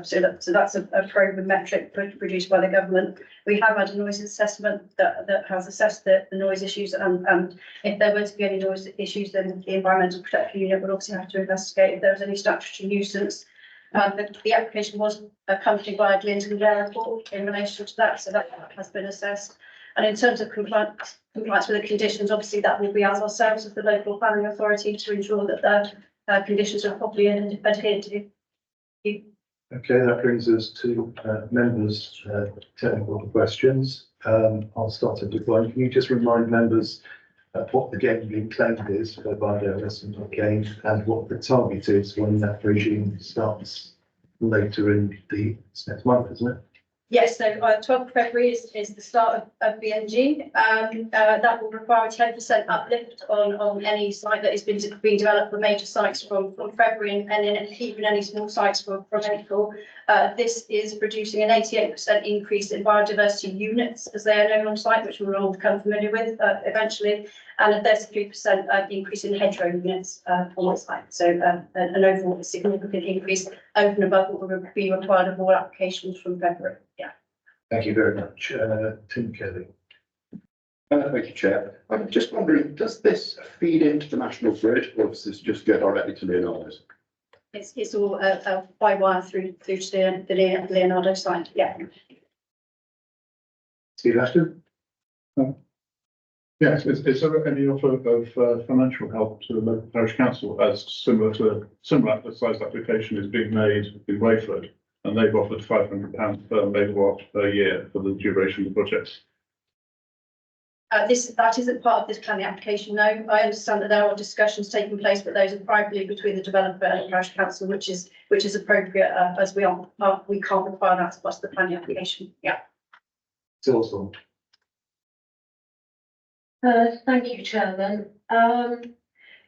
So that's a proven metric produced by the government. We have had a noise assessment that has assessed the noise issues, and if there were to be any noise issues, then the Environmental Protection Unit would obviously have to investigate if there was any statutory nuisance. The application was accompanied by a Glyndon and Blair report in relation to that, so that has been assessed. And in terms of compliance with the conditions, obviously that will be us ourselves as the local planning authority to ensure that the conditions are properly adhered to. Okay, that brings us to members' technical questions. I'll start at decline. Can you just remind members what the game being claimed is for Bardo Resident Game and what the target is when that regime starts later in the next month, isn't it? Yes, so 12th of February is the start of BMG. That will require a 10% uplift on any site that is being developed for major sites from February, and then even any small sites from April. This is producing an 88% increase in biodiversity units as they are known on site, which we'll all become familiar with eventually, and a 33% increase in hedgerow units on the site. So an overall significant increase over and above what will be required of all applications from February. Yeah. Thank you very much. Tim Kelly. Thank you, Chair. I'm just wondering, does this feed into the national grid, or does this just go directly to Leonardo's? It's all by wire through to the Leonardo site. Yeah. Steve Ashton. Yes, is there any offer of financial help to the local parish council as similar sized application is being made in Wayford, and they've offered £500 per megawatt per year for the duration of the project? That isn't part of this planning application, no. I understand that there are discussions taking place, but those are privately between the developer and the parish council, which is appropriate as we can't require that as part of the planning application. Yeah. It's awesome. Thank you, Chairman.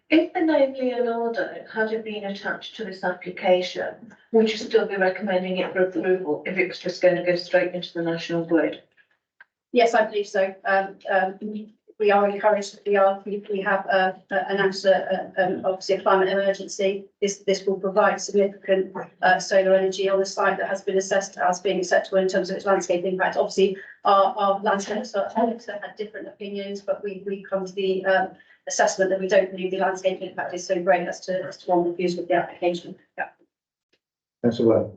If the name Leonardo had been attached to this application, would you still be recommending it for approval if it was just going to go straight into the national grid? Yes, I believe so. We are encouraged. We have announced obviously a climate emergency. This will provide significant solar energy on the site that has been assessed as being acceptable in terms of its landscape impact. Obviously, our landscape expert had different opinions, but we come to the assessment that we don't believe the landscape impact is so great as to want to refuse with the application. Yeah. Thanks a lot.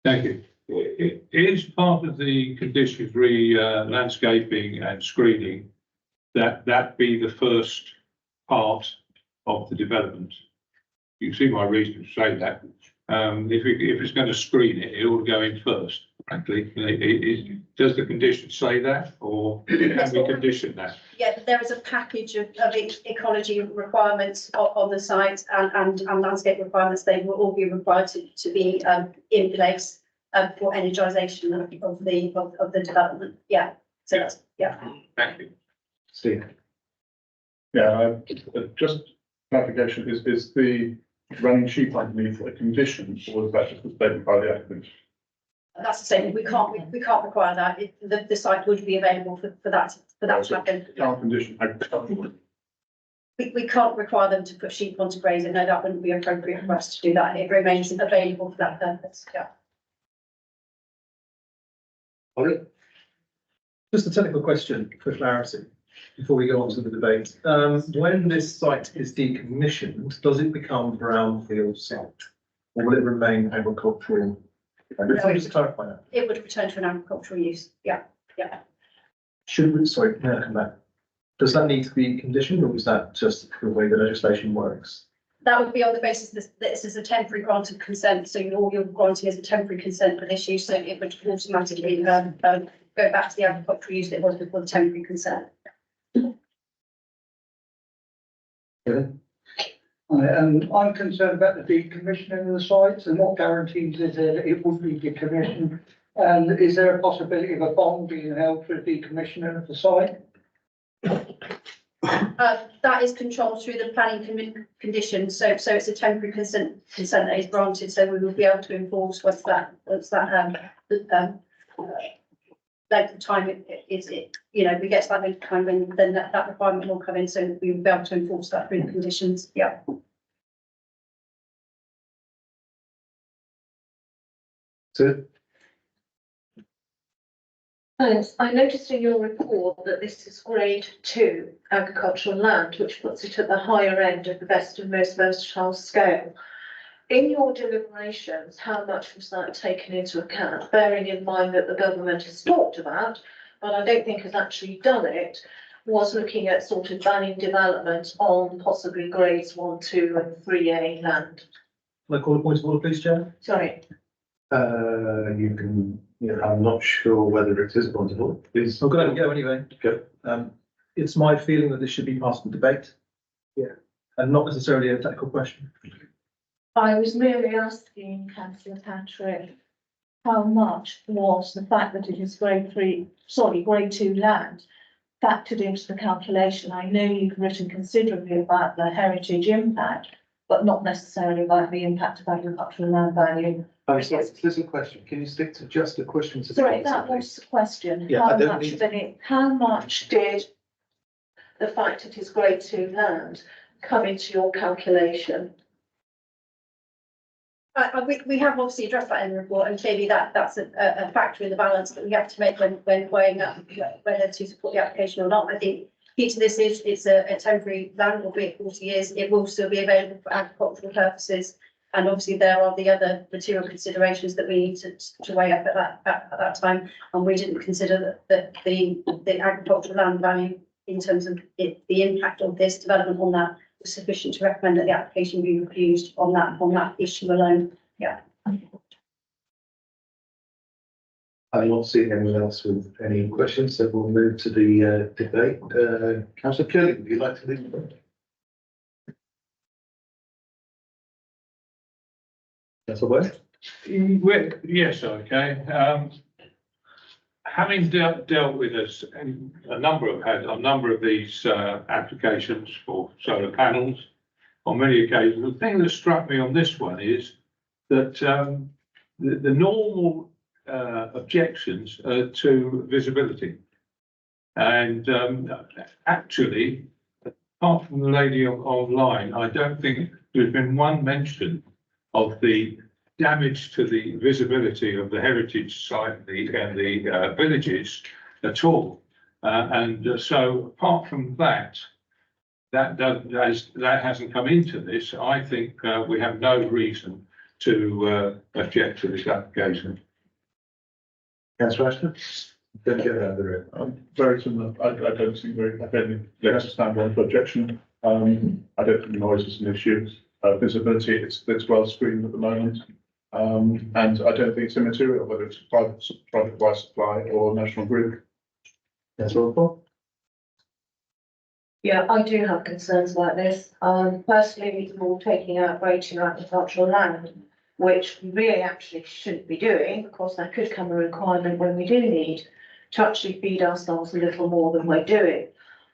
Thank you. It is part of the conditions landscaping and screening that be the first part of the development. You can see my reason to say that. If it's going to screen it, it ought to go in first. Frankly, does the condition say that, or can we condition that? Yeah, there is a package of ecology requirements on the site and landscape requirements. They will all be required to be in place for energisation of the development. Yeah. So that's, yeah. Thank you. Steve. Yeah, just clarification, is the running sheep underneath a condition, or is that just a statement by the applicant? That's the same. We can't require that. The site would be available for that to happen. Can't condition. We can't require them to put sheep onto grazing. No, that wouldn't be appropriate for us to do that. It remains available for that purpose. Yeah. Just a technical question for clarity. before we go on to the debate. When this site is decommissioned, does it become brownfield site? Or will it remain agricultural? Just clarify that. It would return to an agricultural use, yeah. Should we, sorry, may I come back? Does that need to be conditioned, or is that just the way the legislation works? That would be on the basis that this is a temporary grant of consent, so all you're granting is a temporary consent for this use, so it would automatically go back to the agricultural use that it was before the temporary consent. I'm concerned about the decommissioning of the sites and what guarantees is there that it would be decommissioned? And is there a possibility of a bond being held for decommissioning of the site? That is controlled through the planning conditions, so it's a temporary consent that is granted, so we will be able to enforce once that length of time we get to that length of time, and then that requirement will come in, so we will be able to enforce that through the conditions, yeah. So, Thanks. I noticed in your report that this is grade 2 agricultural land, which puts it at the higher end of the best and most versatile scale. In your deliberations, how much was that taken into account, bearing in mind that the government has talked about, but I don't think has actually done it, was looking at sort of banning development on possibly grades 1, 2 and 3A land? Can I call a point of order, please, Chair? Sorry. you can, I'm not sure whether it is possible. I'm going to go anyway. Okay. It's my feeling that this should be passed for debate. Yeah. And not necessarily a technical question. I was merely asking councillor Patrick, how much was the fact that it is grade 2 land factored into the calculation? I know you've written considerably about the heritage impact, but not necessarily about the impact of agricultural land value. Sorry, there's a question. Can you stick to just a question? Sorry, that was the question. Yeah, How much did the fact it is grade 2 land come into your calculation? We have obviously addressed that in the report, and clearly that's a factor in the balance that we have to make when weighing up whether to support the application or not. I think key to this is it's a temporary land, albeit 40 years. It will still be available for agricultural purposes, and obviously there are the other material considerations that we need to weigh up at that time. And we didn't consider that the agricultural land value in terms of the impact of this development on that was sufficient to recommend that the application be refused on that issue alone. Yeah. I'm not seeing anyone else with any questions, so we'll move to the debate. Councillor Curley, would you like to lead the debate? Councillor West? Yes, okay. Having dealt with us, a number of these applications for solar panels on many occasions, the thing that struck me on this one is that the normal objections to visibility. And actually, apart from the lady online, I don't think there's been one mention of the damage to the visibility of the heritage site and the villages at all. So apart from that hasn't come into this. I think we have no reason to object to this application. Councillor Ashton? Don't get out of the room. Very similar. I don't see there has to stand one for objection. I don't think noise is an issue. Visibility, it's well screened at the moment. And I don't think it's immaterial whether it's private wire supply or national grid. That's all. Yeah, I do have concerns like this. Personally, we're taking out grade 2 agricultural land, which we really actually shouldn't be doing. Of course, there could come a requirement when we do need to actually feed ourselves a little more than we're doing.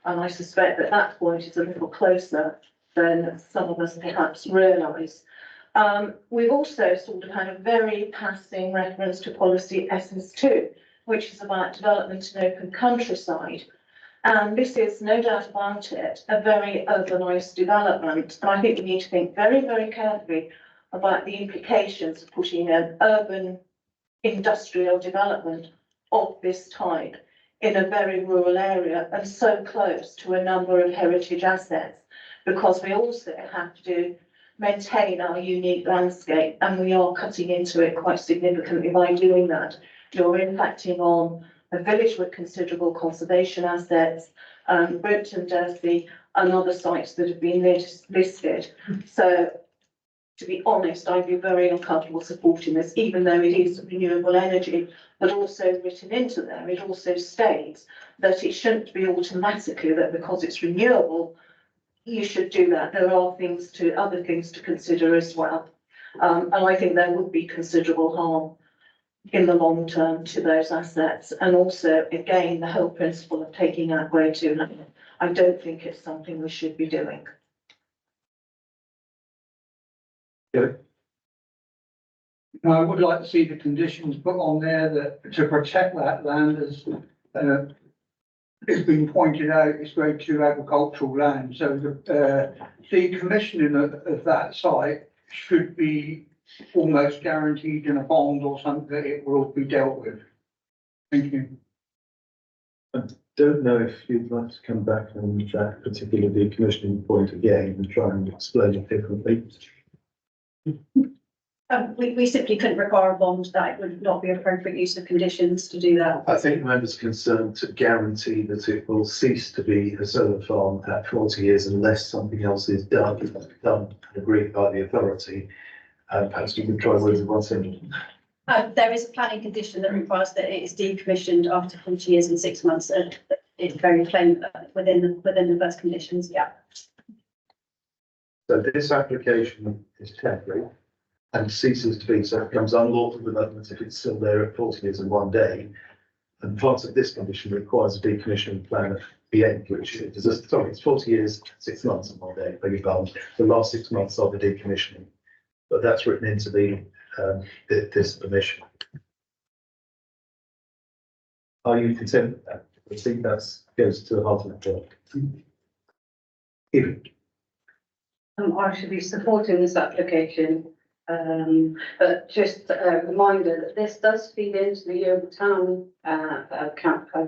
And I suspect that point is a little closer than some of us perhaps realise. We've also sort of had a very passing reference to policy SS2, which is about development in open countryside. And this is, no doubt about it, a very urbanised development. And I think we need to think very, very carefully about the implications of putting an urban industrial development of this type in a very rural area and so close to a number of heritage assets, because we also have to maintain our unique landscape, and we are cutting into it quite significantly by doing that. You're impacting on a village with considerable conservation assets, Broughton, Durfey, and other sites that have been listed. So, to be honest, I'd be very uncomfortable supporting this, even though it is renewable energy, but also written into there, it also states that it shouldn't be automatically that because it's renewable, you should do that. There are other things to consider as well. And I think there would be considerable harm in the long term to those assets. And also, again, the whole principle of taking out grade 2 land, I don't think it's something we should be doing. I would like to see the conditions put on there that to protect that land, as it's been pointed out, it's grade 2 agricultural land. So the decommissioning of that site should be almost guaranteed in a bond or something that it will be dealt with. Thank you. I don't know if you'd like to come back on that particular decommissioning point again and try and explain it differently. We simply couldn't require a bond. That would not be appropriate use of conditions to do that. I think the members concerned to guarantee that it will cease to be a solar farm at 40 years unless something else is done and agreed by the authority. Perhaps you could try words in one sentence. There is a planning condition that requires that it is decommissioned after 40 years and 6 months. It's very plain within the first conditions. Yeah. So this application is temporary and ceases to be, so it becomes unlawful development if it's still there at 40 years and 1 day. And part of this condition requires a decommissioning plan at the end, which is, sorry, it's 40 years, 6 months and 1 day, beg your pardon. The last 6 months of the decommissioning, but that's written into this permission. Are you content with that? I think that goes to the heart of the work. I should be supporting this application. But just a reminder that this does feed into the Yeovil Town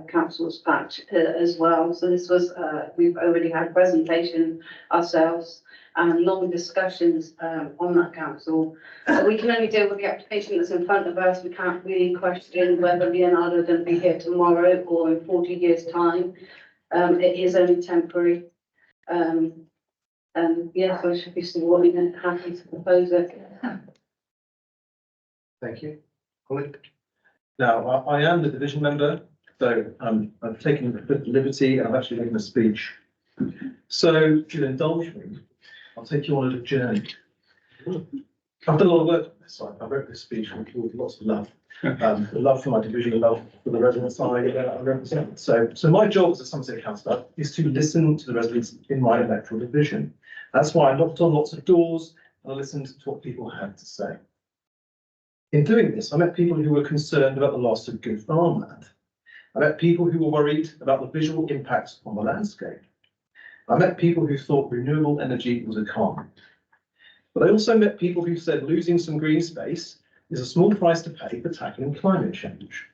Council's pact as well. So this was, we've already had a presentation ourselves and long discussions on that council. So we can only deal with the application that's in front of us. We can't really question whether Leonardo is going to be here tomorrow or in 40 years' time. It is only temporary. Yes, I should be supporting and happy to propose it. Thank you. Now, I am the division member, so I've taken the liberty and I've actually given a speech. So if you'll indulge me, I'll take you on a little journey. I've done a lot of work on this site. I wrote this speech with lots of love. Love for my division, love for the residents I represent. So my job as a Somerset councillor is to listen to the residents in my electoral division. That's why I knocked on lots of doors and I listened to what people had to say. In doing this, I met people who were concerned about the loss of good farmland. I met people who were worried about the visual impact on the landscape. I met people who thought renewable energy was a con. But I also met people who said losing some green space is a small price to pay for tackling climate change.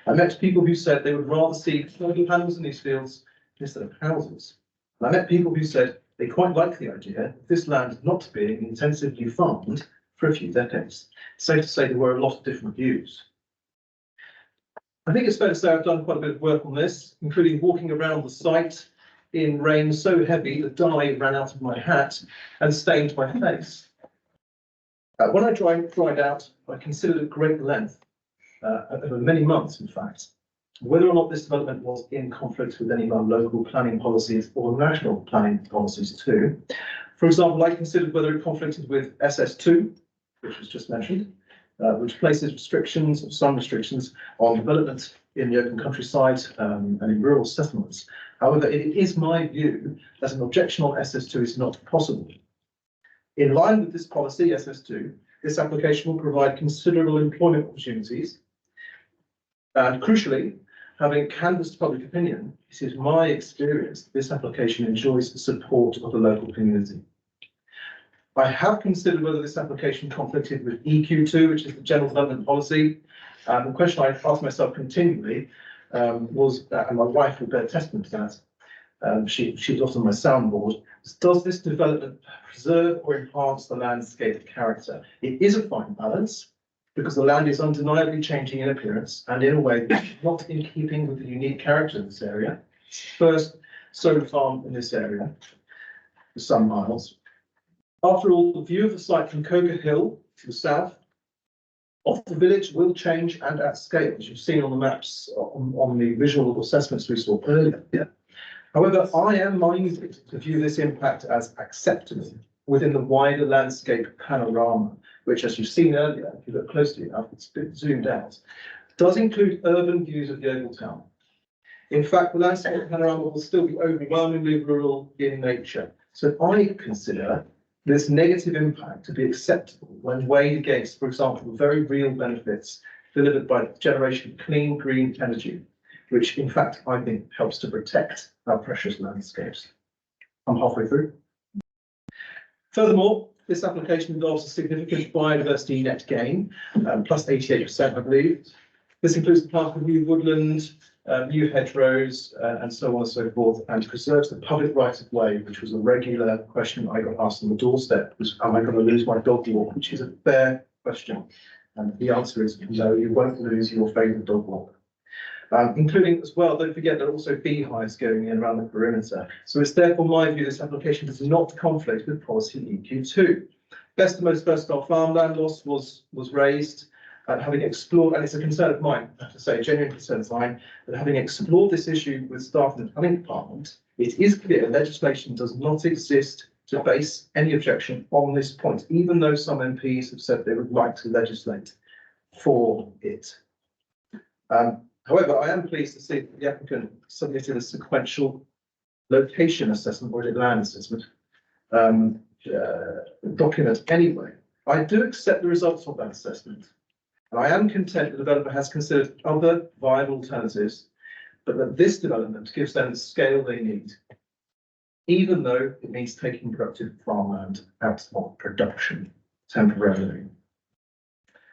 I met people who said they would rather see solar panels in these fields instead of houses. And I met people who said they quite like the idea of this land not being intensively farmed for a few decades. Safe to say there were a lot of different views. I think it's fair to say I've done quite a bit of work on this, including walking around the site in rain so heavy the dye ran out of my hat and stained my face. When I dried out, I considered at great length, over many months in fact, whether or not this development was in conflict with any of our local planning policies or national planning policies too. For example, I considered whether it conflicted with SS2, which was just mentioned, which places restrictions or some restrictions on development in the open countryside and in rural settlements. However, it is my view that an objection on SS2 is not possible. In line with this policy, SS2, this application will provide considerable employment opportunities. And crucially, having canvassed public opinion, it is my experience that this application enjoys the support of the local community. I have considered whether this application conflicted with EQ2, which is the General Development Policy. The question I ask myself continually was, and my wife will bear testament to that, she was often my soundboard. Does this development preserve or enhance the landscape character? It is a fine balance because the land is undeniably changing in appearance and in a way that's not in keeping with the unique character of this area. First solar farm in this area for some miles. After all, the view of the site from Coker Hill to the south of the village will change and at scale, as you've seen on the maps on the visual assessments we saw earlier. Yeah. However, I am minded to view this impact as acceptable within the wider landscape panorama, which, as you've seen earlier, if you look closely enough, it's a bit zoomed out, does include urban views of Yeovil town. In fact, the landscape panorama will still be overwhelmingly rural in nature. So I consider this negative impact to be acceptable when weighed against, for example, the very real benefits delivered by the generation of clean green energy, which in fact I think helps to protect our precious landscapes. I'm halfway through. Furthermore, this application involves a significant biodiversity net gain, plus 88%, I believe. This includes the planting of new woodland, new hedgerows, and so on and so forth, and preserves the public right of way, which was a regular question I got asked on the doorstep, was, am I going to lose my dog walk? Which is a fair question. And the answer is no, you won't lose your favourite dog walk. Including as well, don't forget there are also beehives going in around the perimeter. So it's therefore my view this application does not conflict with policy EQ2. Best and most versatile farmland loss was raised, and having explored, and it's a concern of mine, I have to say, a genuine concern of mine, that having explored this issue with staff in the planning department, it is clear legislation does not exist to base any objection on this point, even though some MPs have said they would like to legislate for it. However, I am pleased to see that the applicant submitted a sequential location assessment, or land assessment document anyway. I do accept the results of that assessment, and I am content the developer has considered other viable alternatives, but that this development gives them the scale they need, even though it means taking productive farmland out of production temporarily.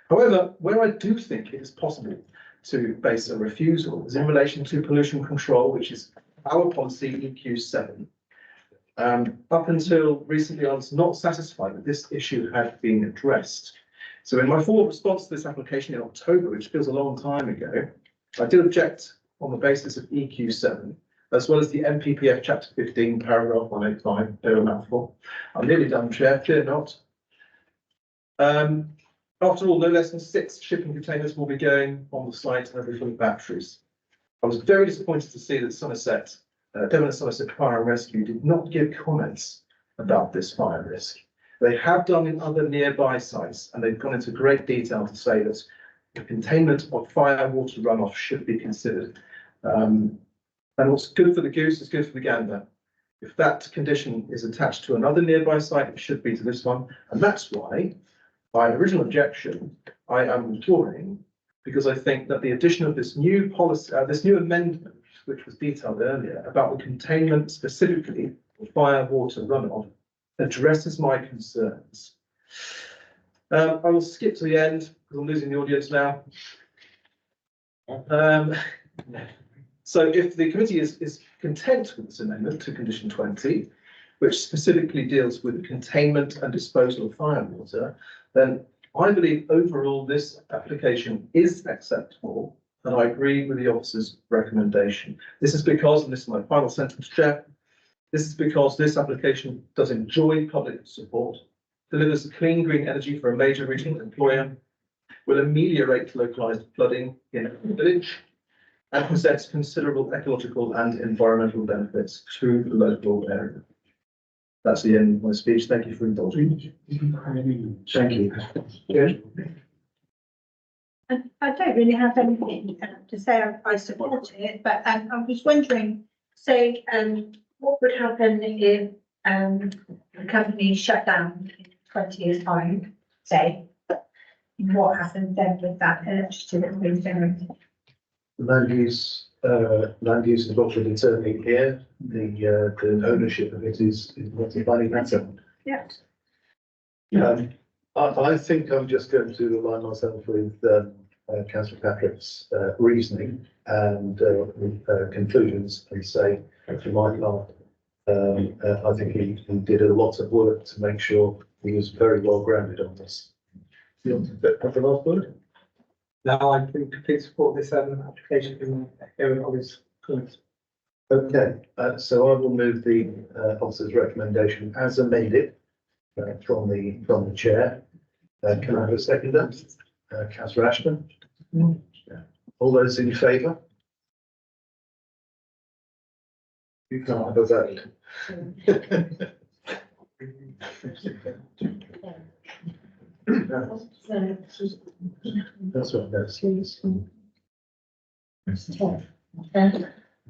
However, where I do think it is possible to base a refusal is in relation to pollution control, which is our policy EQ7. Up until recently, I was not satisfied that this issue had been addressed. So in my formal response to this application in October, which feels a long time ago, I did object on the basis of EQ7, as well as the MPPF chapter 15, paragraph 185, they're a mouthful. I'm nearly done, Chair, fear not. After all, no less than 6 shipping containers will be going on the site and they'll be full of batteries. I was very disappointed to see that Somerset, Devon and Somerset Fire and Rescue did not give comments about this fire risk. They have done in other nearby sites, and they've gone into great detail to say that the containment of fire water runoff should be considered. And what's good for the goose is good for the gander. If that condition is attached to another nearby site, it should be to this one. And that's why, by original objection, I am withdrawing, because I think that the addition of this new policy, this new amendment, which was detailed earlier, about the containment specifically of fire water runoff, addresses my concerns. I will skip to the end because I'm losing the audience now. So if the committee is content with this amendment to condition 20, which specifically deals with the containment and disposal of fire water, then I believe overall this application is acceptable, and I agree with the officer's recommendation. This is because, and this is my final sentence, Chair, this is because this application does enjoy public support, delivers clean green energy for a major regional employer, will ameliorate localised flooding in a village, and presents considerable ecological and environmental benefits to the local area. That's the end of my speech. Thank you for indulging. Thank you. I don't really have anything to say. I support it, but I was wondering, say, what would happen if the company shut down in 20 years' time, say? What happens then with that electricity that we're generating? Land use is what we're determining here. The ownership of it is what the planning matter. Yeah. I think I'm just going to align myself with councillor Patrick's reasoning and conclusions and say, for my part, I think he did a lot of work to make sure he was very well grounded on this. You want to have the last word? No, I can completely support this application in hearing of his comments. Okay, so I will move the officer's recommendation as amended from the chair. Can I have a seconder? Councillor Ashton? All those in favour? You can't have a vote. That's what that's.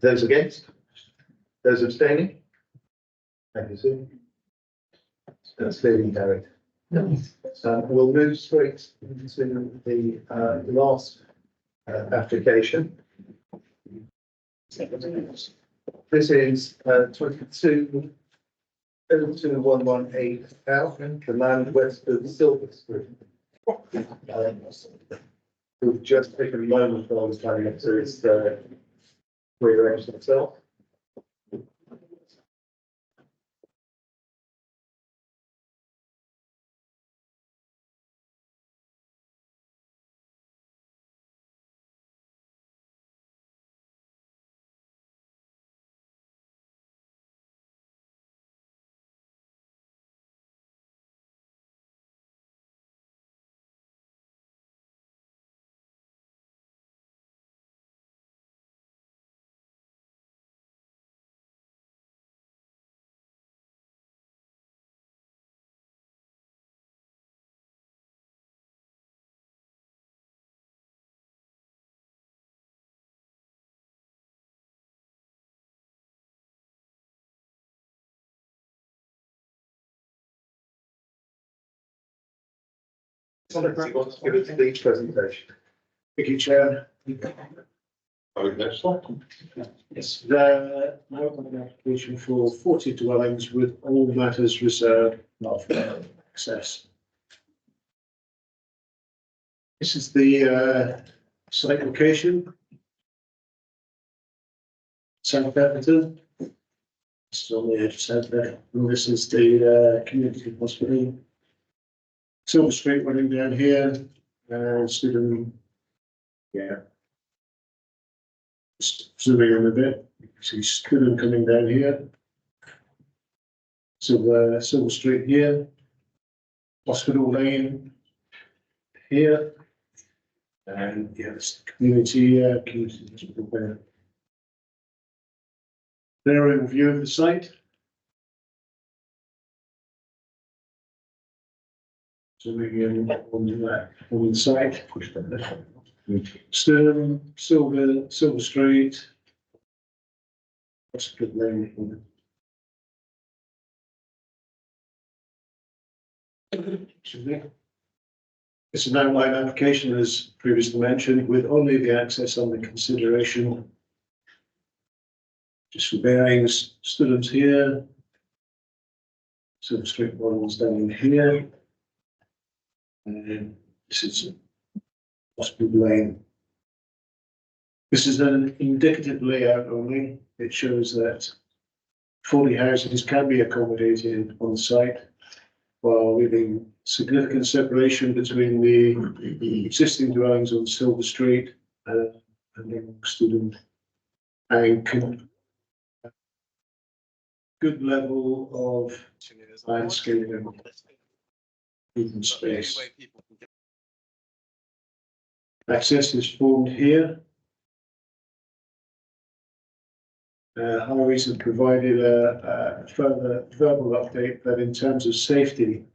Those against? Those abstaining? Thank you, Sue. That's clearly carried. We'll move straight into the last application. This is 22-02118 L, the land west of Silver Street. We'll just take a moment while I was planning it to rearrange themselves. Somebody wants to give a complete presentation. Thank you, Chair. Yes, the application for 40 dwellings with all matters reserved of access. This is the site location. South Everton. This is on the edge of South Everton. And this is the community hospital. Silver Street running down here, Stephen, yeah. Zooming in a bit, you can see Stephen coming down here. Silver Street here, Hospital Lane here, and yes, community hospital there. Aerial view of the site. Zooming in on the site. Sturm, Silver Street. Hospital Lane. It's an outline application, as previously mentioned, with only the access under consideration. Just for bearings, Sturm's here. Silver Street one's down here. And this is Hospital Lane. This is an indicative layout only. It shows that 40 houses can be accommodated on site, while leaving significant separation between the existing dwellings on Silver Street and Student, and good level of landscaping. Open space. Access is formed here. Highways have provided a further verbal update that in terms of safety,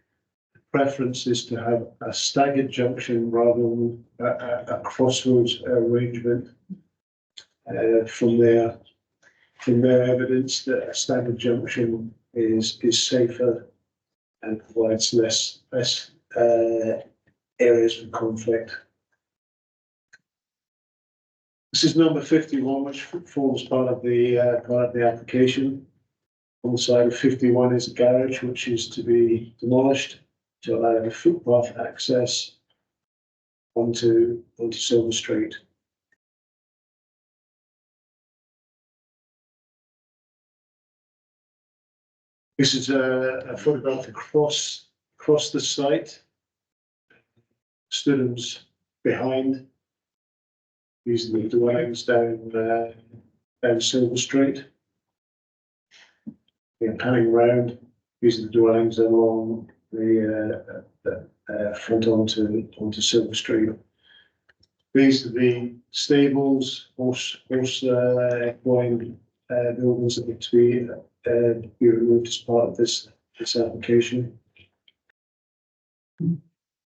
the preference is to have a staggered junction rather than a crossroads arrangement. From their evidence that a staggered junction is safer and provides less areas of conflict. This is number 51, which forms part of the application. On the side of 51 is a garage, which is to be demolished to allow the footpath access. onto Silver Street. This is a photograph across the site. Students behind. These are the dwellings down Silver Street. We're panning round. These are the dwellings along the front onto Silver Street. These are the stables, horse going buildings that need to be removed as part of this application.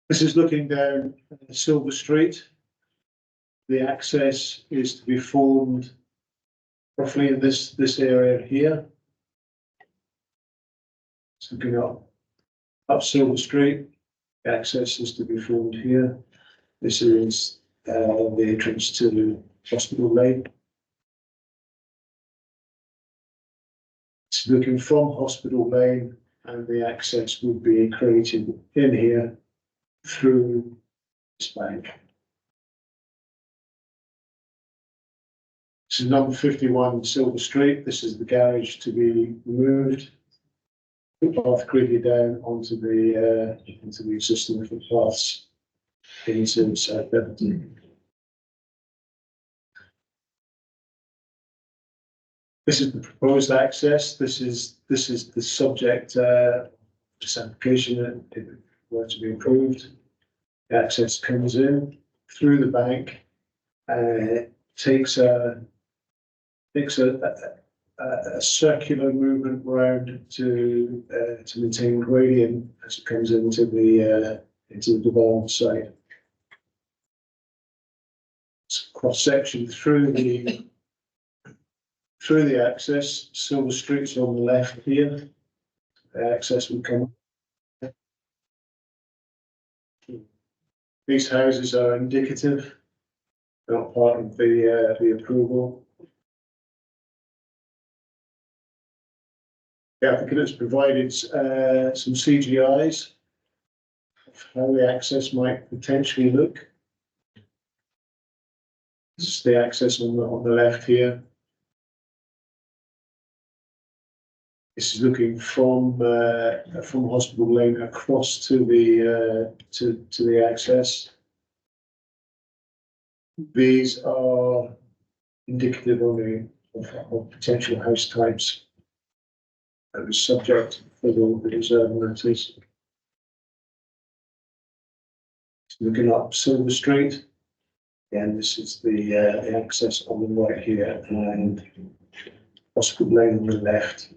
This is looking down Silver Street. The access is to be formed roughly in this area here. It's looking up Silver Street. The access is to be formed here. This is the entrance to Hospital Lane. It's looking from Hospital Lane, and the access would be created in here through this bank. This is number 51 Silver Street. This is the garage to be removed. Footpath graded down onto the existing footpaths into South Beverton. This is the proposed access. This is the subject this application if it were to be approved. The access comes in through the bank, takes a circular movement round to maintain gradient as it comes into the development site. It's cross section through the access. Silver Street's on the left here. The access would come. These houses are indicative, not part of the approval. The applicant has provided some CGIs of how the access might potentially look. This is the access on the left here. This is looking from Hospital Lane across to the access. These are indicative only of potential house types that was subject for the reserve notice. Looking up Silver Street, and this is the access on the right here, and Hospital Lane on the left.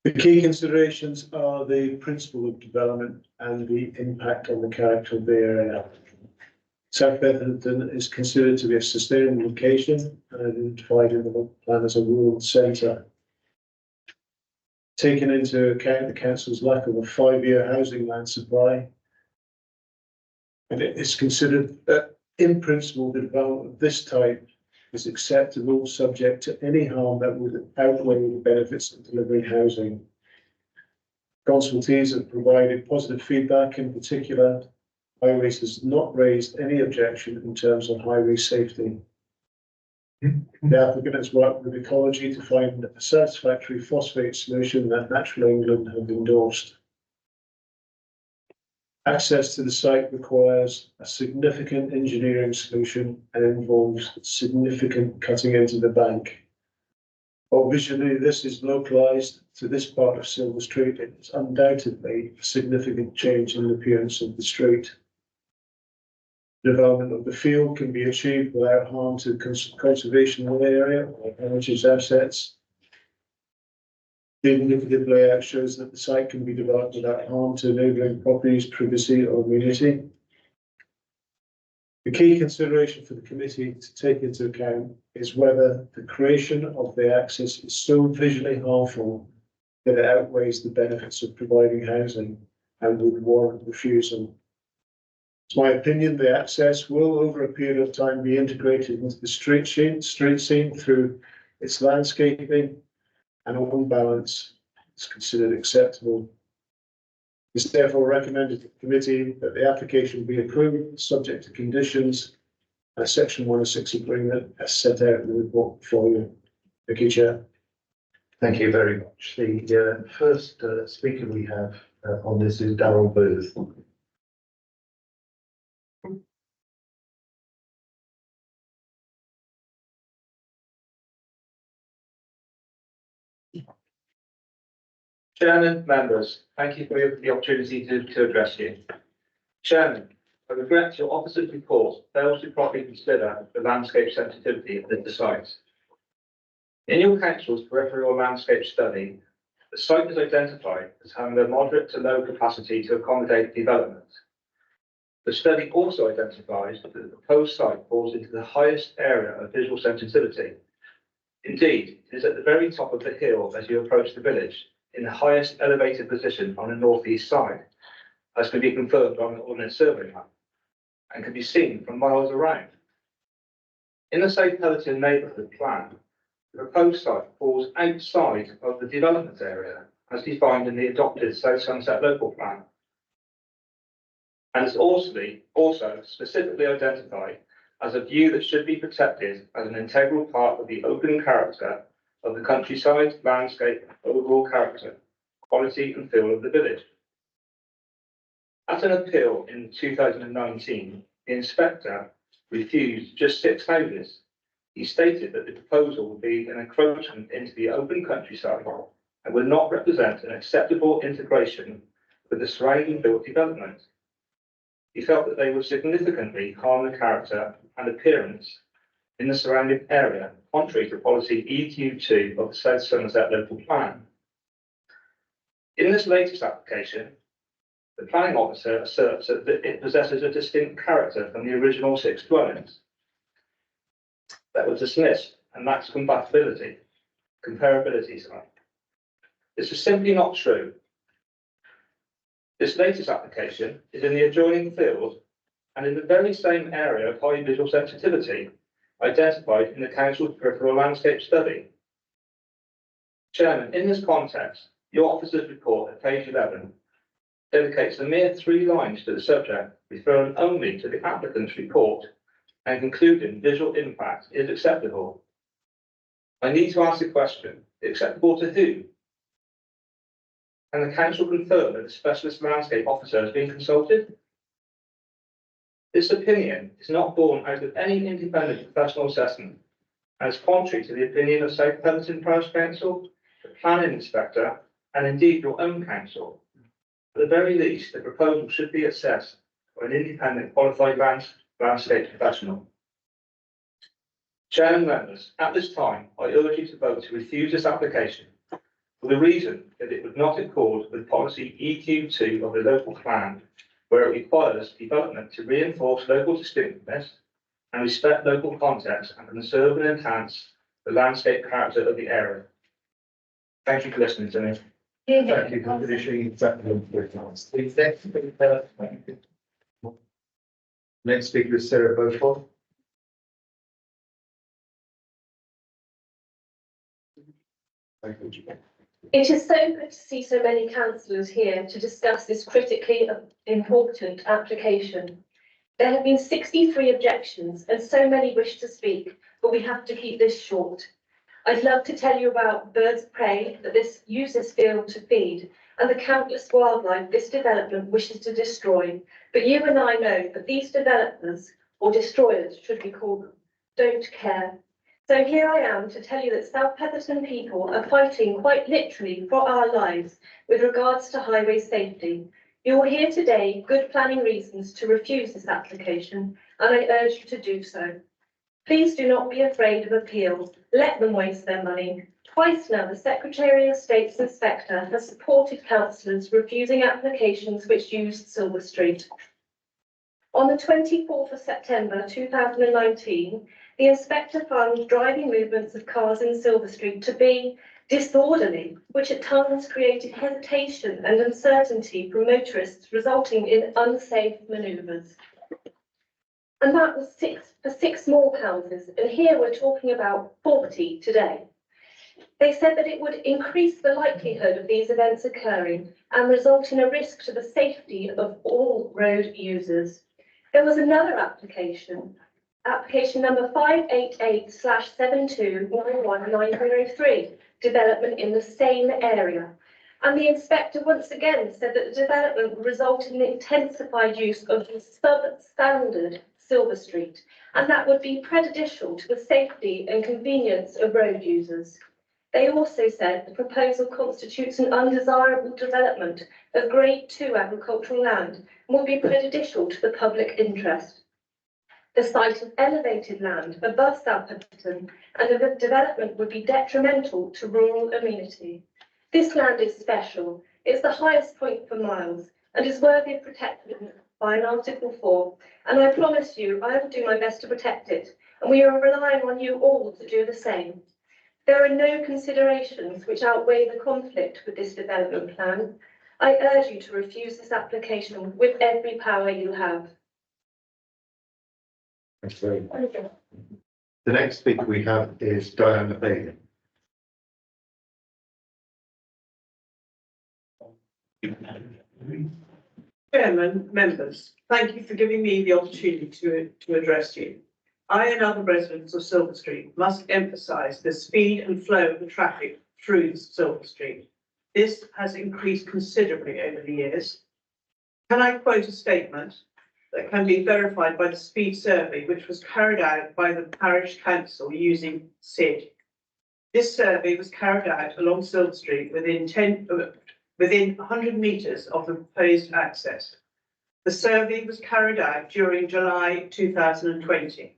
The key considerations are the principle of development and the impact on the character of the area. South Beverton is considered to be a sustainable location and identified in the plan as a rural centre. Taking into account the council's lack of a 5-year housing land supply, and it is considered that in principle the development of this type is acceptable, subject to any harm that would outweigh the benefits of delivering housing. Consultees have provided positive feedback. In particular, Highways has not raised any objection in terms of highway safety. The applicant has worked with Ecology to find a satisfactory phosphate solution that Natural England have endorsed. Access to the site requires a significant engineering solution and involves significant cutting into the bank. While visually this is localised to this part of Silver Street, it is undoubtedly a significant change in the appearance of the street. Development of the field can be achieved without harm to conservation of the area or heritage assets. The indicative layout shows that the site can be developed without harm to neighbouring properties, privacy or amenity. The key consideration for the committee to take into account is whether the creation of the access is so visually harmful that it outweighs the benefits of providing housing and would warrant refusal. It's my opinion the access will, over a period of time, be integrated into the street scene through its landscaping, and on balance, it's considered acceptable. It's therefore recommended to the committee that the application be approved, subject to conditions as section 106 agreement as set out in the report before you. Thank you, Chair. Thank you very much. The first speaker we have on this is Darryl Booth. Chairman, members, thank you for the opportunity to address you. Chairman, I regret your officer's report fails to properly consider the landscape sensitivity of the site. In your council's peripheral landscape study, the site is identified as having a moderate to low capacity to accommodate development. The study also identifies that the proposed site falls into the highest area of visual sensitivity. Indeed, it is at the very top of the hill as you approach the village, in the highest elevated position on the northeast side, as can be confirmed on the Ordnance Survey map, and can be seen from miles around. In the Safe Petherton neighbourhood plan, the proposed site falls outside of the development area, as defined in the adopted South Somerset local plan, and is also specifically identified as a view that should be protected as an integral part of the open character of the countryside, landscape, overall character, quality and feel of the village. At an appeal in 2019, the inspector refused just 6 houses. He stated that the proposal would be an encroachment into the open countryside and would not represent an acceptable integration with the surrounding built development. He felt that they would significantly harm the character and appearance in the surrounding area, contrary to policy EQ2 of the South Somerset local plan. In this latest application, the planning officer asserts that it possesses a distinct character from the original 6 dwellings that was dismissed and lacks comparability. This is simply not true. This latest application is in the adjoining field and in the very same area of high visual sensitivity identified in the council's peripheral landscape study. Chairman, in this context, your officer's report at page 11 dedicates a mere 3 lines to the subject, referring only to the applicant's report and concluding visual impact is acceptable. I need to ask the question, acceptable to who? Can the council confirm that the specialist landscape officer has been consulted? This opinion is not born out of any independent professional assessment and is contrary to the opinion of South Petherton Parish Council, the planning inspector, and indeed your own council. At the very least, the proposal should be assessed by an independent qualified landscape professional. Chairman, members, at this time, I urge you to vote to refuse this application for the reason that it would not accord with policy EQ2 of the local plan, where it requires development to reinforce local distinctiveness and respect local context and conserve and enhance the landscape character of the area. Thank you for listening to me. Thank you for finishing that. Next speaker is Sarah Beaufort. Thank you. It is so good to see so many councillors here to discuss this critically important application. There have been 63 objections and so many wish to speak, but we have to keep this short. I'd love to tell you about birds of prey that this uses field to feed and the countless wildlife this development wishes to destroy. But you and I know that these developers, or destroyers should we call them, don't care. So here I am to tell you that South Petherton people are fighting quite literally for our lives with regards to highway safety. You will hear today good planning reasons to refuse this application, and I urge you to do so. Please do not be afraid of appeal. Let them waste their money. Twice now, the Secretary of State's inspector has supported councillors refusing applications which used Silver Street. On the 24th of September 2019, the inspector found driving movements of cars in Silver Street to be disorderly, which at times created hesitation and uncertainty for motorists, resulting in unsafe manoeuvres. And that was for 6 more houses, and here we're talking about 40 today. They said that it would increase the likelihood of these events occurring and result in a risk to the safety of all road users. There was another application number 588/72919003, development in the same area. And the inspector once again said that the development would result in the intensified use of the substandard Silver Street, and that would be prejudicial to the safety and convenience of road users. They also said the proposal constitutes an undesirable development of Grade 2 agricultural land and will be prejudicial to the public interest. The site of elevated land above Southampton and the development would be detrimental to rural amenity. This land is special. It's the highest point for miles and is worthy of protection by an Article 4. And I promise you, I will do my best to protect it. And we are relying on you all to do the same. There are no considerations which outweigh the conflict with this development plan. I urge you to refuse this application with every power you have. Thanks very much. The next speaker we have is Diana Bailey. Chairman, members, thank you for giving me the opportunity to address you. I and other residents of Silver Street must emphasise the speed and flow of the traffic through Silver Street. This has increased considerably over the years. Can I quote a statement that can be verified by the speed survey, which was carried out by the parish council using SID? This survey was carried out along Silver Street within 100 metres of the proposed access. The survey was carried out during July 2020,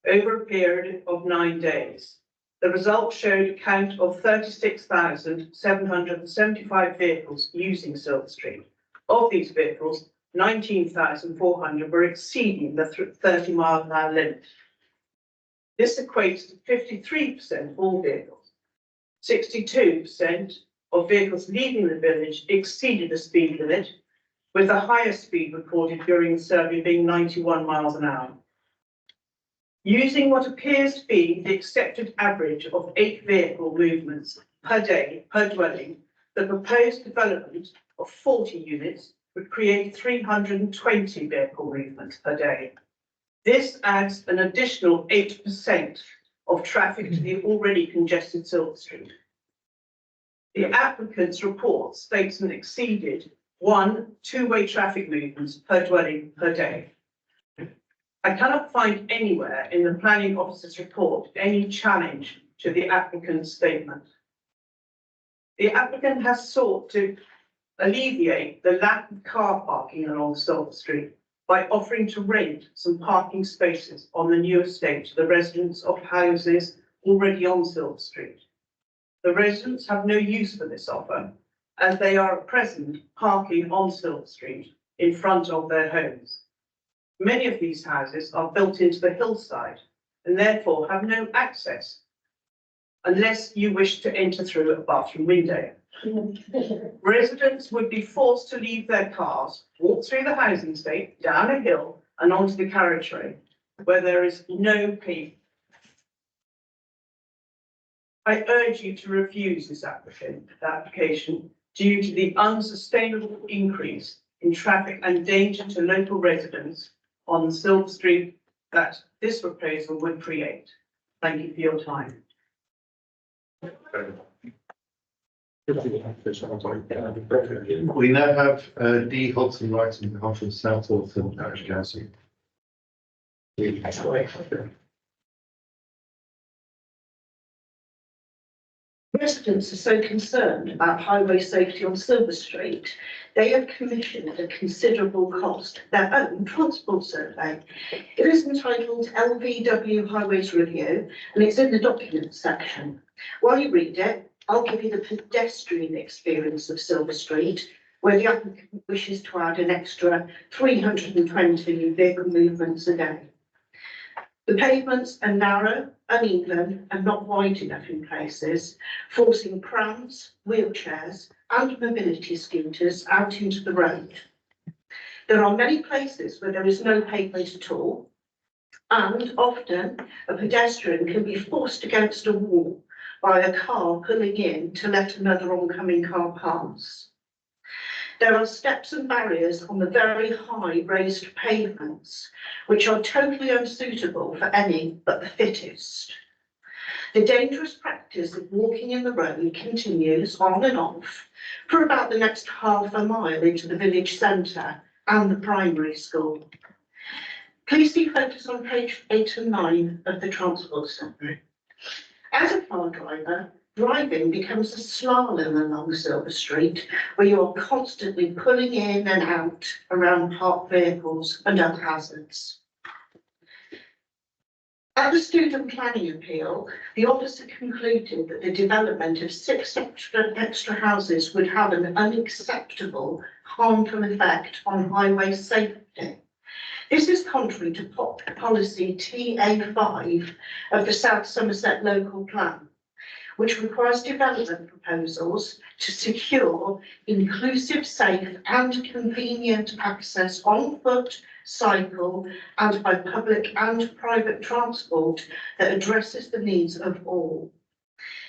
over a period of 9 days. The results showed a count of 36,775 vehicles using Silver Street. Of these vehicles, 19,400 were exceeding the 30-mile-an-hour limit. This equates to 53% of all vehicles. 62% of vehicles leaving the village exceeded the speed limit, with the highest speed recorded during the survey being 91 miles an hour. Using what appears to be the accepted average of 8 vehicle movements per day per dwelling, the proposed development of 40 units would create 320 vehicle movements per day. This adds an additional 8% of traffic to the already congested Silver Street. The applicant's report states an exceeded 1 two-way traffic movements per dwelling per day. I cannot find anywhere in the planning officer's report any challenge to the applicant's statement. The applicant has sought to alleviate the lack of car parking along Silver Street by offering to rent some parking spaces on the new estate to the residents of houses already on Silver Street. The residents have no use for this offer, as they are at present parking on Silver Street in front of their homes. Many of these houses are built into the hillside and therefore have no access unless you wish to enter through a bathroom window. Residents would be forced to leave their cars, walk through the housing estate, down a hill and onto the carriageway, where there is no pavement. I urge you to refuse this application due to the unsustainable increase in traffic and danger to local residents on Silver Street that this proposal would create. Thank you for your time. We now have Dee Hodson writing on behalf of Southwarton Parish Council. Residents are so concerned about highway safety on Silver Street, they have commissioned at a considerable cost their own transport survey. It is entitled LVW Highways Review and it's in the documents section. While you read it, I'll give you the pedestrian experience of Silver Street, where the applicant wishes to add an extra 320 vehicle movements a day. The pavements are narrow, uneven and not wide enough in places, forcing prams, wheelchairs and mobility scooters out into the road. There are many places where there is no pavement at all, and often a pedestrian can be forced against a wall by a car pulling in to let another oncoming car pass. There are steps and barriers on the very high raised pavements, which are totally unsuitable for any but the fittest. The dangerous practice of walking in the road continues on and off for about the next half a mile into the village centre and the primary school. Please see photos on page 8 and 9 of the transport summary. As a car driver, driving becomes a slalom along Silver Street, where you are constantly pulling in and out around parked vehicles and other hazards. At the student planning appeal, the officer concluded that the development of 6 extra houses would have an unacceptable, harmful effect on highway safety. This is contrary to policy TA5 of the South Somerset Local Plan, which requires development proposals to secure inclusive, safe and convenient access on foot, cycle and by public and private transport that addresses the needs of all.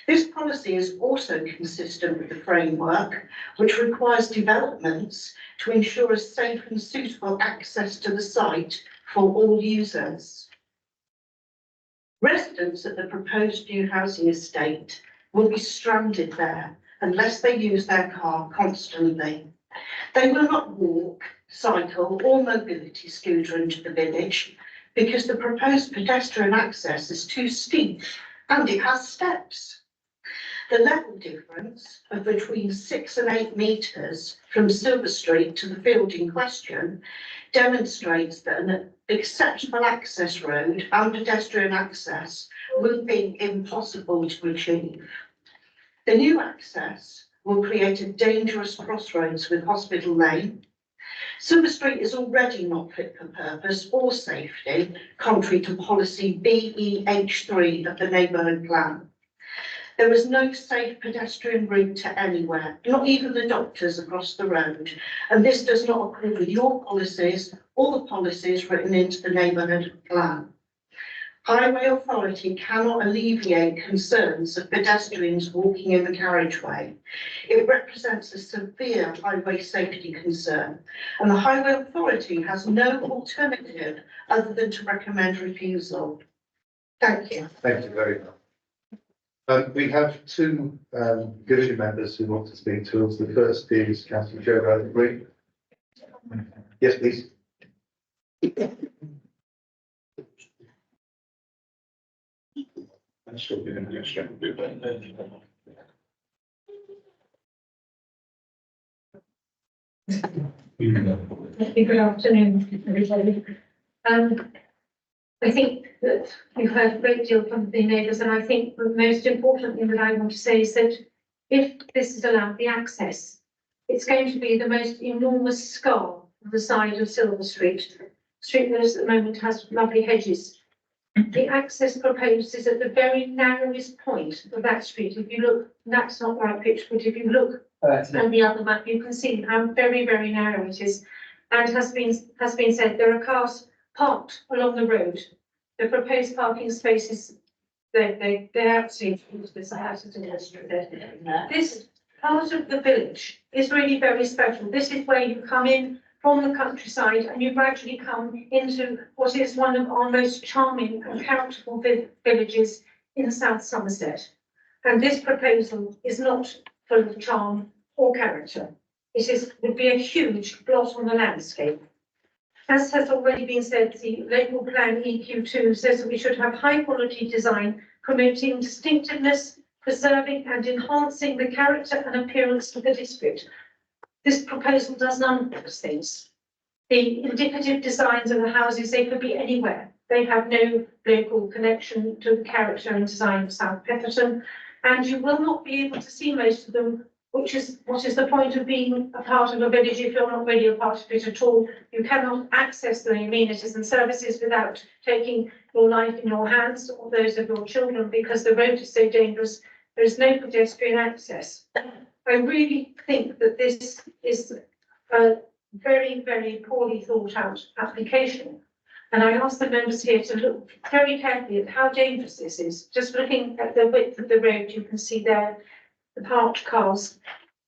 This policy is also consistent with the framework, which requires developments to ensure a safe and suitable access to the site for all users. Residents at the proposed new housing estate will be stranded there unless they use their car constantly. They will not walk, cycle or mobility scooter into the village because the proposed pedestrian access is too steep and it has steps. The level difference of between 6 and 8 metres from Silver Street to the field in question demonstrates that an acceptable access road and pedestrian access will be impossible to achieve. The new access will create a dangerous crossroads with Hospital Lane. Silver Street is already not fit for purpose or safety, contrary to policy BEH3 of the neighbourhood plan. There is no safe pedestrian route to anywhere, not even the doctors across the road, and this does not agree with your policies or the policies written into the neighbourhood plan. Highway Authority cannot alleviate concerns of pedestrians walking in the carriageway. It represents a severe highway safety concern, and the Highway Authority has no alternative other than to recommend refusal. Thank you. Thank you very much. We have 2 division members who want to speak to us. The first is Councillor Joe Bradley. Yes, please. Good afternoon, everybody. I think that we've heard a great deal from the neighbours, and I think the most important thing that I want to say is that if this is allowed the access, it's going to be the most enormous scar on the side of Silver Street. Street that at the moment has lovely hedges. The access proposed is at the very narrowest point of that street. If you look, that's not the right picture, but if you look at the other map, you can see how very, very narrow it is. And has been said, there are cars parked along the road. The proposed parking spaces, they're absolutely useless. I have to illustrate that. This part of the village is really very special. This is where you come in from the countryside and you gradually come into what is one of our most charming and characterful villages in South Somerset. And this proposal is not full of charm or character. It would be a huge blot on the landscape. As has already been said, the local plan EQ2 says that we should have high quality design, promoting distinctiveness, preserving and enhancing the character and appearance of the district. This proposal does none of those things. The indicative designs of the houses, they could be anywhere. They have no local connection to the character and design of South Petherton, and you will not be able to see most of them, which is what is the point of being a part of a village if you're not really a part of it at all. You cannot access the amenities and services without taking your life in your hands or those of your children, because the road is so dangerous. There is no pedestrian access. I really think that this is a very, very poorly thought out application. And I ask the members here to look very carefully at how dangerous this is. Just looking at the width of the road, you can see there the parked cars.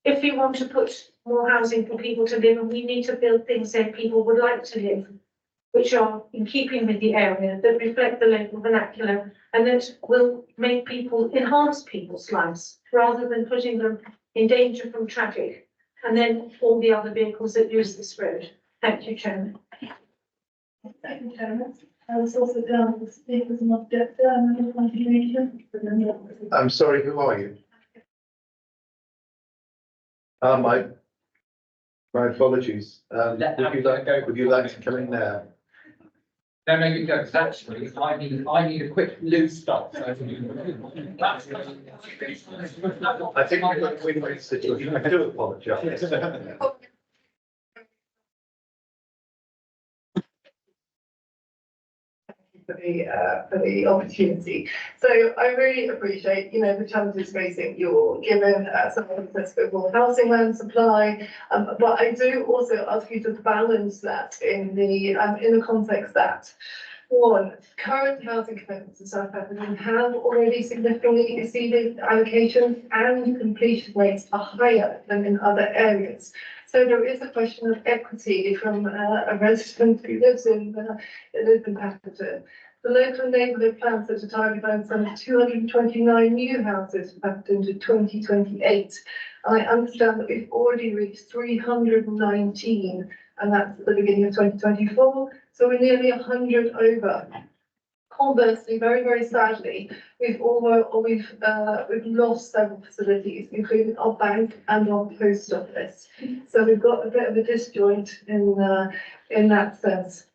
If we want to put more housing for people to live, and we need to build things there people would like to live, which are in keeping with the area, that reflect the local vernacular, and that will make people, enhance people's lives, rather than putting them in danger from traffic, and then all the other vehicles that use this road. Thank you, Chairman. Thank you, Chairman. I was also down with speakers and object continuation. I'm sorry, who are you? My apologies. Would you like to come in now? No, you don't, 'cause actually, I need a quick loose stop. I think we've got a win-win situation. I do apologise. For the opportunity. So I really appreciate, the challenges facing you're given, some of the more housing land supply. But I do also ask you to balance that in the context that, one, current housing commitments in South Pepperton have already significantly exceeded allocations, and completion rates are higher than in other areas. So there is a question of equity from a resident who lives in Pepperton. The local neighbourhood plans set a target of some 229 new houses for Pepperton to 2028. I understand that we've already reached 319, and that's at the beginning of 2024. So we're nearly 100 over. Conversely, very, very sadly, we've lost several facilities, including our bank and our post office. So we've got a bit of a disjoint in that sense.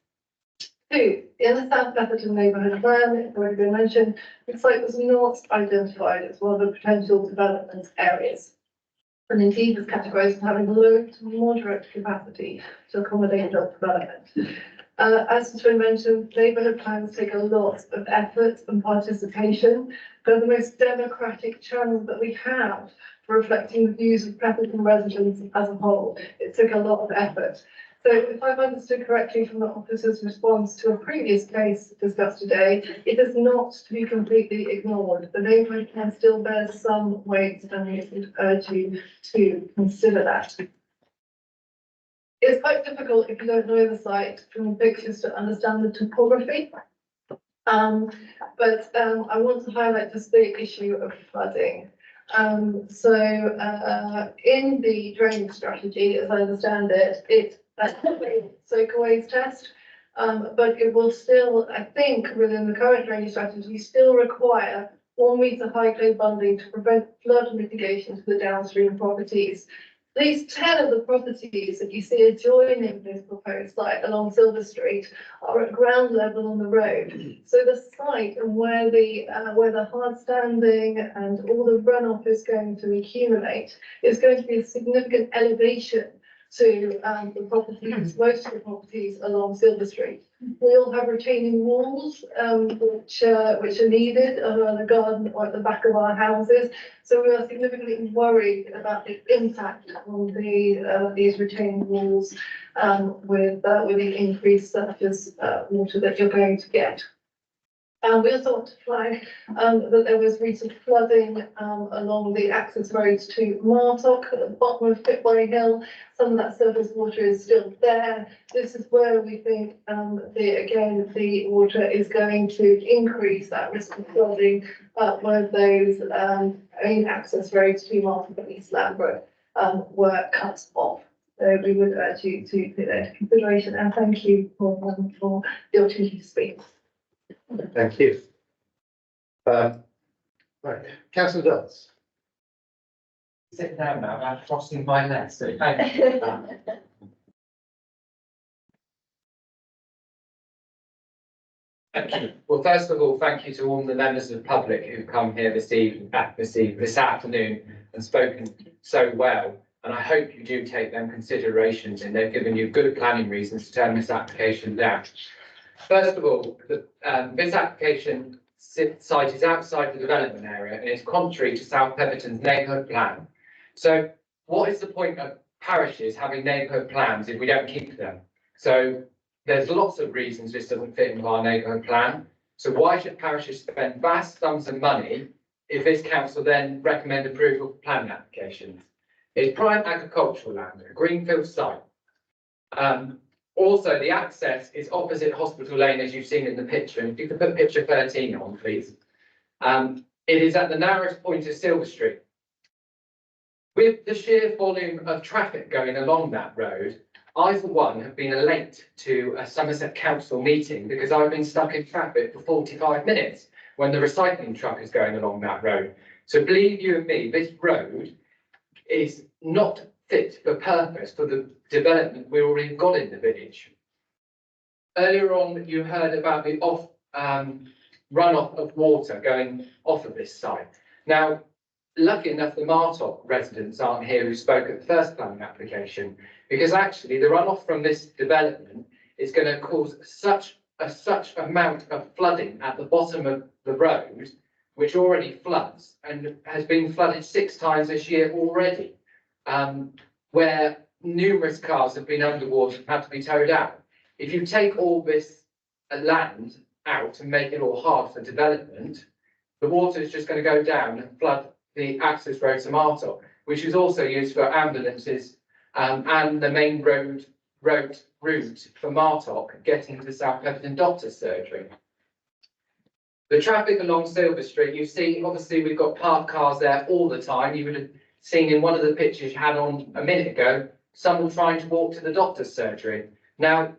Two, in the South Pepperton neighbourhood plan, it's already been mentioned, the site was not identified as one of the potential development areas, and indeed was categorised as having low to moderate capacity to accommodate development. As has been mentioned, neighbourhood plans take a lot of effort and participation. They're the most democratic channel that we have for reflecting the views of Pepperton residents as a whole. It took a lot of effort. So if I've understood correctly from the officer's response to a previous case discussed today, it is not to be completely ignored. The neighbourhood plan still bears some weight, and we would urge you to consider that. It's quite difficult if you don't know the site from the pictures to understand the topography. But I want to highlight just the issue of flooding. In the drainage strategy, as I understand it, that's a soakaways test, but it will still, I think, within the current drainage strategy, still require 4 metre high clay bunding to prevent flood mitigation to the downstream properties. At least 10 of the properties that you see adjoining this proposed site along Silver Street are at ground level on the road. So the site and where the hard standing and all the runoff is going to accumulate is going to be a significant elevation to the properties, most of the properties along Silver Street. We all have retaining walls, which are needed around the garden or at the back of our houses. So we are significantly worried about the impact on these retaining walls with the increased surface water that you're going to get. We also want to flag that there was recent flooding along the access roads to Martock at the bottom of Fitway Hill. Some of that surface water is still there. This is where we think the water is going to increase that risk of flooding where those main access roads to Martock and East Lambeth were cut off. So we would urge you to take that into consideration, and thank you for the opportunity to speak. Thank you. Right, Councillor Dodds. Sit down now, I'm crossing my legs. Well, first of all, thank you to all the members of the public who've come here this afternoon and spoken so well. And I hope you do take them considerations, and they've given you good planning reasons to turn this application down. First of all, this application site is outside the development area and is contrary to South Pepperton's neighbourhood plan. So what is the point of parishes having neighbourhood plans if we don't keep them? So there's lots of reasons this doesn't fit into our neighbourhood plan. So why should parishes spend vast sums of money if this council then recommend approval for planning applications? It's prime agricultural land, a greenfield site. Also, the access is opposite Hospital Lane, as you've seen in the picture. If you could put picture 13 on, please. It is at the narrowest point of Silver Street. With the sheer volume of traffic going along that road, I, for one, have been late to a Somerset Council meeting because I've been stuck in traffic for 45 minutes when the recycling truck is going along that road. So believe you and me, this road is not fit for purpose for the development we already got in the village. Earlier on, you heard about the runoff of water going off of this site. Now, lucky enough, the Martock residents aren't here who spoke at the first planning application, because actually the runoff from this development is going to cause such amount of flooding at the bottom of the road, which already floods and has been flooded 6 times this year already, where numerous cars have been underwater and had to be towed out. If you take all this land out and make it all hard for development, the water is just going to go down and flood the access road to Martock, which is also used for ambulances and the main route for Martock getting to South Pemberton Doctor's Surgery. The traffic along Silver Street, you see, obviously we've got parked cars there all the time. You would have seen in one of the pictures you had on a minute ago, someone trying to walk to the doctor's surgery. Now,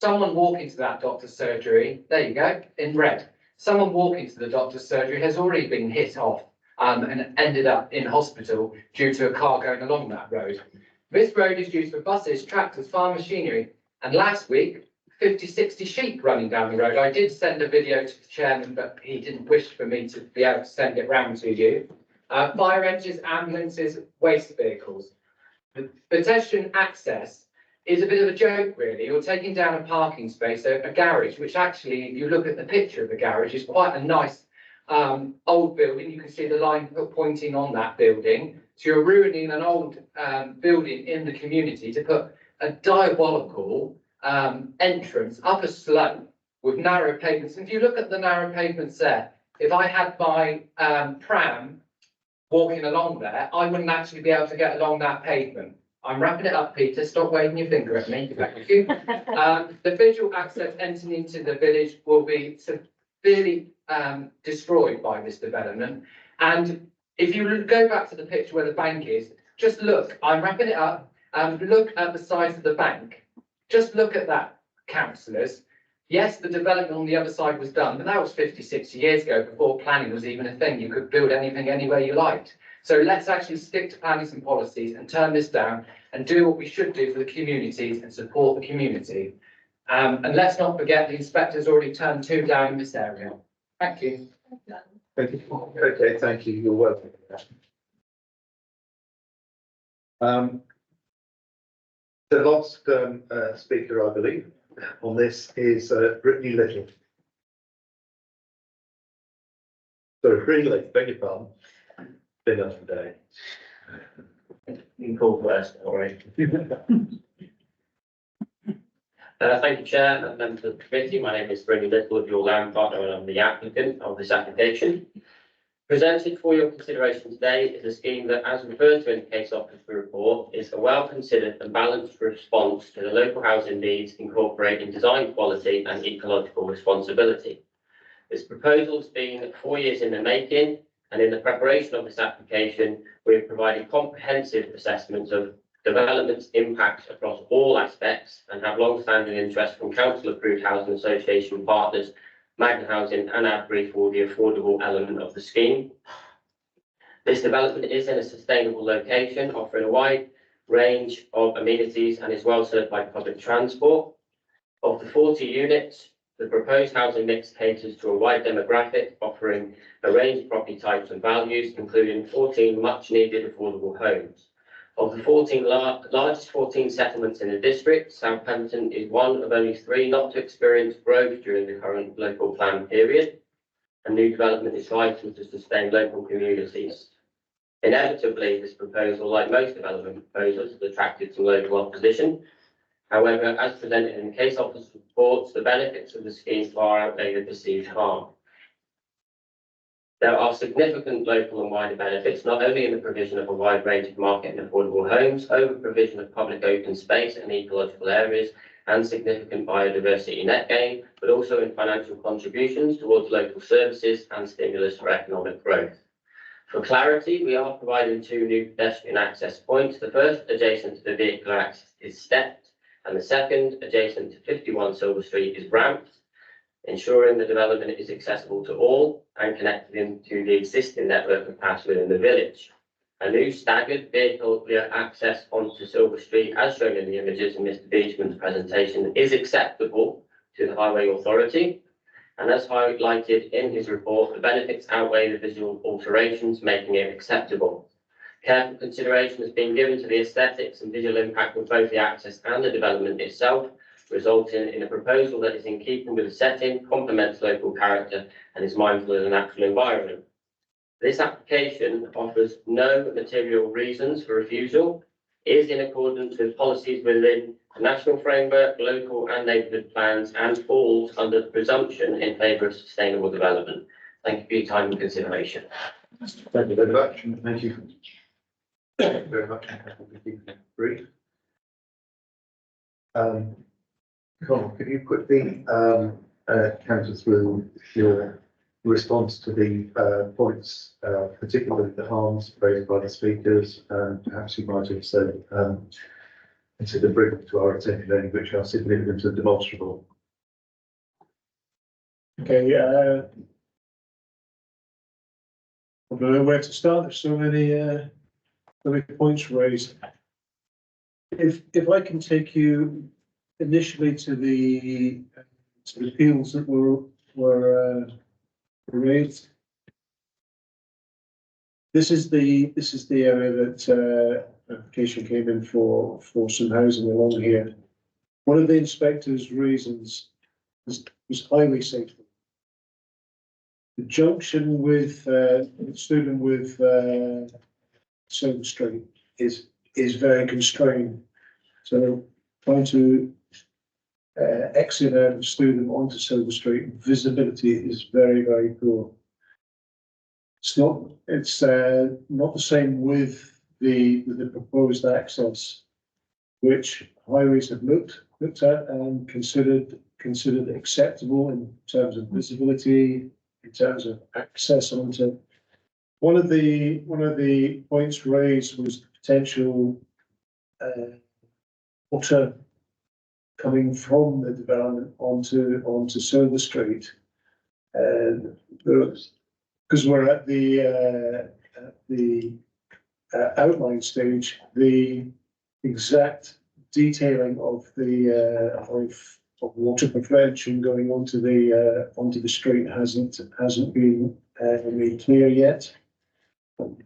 someone walking to that doctor's surgery, there you go, in red. Someone walking to the doctor's surgery has already been hit off and ended up in hospital due to a car going along that road. This road is used for buses, tractors, farm machinery, and last week, 50, 60 sheep running down the road. I did send a video to the chairman, but he didn't wish for me to be able to send it round to you. Fire engines, ambulances, waste vehicles. The pedestrian access is a bit of a joke, really. You're taking down a parking space, a garage, which actually, if you look at the picture of the garage, is quite a nice old building. You can see the line pointing on that building. So you're ruining an old building in the community to put a diabolical entrance up a slope with narrow pavements. And if you look at the narrow pavements there, if I had my pram walking along there, I wouldn't actually be able to get along that pavement. I'm wrapping it up, Peter. Stop waving your finger at me. Thank you. The visual access entering into the village will be severely destroyed by this development. And if you go back to the picture where the bank is, just look. I'm wrapping it up. Look at the size of the bank. Just look at that, councillors. Yes, the development on the other side was done, but that was 50, 60 years ago before planning was even a thing. You could build anything anywhere you liked. So let's actually stick to plannings and policies and turn this down and do what we should do for the communities and support the community. And let's not forget the inspector's already turned 2 down in this area. Thank you. Thank you. Okay, thank you. You're welcome. The last speaker, I believe, on this is Brittany Little. Sorry, Brittany Little, beg your pardon. Been up today. You can call first, all right. Thank you, Chair and members of the committee. My name is Brittany Little of Your Land Partner, and I'm the applicant of this application. Presented for your consideration today is a scheme that, as referred to in the case officer report, is a well-considered and balanced response to the local housing needs, incorporating design quality and ecological responsibility. This proposal has been 4 years in the making, and in the preparation of this application, we have provided comprehensive assessments of development's impact across all aspects and have long-standing interest from council-approved housing association partners, Magna Housing and Adbury for the affordable element of the scheme. This development is in a sustainable location, offering a wide range of amenities and is well served by public transport. Of the 40 units, the proposed housing mix caters to a wide demographic, offering a range of property types and values, including 14 much-needed affordable homes. Of the 14 largest 14 settlements in the district, South Pemberton is one of only 3 not to experience growth during the current local plan period. And new development is vital to sustain local communities. Inevitably, this proposal, like most development proposals, has attracted some local opposition. However, as presented in the case officer reports, the benefits of the scheme far outweigh the perceived harm. There are significant local and wider benefits, not only in the provision of a wide range of market and affordable homes, over provision of public open space and ecological areas, and significant biodiversity net gain, but also in financial contributions towards local services and stimulus for economic growth. For clarity, we are providing 2 new pedestrian access points. The first, adjacent to the vehicular access, is stepped, and the second, adjacent to 51 Silver Street, is ramped, ensuring the development is accessible to all and connected into the existing network of paths within the village. A new staggered vehicular access onto Silver Street, as shown in the images in Mr. Beachman's presentation, is acceptable to the Highway Authority. And as highlighted in his report, the benefits outweigh the visual alterations, making it acceptable. Careful consideration has been given to the aesthetics and visual impact of both the access and the development itself, resulting in a proposal that is in keeping with the setting, complements local character, and is mindful of the natural environment. This application offers no material reasons for refusal, is in accordance with policies within the national framework, local and neighbourhood plans, and falls under the presumption in favour of sustainable development. Thank you for your time and consideration. Thank you very much. Thank you. Thank you very much. Brief. Connell, could you quickly counter through your response to the points, particularly the harms raised by the speakers, and perhaps you might have said consider bringing to our attention which are significant and demonstrable. Okay, I don't know where to start. There's so many points raised. If I can take you initially to the appeals that were raised. This is the area that application came in for some housing along here. One of the inspector's reasons was highway safety. The junction with Student with Silver Street is very constrained. So trying to exit out of Student onto Silver Street, visibility is very, very poor. It's not the same with the proposed access, which highways have looked at and considered acceptable in terms of visibility, in terms of access onto. One of the points raised was the potential water coming from the development onto Silver Street, and because we're at the outline stage, the exact detailing of the of water prevention going onto the street hasn't been made clear yet.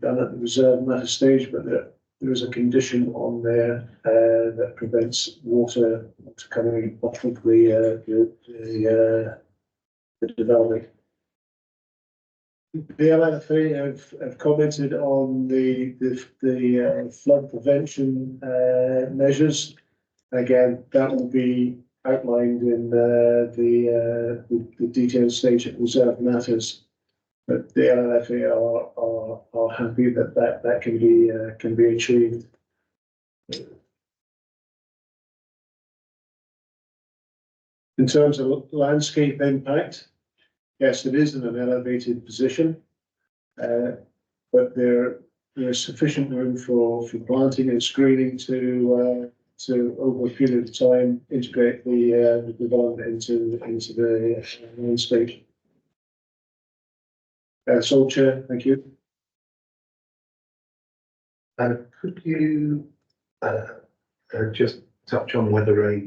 Done at the reserve matter stage, but there is a condition on there that prevents water coming off of the development. The LFA have commented on the flood prevention measures. Again, that will be outlined in the detailed stage at reserve matters. But the LFA are happy that can be achieved. In terms of landscape impact, yes, it is in an elevated position, but there is sufficient room for planting and screening to over a period of time integrate the development into the landscape. Sole Chair, thank you. Could you just touch on whether a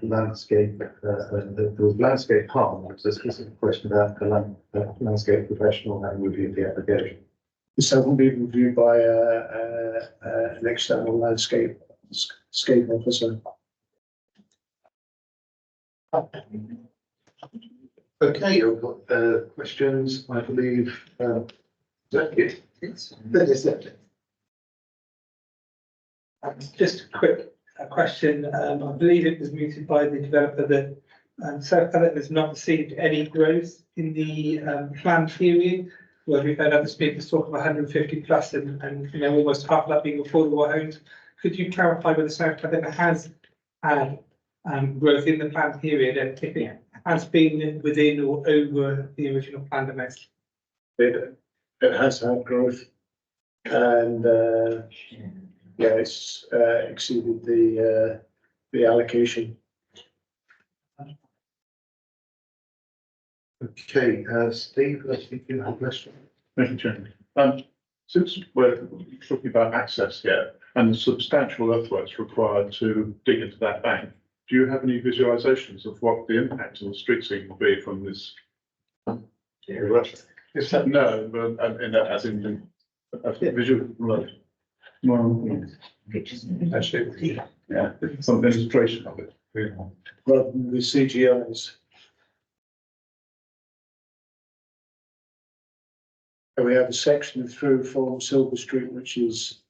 landscape, there was landscape harm? There was a specific question about the landscape professional and review the application. This hasn't been reviewed by an external landscape officer. Okay, I've got questions, I believe. Thank you. Just a quick a question. I believe it was mooted by the developer that South Pellet has not received any growth in the planned period. Where we've had other speakers talk of 150 plus and you know, almost half of that being affordable homes. Could you clarify whether South Pellet has had growth in the planned period and if it has been within or over the original planned amount? It has had growth and yeah, it's exceeded the allocation. Okay, Steve, I think you have a question. Thank you, Chairman. Since we're talking about access here and the substantial earthworks required to dig into that bank, do you have any visualizations of what the impact on the street scene will be from this? No, but in that, as in a visual road. Well, actually, yeah, some demonstration of it. Rather than the CGIs. And we have a section through from Silver Street, which is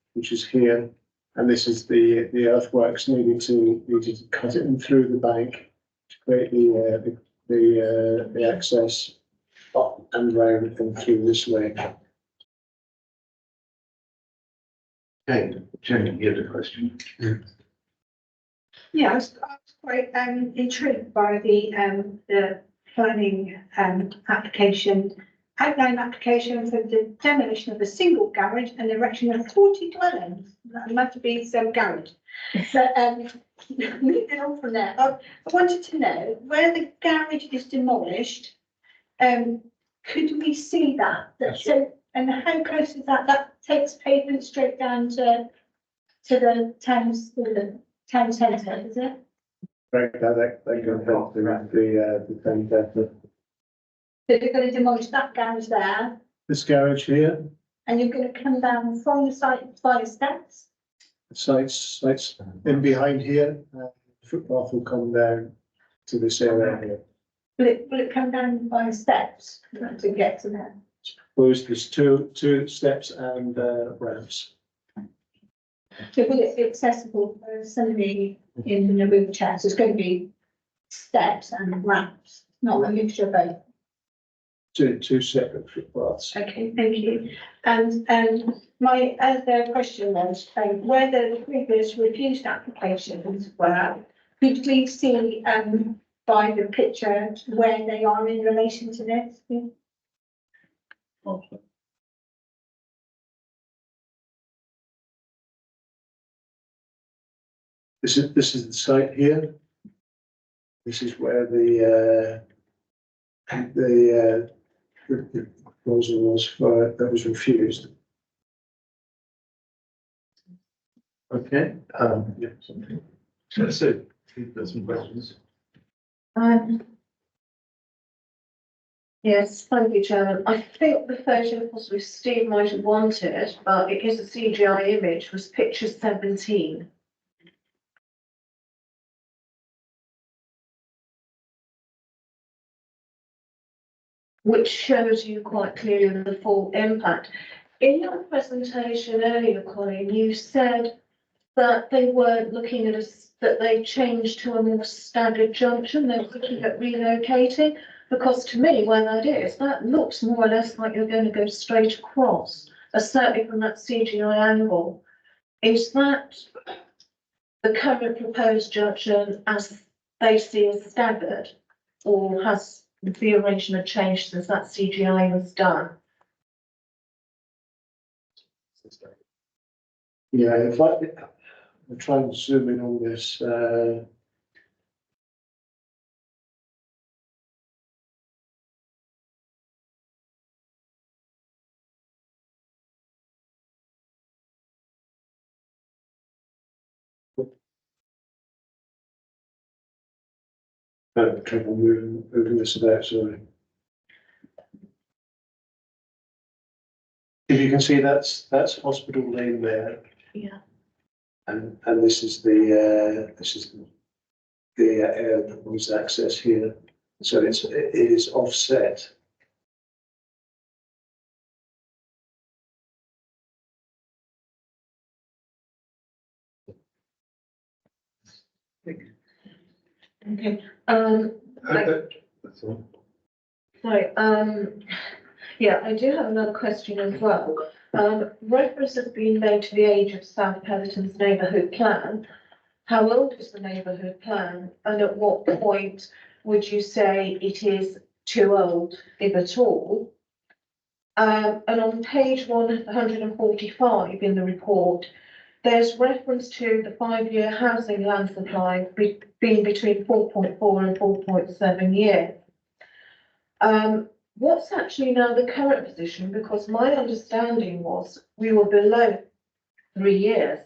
here, and this is the earthworks needed to cut it in through the bank to create the access up and round and through this way. Okay, Jenny, you had a question. Yeah, I was quite intrigued by the planning application, outline application for the demolition of a single garage and erection of 40 dwellings. That must be some garage. But moving on from there, I wanted to know where the garage is demolished. Could we see that? So, and how close is that? That takes pavement straight down to the town centre, is it? Right, that goes down to the town centre. So you're going to demolish that garage there, This garage here, and you're going to come down from the site via steps. sites in behind here, footpath will come down to this area here. Will it come down by steps to get to there? Suppose there's two steps and ramps. So will it be accessible for somebody in a wheelchair? So it's going to be steps and ramps, not a mixture of both. Two separate footpaths. Okay, thank you. And my other question was, where the previous refused applications were, could we see by the picture where they are in relation to this? This is the site here. This is where the proposal was for, that was refused. Okay, yeah, something. So, there's some questions. Yes, thank you, Chairman. I think the photo possibly Steve might have wanted, but it is a CGI image, was picture 17. Which shows you quite clearly the full impact. In your presentation earlier, Colin, you said that they weren't looking at that they changed to a more staggered junction, they were looking at relocating, because to me, when that is, that looks more or less like you're going to go straight across, certainly from that CGI angle. Is that the current proposed junction as they see as staggered, or has the arrangement changed since that CGI was done? Yeah, if I'm trying to zoom in on this. Trouble moving this about, sorry. If you can see, that's Hospital Lane there. Yeah. And this is the proposed access here. So it is offset. Okay, That's all. sorry, yeah, I do have another question as well. Reference has been made to the age of South Pelleton's neighbourhood plan. How old is the neighbourhood plan, and at what point would you say it is too old, if at all? And on page 145 in the report, there's reference to the 5-year housing land supply being between 4.4 and 4.7 years. What's actually now the current position? Because my understanding was we were below 3 years.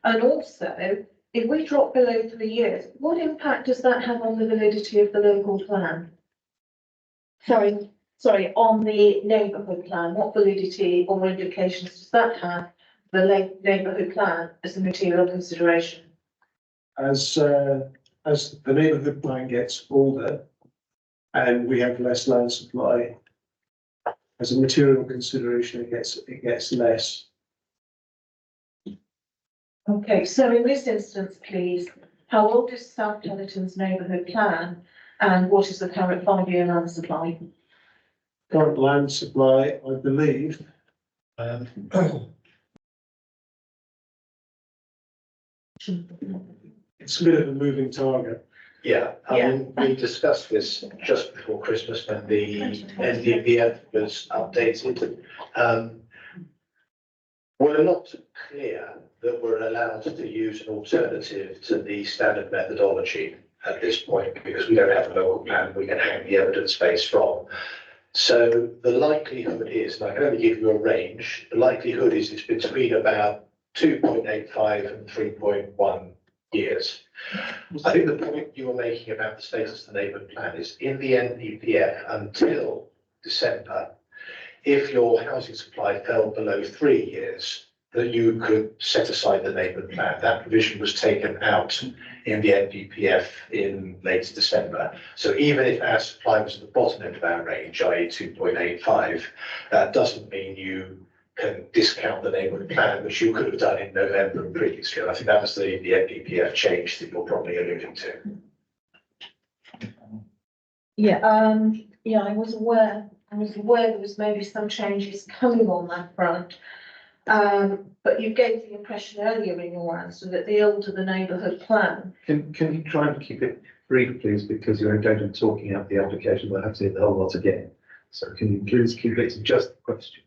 And also, if we drop below 3 years, what impact does that have on the validity of the local plan? Sorry, on the neighbourhood plan, what validity or implications does that have, the neighbourhood plan as a material consideration? As the neighbourhood plan gets older and we have less land supply, as a material consideration, it gets less. Okay, so in this instance, please, how old is South Pelleton's neighbourhood plan and what is the current 5-year land supply? Current land supply, I believe, it's a bit of a moving target. Yeah, I mean, we discussed this just before Christmas when the NDPF was updated. We're not clear that we're allowed to use an alternative to the standard methodology at this point because we don't have a local plan we can hang the evidence base from. So the likelihood is, and I can only give you a range, the likelihood is it's between about 2.85 and 3.1 years. I think the point you were making about the status of the neighbourhood plan is in the NPPF until December, if your housing supply fell below 3 years, that you could set aside the neighbourhood plan. That provision was taken out in the NPPF in late December. So even if our supply was at the bottom end of our range, i.e. 2.85, that doesn't mean you can discount the neighbourhood plan, which you could have done in November and previously. And I think that was the NPPF change that you're probably alluding to. Yeah, I was aware there was maybe some changes coming on that front. But you gave the impression earlier in your answer that the older the neighbourhood plan. Can you try and keep it brief, please, because you're going to talking out the application, we'll have to hit the whole lot again. So can you please keep it to just the question?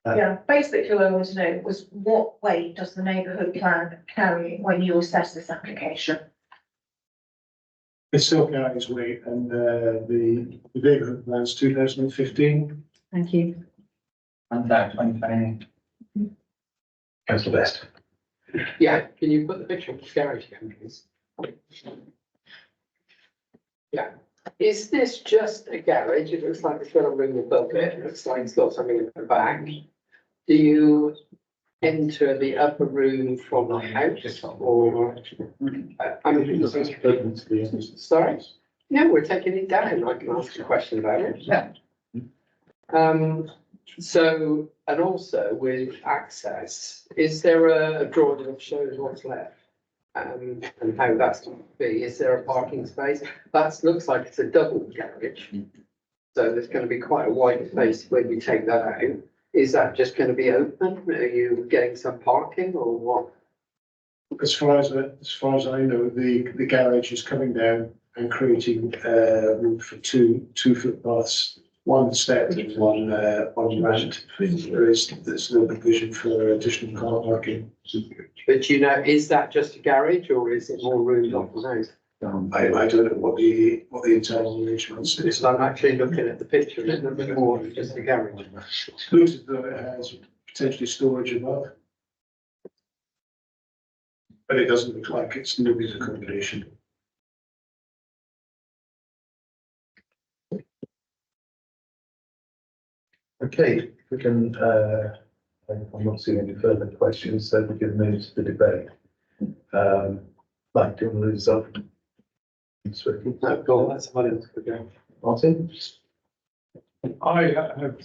Yeah, basically all I want to know was what weight does the neighbourhood plan carry when you assess this application? It still carries weight, and the neighbourhood plan's 2015. Thank you. And that 2020. Councillor Best. Yeah, can you put the picture of the garage again, please? Yeah, is this just a garage? It looks like it's got a ring above it, it looks like it's got something in the back. Do you enter the upper room from the house or? Sorry? No, we're taking it down, I can ask a question about it. Yeah. So, and also with access, is there a drawing that shows what's left? And how that's going to be? Is there a parking space? That looks like it's a double garage. So there's going to be quite a wide space when you take that out. Is that just going to be open? Are you getting some parking or what? As far as I know, the garage is coming down and creating room for two footpaths. One step and one ramp. There's no provision for additional car parking. But you know, is that just a garage or is it more rooms off the road? I don't know what the internal arrangements is. So I'm actually looking at the picture, it's a bit more than just a garage. It looks as though it has potentially storage above. But it doesn't look like it's living accommodation. Okay, we can, I'm not seeing any further questions, so we can move to the debate. Mike, do you want to lose off? No, go on, that's somebody else to go. Martin? I have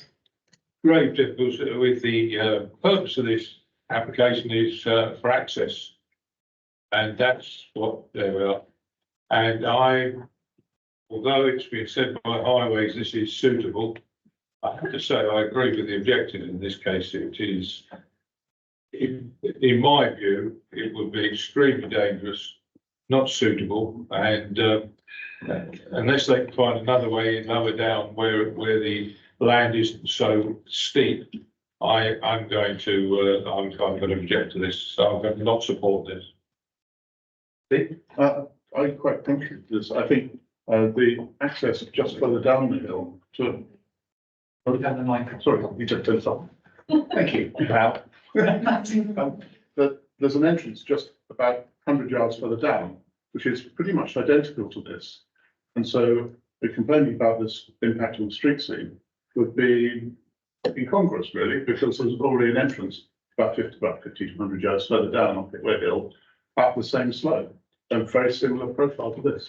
grave difficulty with the purpose of this application is for access. And that's what there we are. And although it's been said by Highways this is suitable, I have to say I agree with the objector in this case. It is, in my view, it would be extremely dangerous, not suitable, and unless they can find another way in lower down where the land isn't so steep, I'm going to object to this, so I'm going to not support this. I quite think this, I think, the access just further down the hill to. Sorry, you took this off. Thank you. Wow. There's an entrance just about 100 yards further down, which is pretty much identical to this. And so the complaining about this impact on the street scene would be incongruous, really, because there's already an entrance about 50 to 100 yards further down on Pitway Hill, up the same slope, and very similar profile to this.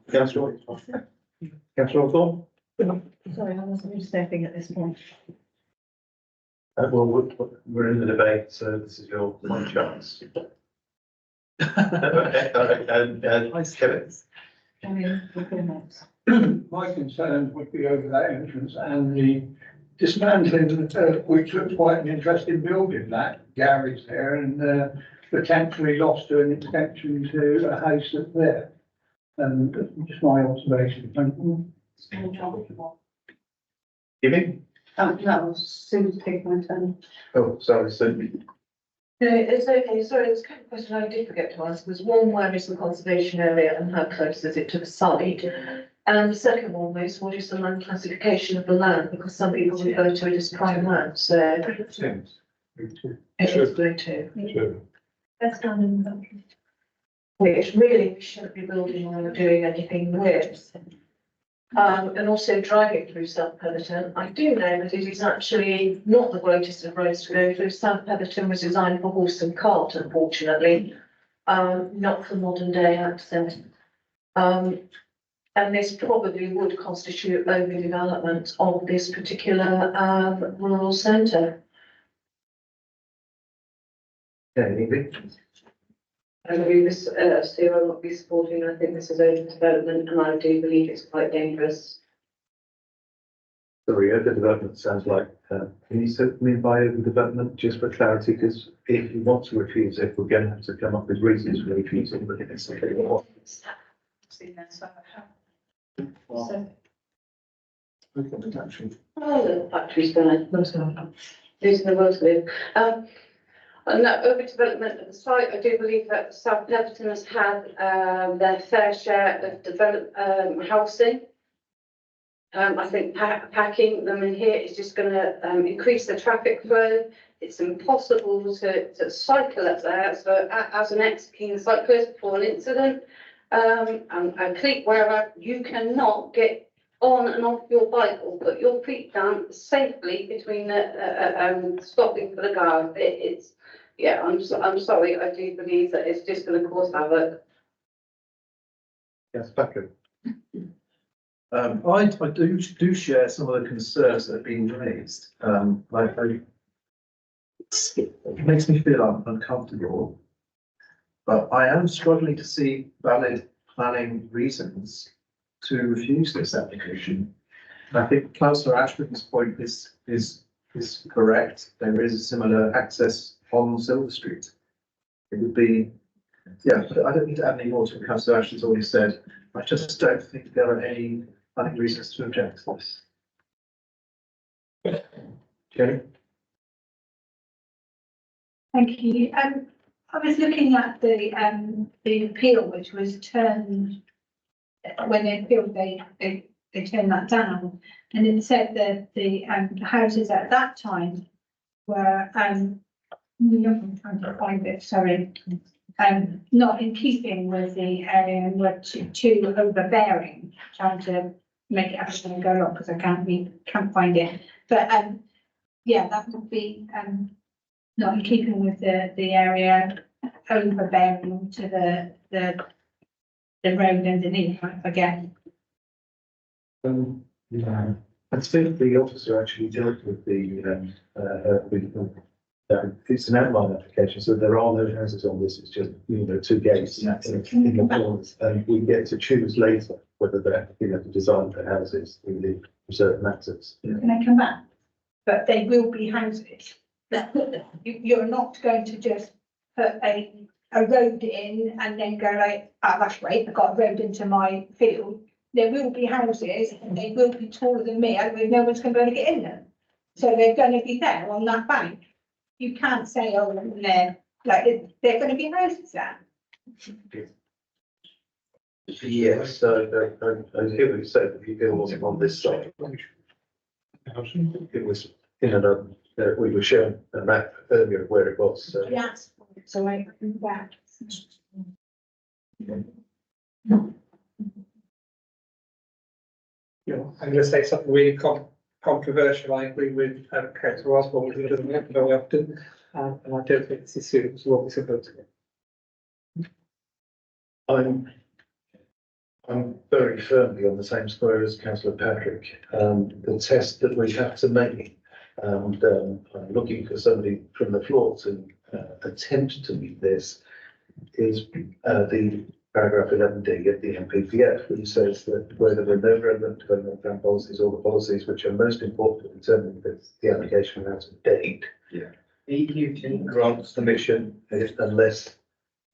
Councillor Thorne? Sorry, I wasn't stepping at this point. Well, we're in the debate, so this is your one chance. Kevin? My concern would be over that entrance and the dismantling, which looks quite an interesting building, that garage there, and potentially lost to an extension to a house that's there. And just my observation. Thank you. Giving? No, soon to take my turn. Oh, sorry, Sue. No, it's okay, sorry, it's kind of question I did forget to ask was one, where is the conservation area and how close is it to the site? And the second one was, what is the land classification of the land? Because some people refer to it as prime land, so. It is Grade 2. That's down in the country. Which really we shouldn't be building or doing anything with. And also driving through South Petherton, I do know that it is actually not the greatest of roads to go through. South Petherton was designed for horse and cart, unfortunately, not for modern day access. And this probably would constitute overdevelopment of this particular rural centre. I believe this, Sue, I will not be supporting. I think this is overdevelopment and I do believe it's quite dangerous. Sorry, overdevelopment sounds like, can you say me by overdevelopment, just for clarity, because if you want to refuse it, we're going to have to come up with reasons for refusing, but it's something what. Oh, the factory's gonna, losing the world to live. And that overdevelopment of the site, I do believe that South Petherton has had their fair share of developed housing. I think packing them in here is just going to increase the traffic flow. It's impossible to cycle up there. So as an ex-keen cyclist before an incident, and a cleat wearer, you cannot get on and off your bike or put your feet down safely between the stopping for the guard. It's yeah, I'm sorry, I do believe that it's just going to cause havoc. Yes, Patrick. I do share some of the concerns that have been raised. It makes me feel uncomfortable, but I am struggling to see valid planning reasons to refuse this application. And I think Councillor Ashburton's point is correct. There is a similar access on Silver Street. It would be, yeah, but I don't need to add any more to what Councillor Ashton's already said. I just don't think there are any planning reasons to object to this. Jenny? Thank you. I was looking at the appeal, which was turned, when they appealed, they turned that down. And it said that the houses at that time were, I'm trying to find it, sorry, not in keeping with the area and were too overbearing, trying to make it actually go along because I can't find it. But yeah, that would be not in keeping with the area, overbearing to the road underneath, again. Yeah. I think the officer actually dealt with the It's an outline application, so there are no houses on this, it's just, two gates in the corners. And we get to choose later whether they're, to design the houses in the reserved matters. Can I come back? But they will be houses. You're not going to just put a road in and then go like, oh, that's great, I've got a road into my field. There will be houses and they will be taller than me, and no one's going to get in them. So they're going to be there on that bank. You can't say, oh, they're going to be houses there. Yes, so I hear what you said, if it wasn't on this side. It was in another, we were shown a map earlier of where it was, so. Yes, so I back. I'm going to say something really controversial. I agree with Councillor Osborne, who doesn't happen very often, and I don't think this is suitable to what we're supposed to do. I'm very firmly on the same square as Councillor Patrick. The test that we have to make, and I'm looking for somebody from the floor to attempt to meet this, is the paragraph 11D of the MPPF, which says that whether there are no relevant development plan policies or the policies which are most important to determine that the application is out of date. EU grants permission unless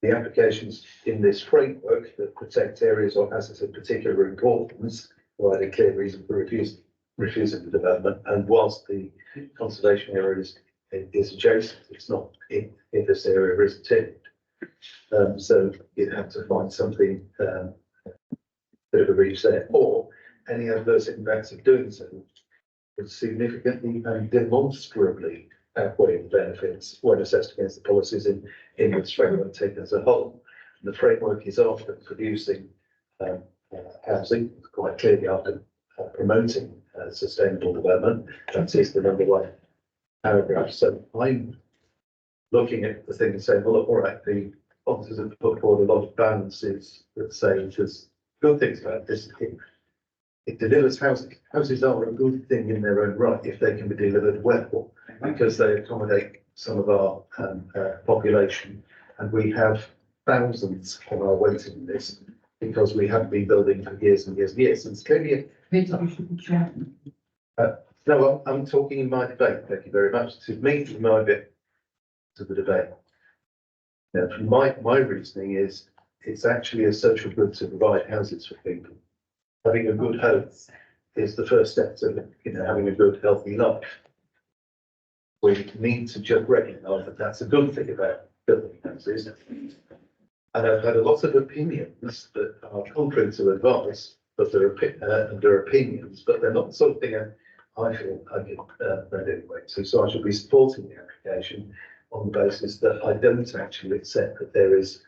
the applications in this framework that protect areas or assets of particular importance provide a clear reason for refusing the development, and whilst the conservation area is adjacent, it's not in this area is intended. So you'd have to find something bit of a reach there, or any adverse impacts of doing so would significantly and demonstrably outweigh the benefits when assessed against the policies in this framework taken as a whole. And the framework is after producing housing, quite clearly after promoting sustainable development. That is the number one paragraph. So I'm looking at the thing and saying, well, all right, the officers have put forward a lot of balances that say there's good things about this. It delivers housing. Houses are a good thing in their own right if they can be delivered well, because they accommodate some of our population, and we have thousands on our waiting list because we haven't been building for years and years and years. And it's clearly no, I'm talking in my debate. Thank you very much. To me, in my bit to the debate. Now, my reasoning is it's actually a social good to provide houses for people. Having a good home is the first step to having a good, healthy life. We need to just recognise that that's a good thing about building houses. And I've had a lot of opinions that are contrary to advice, but they're opinions, but they're not the sort of thing I feel I can read anyway. So I should be supporting the application on the basis that I don't actually accept that there is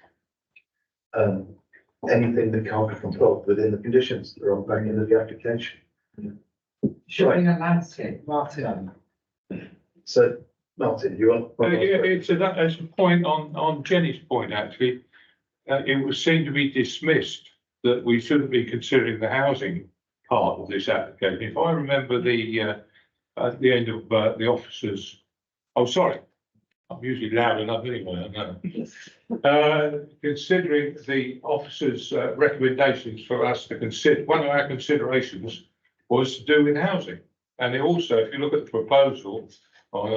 anything that can't be controlled within the conditions that are on the back end of the application. Showing a landscape, Martin. So, Martin, you want? It's a point on Jenny's point, actually. It would seem to be dismissed that we shouldn't be considering the housing part of this application. If I remember at the end of the officers, oh, sorry, I'm usually loud enough anyway, I know. Considering the officers' recommendations for us to consider, one of our considerations was to do with housing. And it also, if you look at the proposal on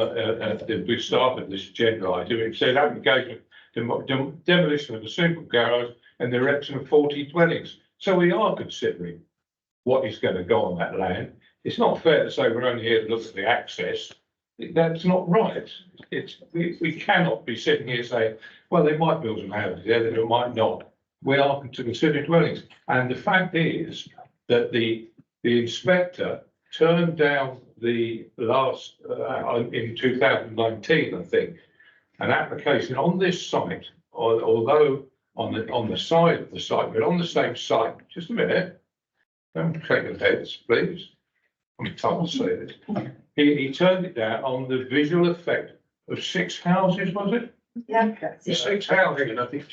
we started this agenda item, it said application demolition of a single garage and the erection of 40 dwellings. So we are considering what is going to go on that land. It's not fair to say we're only here to look at the access. That's not right. We cannot be sitting here saying, well, they might build some houses there, they might not. We are to consider dwellings. And the fact is that the inspector turned down the last, in 2019, I think, an application on this site, although on the side of the site, but on the same site. Just a minute. Don't shake your heads, please. I'm told to say this. He turned it down on the visual effect of 6 houses, was it? Yeah. 6 houses. And I think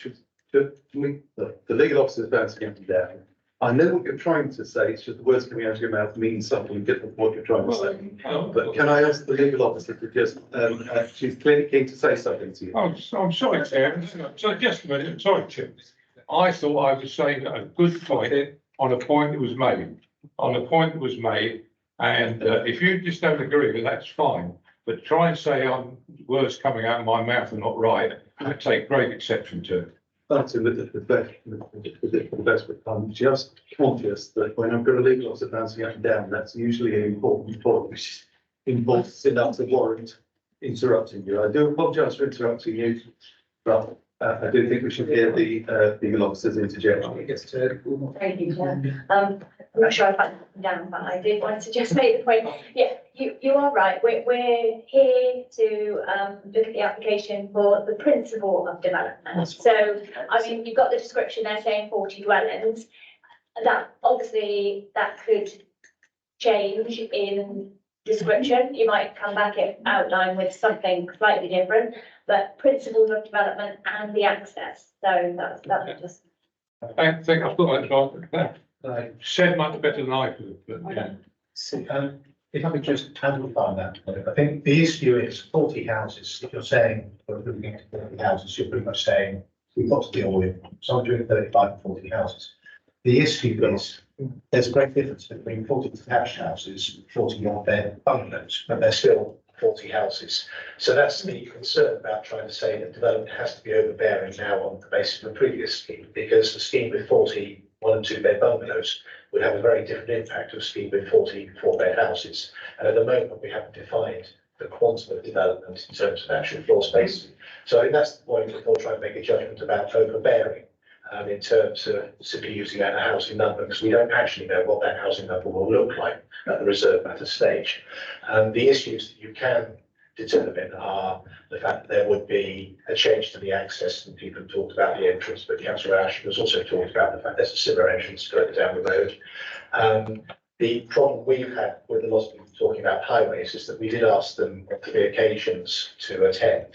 the legal officer is about to get them down. I know what you're trying to say, it's just the words coming out of your mouth mean something different from what you're trying to say. But can I ask the legal officer to just, she's clearly keen to say something to you. I'm sorry, Chair. So just a minute, sorry, Chair. I thought I was saying a good point on a point that was made. On a point that was made, and if you just don't agree with that's fine. But try and say words coming out of my mouth are not right. I take great exception to it. That's with the best, but I'm just conscious that when I've got a legal officer bouncing up and down, that's usually an important point, which involves enough to warrant interrupting you. I do apologise for interrupting you, but I do think we should hear the legal officer's interjection. Thank you, Chair. I'm not sure if I'm down, but I did want to just make the point. Yeah, you are right. We're here to look at the application for the principle of development. So, I mean, you've got the description there saying 40 dwellings. That obviously that could change in description. You might come back and outline with something slightly different, but principles of development and the access. So that's just. I think I've got that right. Said much better than I could, but yeah. If I could just amplify that, I think the issue is 40 houses. If you're saying we're moving into 40 houses, you're pretty much saying we've got to deal with someone doing 35 and 40 houses. The issue is there's a great difference between 40 detached houses, 40 one-bed bungalows, but they're still 40 houses. So that's the concern about trying to say that development has to be overbearing now on the basis of the previous scheme, because the scheme with 40 one and two bed bungalows would have a very different impact to a scheme with 40 4-bed houses. And at the moment, we haven't defined the quantum of development in terms of actual floor space. So I think that's the point before trying to make a judgment about overbearing in terms of simply using that housing number, because we don't actually know what that housing number will look like at the reserve matter stage. The issues that you can determine are the fact that there would be a change to the access, and people have talked about the entrance, but Councillor Ashton has also talked about the fact there's a similar entrance further down the road. The problem we've had with a lot of people talking about highways is that we did ask them on 3 occasions to attend,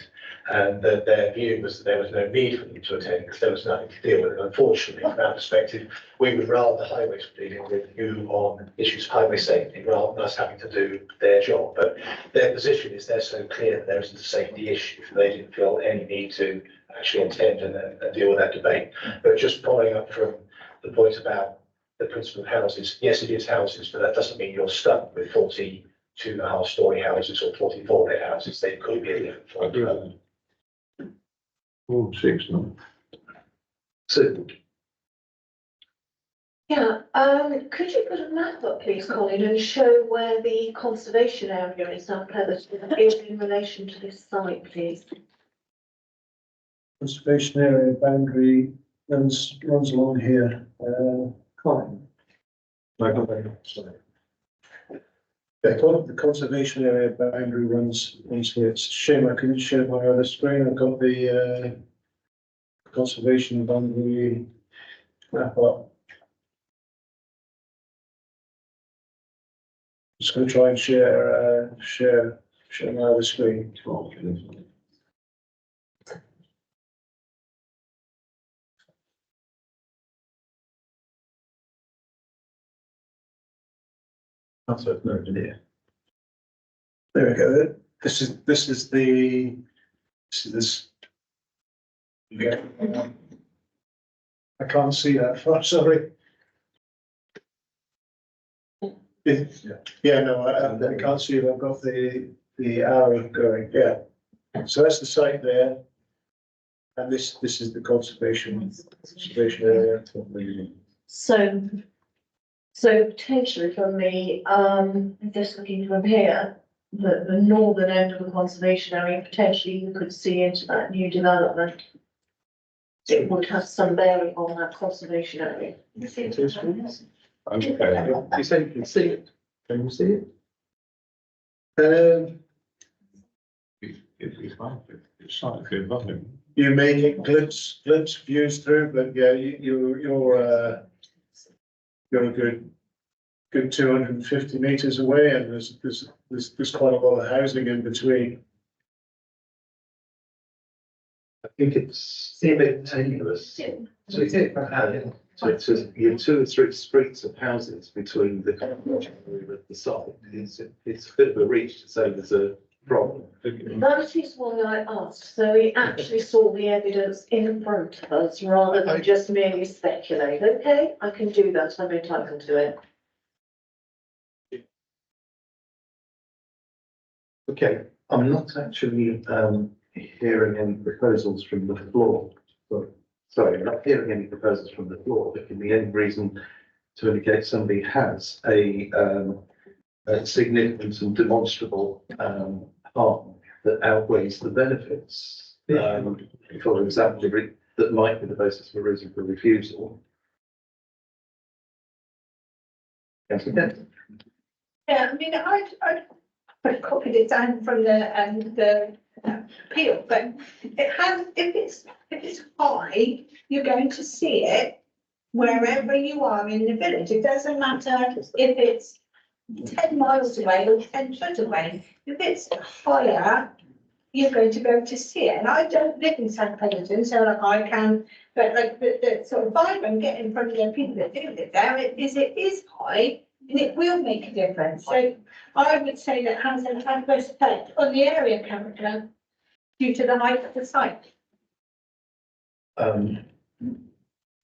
and that their view was that there was no need for them to attend because there was nothing to deal with. And unfortunately, from our perspective, we would rather the highways were dealing with you on issues of highway safety rather than us having to do their job. But their position is they're so clear that there isn't a safety issue, so they didn't feel any need to actually attend and deal with that debate. But just following up from the point about the principle of houses, yes, it is houses, but that doesn't mean you're stuck with 42.5-storey houses or 44-bed houses. They could be a different form of development. 6 no. So, Yeah, could you put a map up, please, Colin, and show where the conservation area is now in relation to this site, please? Conservation area boundary runs along here. Colin. The conservation area boundary runs here. It's a shame I couldn't share my other screen. I've got the conservation boundary map up. Just going to try and share my other screen. that's what no idea. There we go. This is yeah. I can't see that far, sorry. Yeah, no, I can't see it. I've got the arrow going, yeah. So that's the site there. And this is the conservation area. So potentially from the, just looking from here, the northern end of the conservation area, potentially you could see into that new development. It would have some bearing on that conservation area. You see it? Okay. You say you can see it. Can you see it? It's fine. It's slightly above him. You may get glimpse views through, but yeah, you're a good 250 meters away, and there's quite a lot of housing in between. I think it's a bit tenuous. So it's it. So it's just, you 2 or 3 streets of houses between the conservation area at the site. It's a bit of a reach to say there's a problem. That is why I asked, so we actually saw the evidence in front of us rather than just merely speculate. Okay, I can do that, I'm entitled to it. Okay, I'm not actually hearing any proposals from the floor. Sorry, I'm not hearing any proposals from the floor. There can be any reason to indicate somebody has a significant and demonstrable harm that outweighs the benefits. For example, that might be the basis for a reason for refusal. Yes, again. Yeah, I mean, I copied it down from the appeal, but it has, if it's high, you're going to see it wherever you are in the village. It doesn't matter if it's 10 miles away or 10 foot away. If it's higher, you're going to be able to see it. And I don't live in South Paddington, so like I can, but like the sort of vibe I'm getting from the people that do live there is it is high and it will make a difference. So I would say that has an adverse effect on the area character due to the height of the site. Can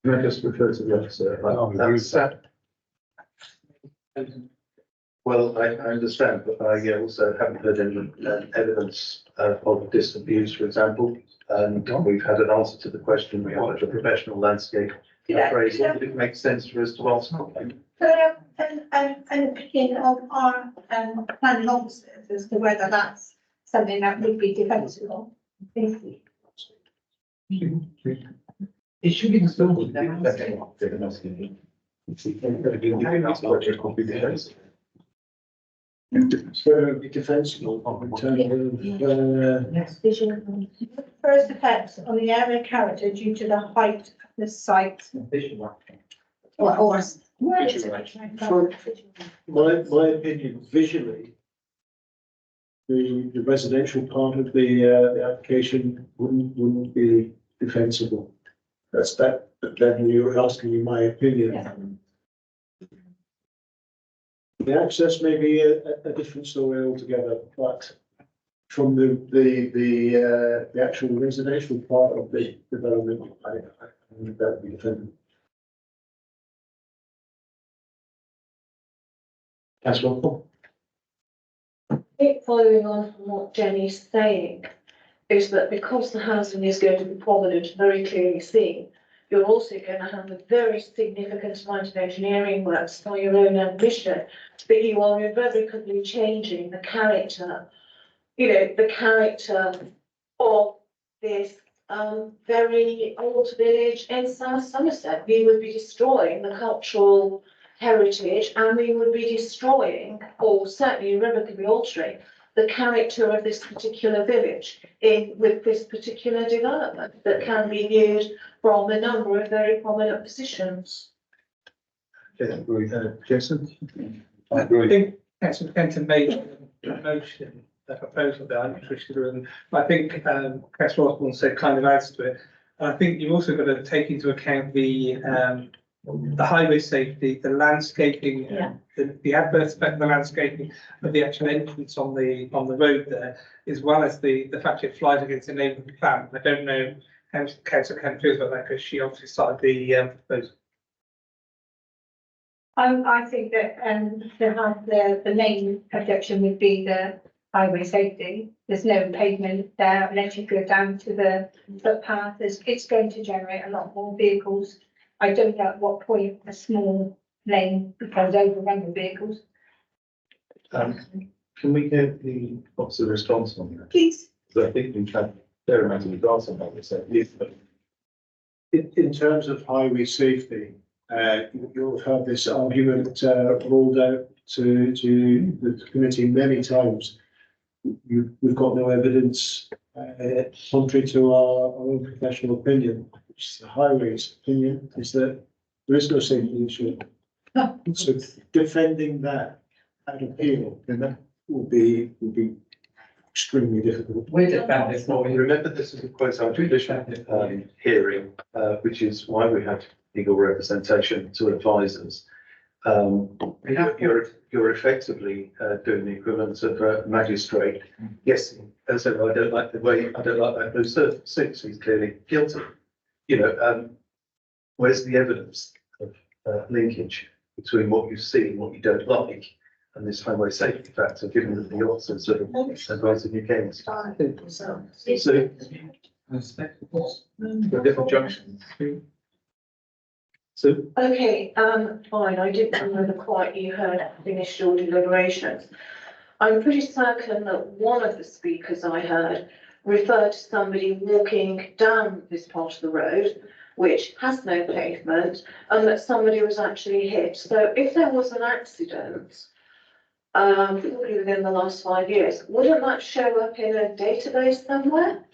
I just refer to the officer? Well, I understand, but I also haven't heard any evidence of distant views, for example. And we've had an answer to the question we have a professional landscape appraisal. Would it make sense for us to ask? So an opinion of our planning officers as to whether that's something that would be defensible. It should be installed. So it would be defensible in terms of, First effects on the area character due to the height of the site. Or where is it? for my opinion, visually, the residential part of the application wouldn't be defensible. That's that, but then you're asking me my opinion. The access may be a different story altogether, but from the actual residential part of the development, I think that would be defendable. Councillor. Following on from what Jenny's saying, is that because the housing is going to be prominent, very clearly seen, you're also going to have a very significant amount of engineering works for your own ambition, that you are irrevocably changing the character, the character of this very old village in South Somerset. We would be destroying the cultural heritage and we would be destroying, or certainly irrevocably altering, the character of this particular village with this particular development that can be viewed from a number of very prominent positions. Jason? I think Councillor Kenton made a motion, a proposal that I'm interested in. I think Councillor Osborne said kind of adds to it. And I think you've also got to take into account the highway safety, the landscaping, the adverse effect of the landscaping of the actual entrance on the road there, as well as the fact it flies against the neighbourhood plan. I don't know how Councillor Kent feels about that because she obviously started the proposal. I think that the main objection would be the highway safety. There's no pavement there unless you go down to the footpath. It's going to generate a lot more vehicles. I don't know at what point a small lane becomes overrun with vehicles. Can we get the officer response on that? Please. Because I think we've had a fair amount of advance on that, so yes, but In terms of highway safety, you'll have this argument rolled out to the committee many times. We've got no evidence contrary to our own professional opinion, which is the highways opinion, is that there is no safety issue. So defending that at appeal, then that will be extremely difficult. We defended for you. remember this is a quite our traditional hearing, which is why we had legal representation to advisors. You're effectively doing the equivalent of a magistrate. Yes, and so I don't like that blue suit, so he's clearly guilty. You know, where's the evidence of linkage between what you see and what you don't like, and this highway safety factor, given that the officers are advising you against? So, the different junctions. So, Okay, fine, I didn't know whether quite you heard finished your deliberations. I'm pretty certain that one of the speakers I heard referred to somebody walking down this part of the road, which has no pavement, and that somebody was actually hit. So if there was an accident, probably within the last 5 years, wouldn't that show up in a database somewhere?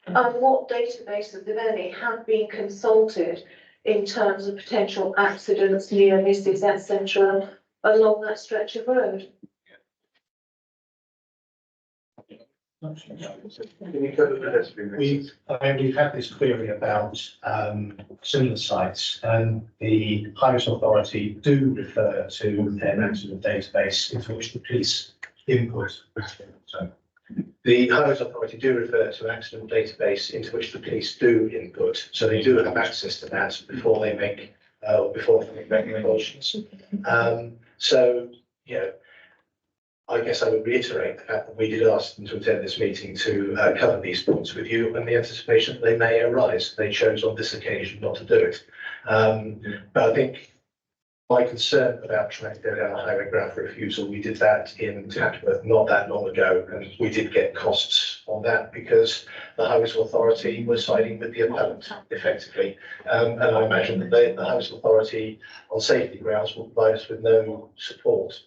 And what databases, if any, have been consulted in terms of potential accidents, near misses, etc., along that stretch of road? We've had this query about similar sites, and the Highways Authority do refer to their accident database into which the police input. So the Highways Authority do refer to an accident database into which the police do input, so they do have access to that before they make recommendations. So, you know, I guess I would reiterate the fact that we did ask them to attend this meeting to cover these points with you, and the anticipation that they may arise. They chose on this occasion not to do it. But I think my concern about trying to go down a highway ground for refusal, we did that in Tatworth not that long ago, and we did get costs on that because the Highways Authority was siding with the appellant effectively. And I imagine that the Highways Authority on safety grounds will provide us with no support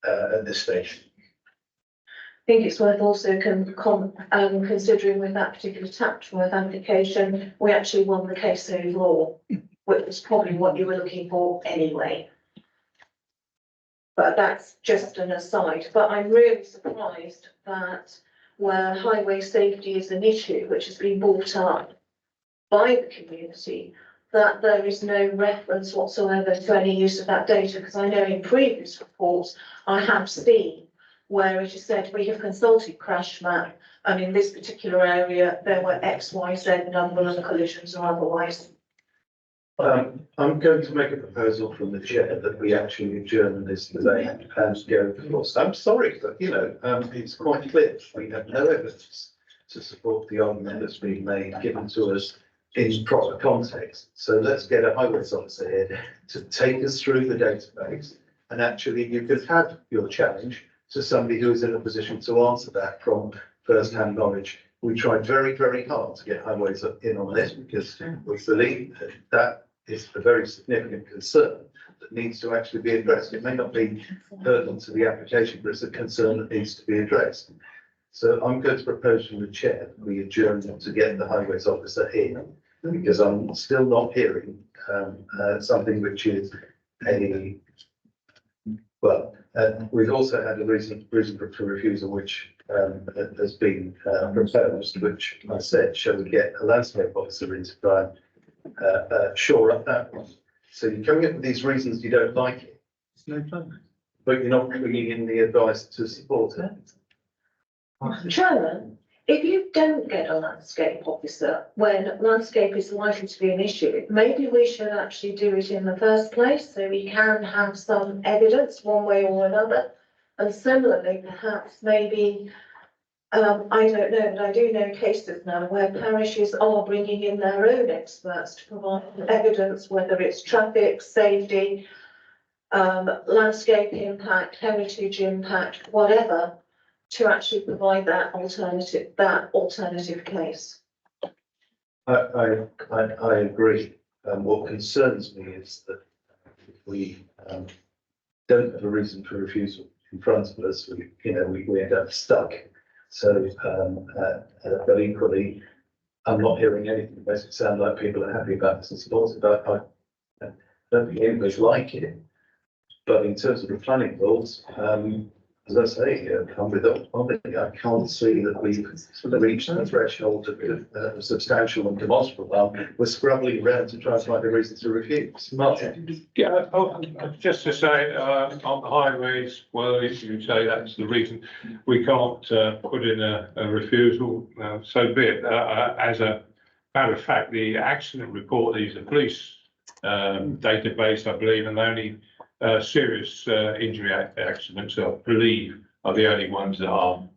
at this stage. I think it's worth also considering with that particular Tatworth application, we actually won the case overall, which was probably what you were looking for anyway. But that's just an aside. But I'm really surprised that where highway safety is an issue, which has been brought up by the community, that there is no reference whatsoever to any use of that data, because I know in previous reports I have seen where it is said we have consulted Crash Map, and in this particular area there were XYZ number of collisions or otherwise. I'm going to make a proposal from the chair that we actually adjourn this today and go before. I'm sorry, but you know, it's quite clear we have no evidence to support the argument that's being made given to us in proper context. So let's get a highways officer here to take us through the database, and actually you could have your challenge to somebody who is in a position to answer that from first-hand knowledge. We tried very, very hard to get highways in on this because we believe that is a very significant concern that needs to actually be addressed. It may not be pertinent to the application, but it's a concern that needs to be addressed. So I'm going to propose from the chair that we adjourn to get the highways officer here, because I'm still not hearing something which is a, well, we've also had a reason for refusal which has been proposed, which I said, shall we get a landscape officer in to try and shore up that one. So you're coming up with these reasons you don't like it. It's no fun. But you're not bringing in the advice to support it. Chairman, if you don't get a landscape officer when landscape is likely to be an issue, maybe we should actually do it in the first place so we can have some evidence one way or another. And similarly, perhaps maybe, I don't know, but I do know cases now where parishes are bringing in their own experts to provide evidence, whether it's traffic, safety, landscape impact, heritage impact, whatever, to actually provide that alternative case. I agree. What concerns me is that if we don't have a reason for refusal in front of us, we end up stuck. So, but equally, I'm not hearing anything that makes it sound like people are happy about this and support it. I don't think anybody's like it. But in terms of the planning rules, as I say, come with it. I can't see that we've reached the threshold of substantial and demonstrable. We're scrabbling around to try and find a reason to refuse. Martin? Yeah, just to say, on the highways, well, if you say that's the reason, we can't put in a refusal, so be it. As a matter of fact, the accident report is a police database, I believe, and the only serious injury accidents, I believe, are the only ones that are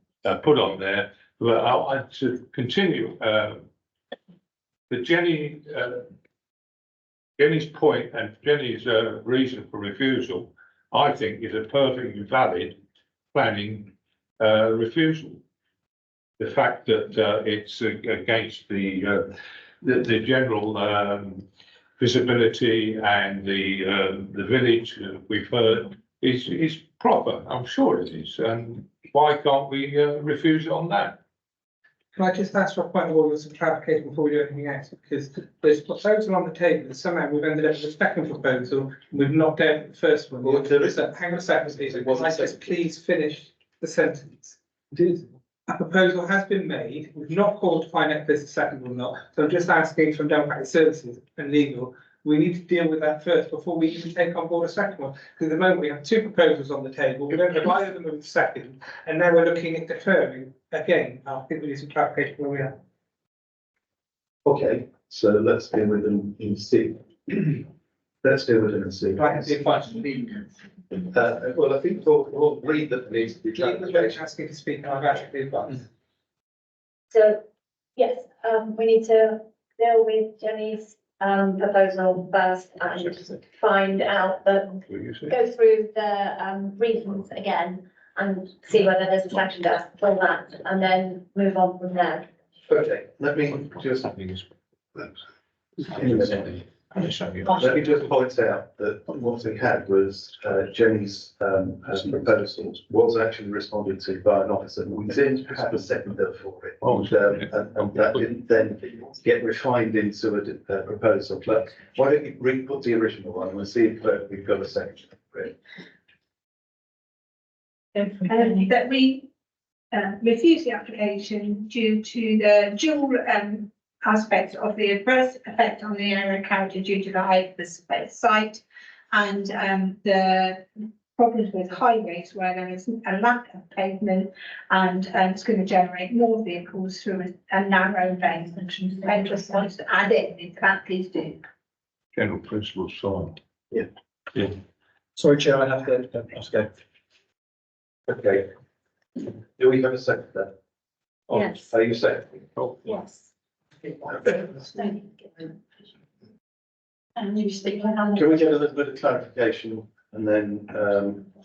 put on there. But to continue, Jenny's point and Jenny's reason for refusal, I think, is a perfectly valid planning refusal. The fact that it's against the general visibility and the village we've heard is proper. I'm sure it is. And why can't we refuse it on that? Can I just ask for a point of order, some clarification before we do anything else? Because there's a proposal on the table, and somehow we've ended up with a second proposal, and we've knocked out the first one. Well, Hang on a second, please. Can I just please finish the sentence? A proposal has been made. We've not called to find out if there's a second or not. So I'm just asking from Democratic Services and Legal, we need to deal with that first before we even take on board a second one. Because at the moment we have two proposals on the table. We don't have either of them in the second, and now we're looking at deferring again. I think we need some clarification where we are. Okay, so let's deal with them in C. Let's deal with them in C. Right, if I should well, I think we'll read that needs to be clarified. Asking to speak, and I've actually advised. So, yes, we need to deal with Jenny's proposal first and find out go through the reasons again and see whether there's a seconder for that, and then move on from there. Okay, let me just. Let me just point out that what we had was Jenny's proposal was actually responded to by an officer. We didn't have a seconder for it. And that didn't then get refined into a proposal. But why don't you re-put the original one and we'll see if we've got a seconder for it. That we refuse the application due to the dual aspects of the adverse effect on the area character due to the height of the site and the problems with highways where there is a lack of pavement and it's going to generate more vehicles through a narrow lane. And just wants to add it, in fact, please do. General principle sign. Yeah. Yeah. Sorry, Chair, I have to go. Okay. Do we have a seconder? Yes. Are you seconding? Oh. Yes. Can we get a little bit of clarification and then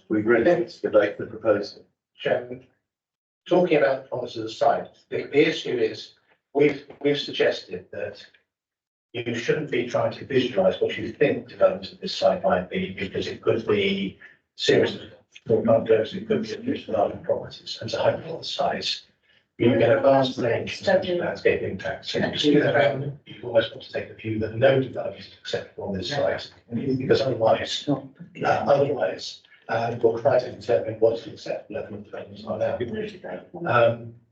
we really need to debate the proposal? Chairman, talking about officers of the site, the issue is we've suggested that you shouldn't be trying to visualise what you think development of this site might be, because it could be serious, it could be abuse of other properties, and to hypothesize. You get a vast range of landscape impacts. So you almost want to take the view that no development is acceptable on this site, because otherwise we'll try to determine what is acceptable level of development are now.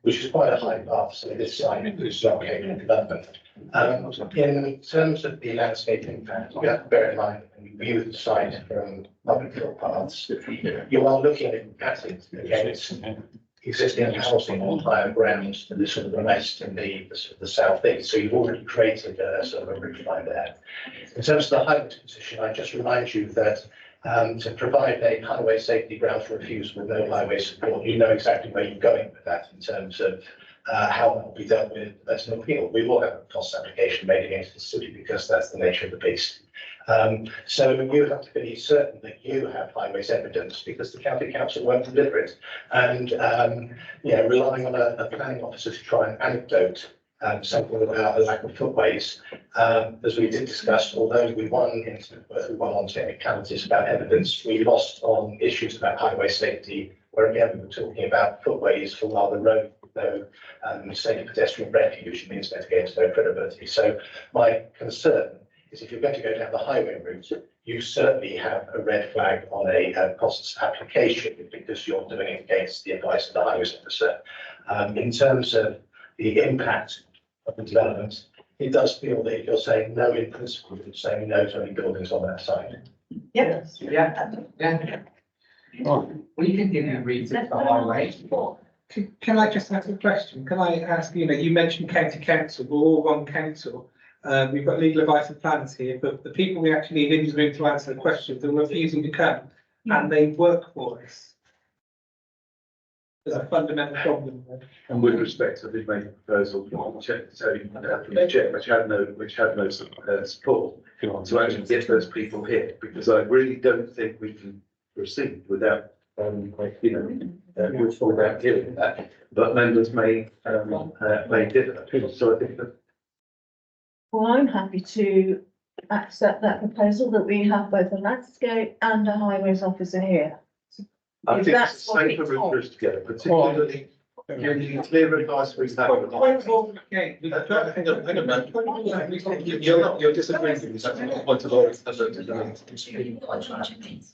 Which is quite a high bar, so this site is not capable of development. In terms of the landscape impact, you have to bear in mind when you view the site from public footpaths, you are looking at it against existing housing on higher ground than the sort of the west and the southeast. So you've already created a sort of a ridgeline there. In terms of the highway position, I just remind you that to provide a highway safety ground for refusal with no highway support, you know exactly where you're going with that in terms of how that will be dealt with as an appeal. We will have a cost application made against the city because that's the nature of the beast. So you have to be certain that you have highways evidence, because the county council won't deliver it. And relying on a planning officer to try and anecdote something about a lack of footways, as we did discuss, although we won on technicalities about evidence, we lost on issues about highway safety, where again we were talking about footways for while the road with no safe pedestrian refuge means mitigates no credibility. So my concern is, if you're going to go down the highway route, you certainly have a red flag on a costs application because you're doing it against the advice of the highways officer. In terms of the impact of the development, it does feel that if you're saying no in principle, you're saying no to any buildings on that site. Yes. Yeah. We can give you reasons for highway. Can I just ask a question? Can I ask, you mentioned county council, we're all one council. We've got legal advice and plans here, but the people we actually need in the room to answer the questions are refusing to come, and they work for us. There's a fundamental problem there. And with respect, I did make a proposal from the check, which had no support to actually get those people here, because I really don't think we can proceed without, without hearing that. But members may differ. So I think that. Well, I'm happy to accept that proposal that we have both a landscape and a highways officer here. I If think that's it's what safer it's for us to get, particularly giving clear advice we have. You're disagreeing with that point of order.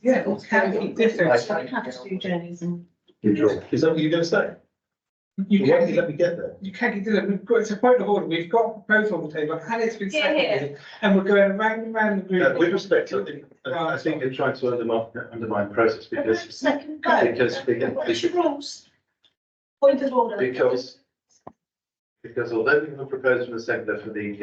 Yeah, it can be different. I have to do journeys and. Is that what you're going to say? You Why can't, did you let me get there? you can't do that. It's a point of order. We've got a proposal on the table and it's been Yeah, yeah. seconded. And we're going round and round the group. With respect, I think you're trying to undermine the process because. Second go. What's your rules? Point of order. Because although we have a proposal from the sector for we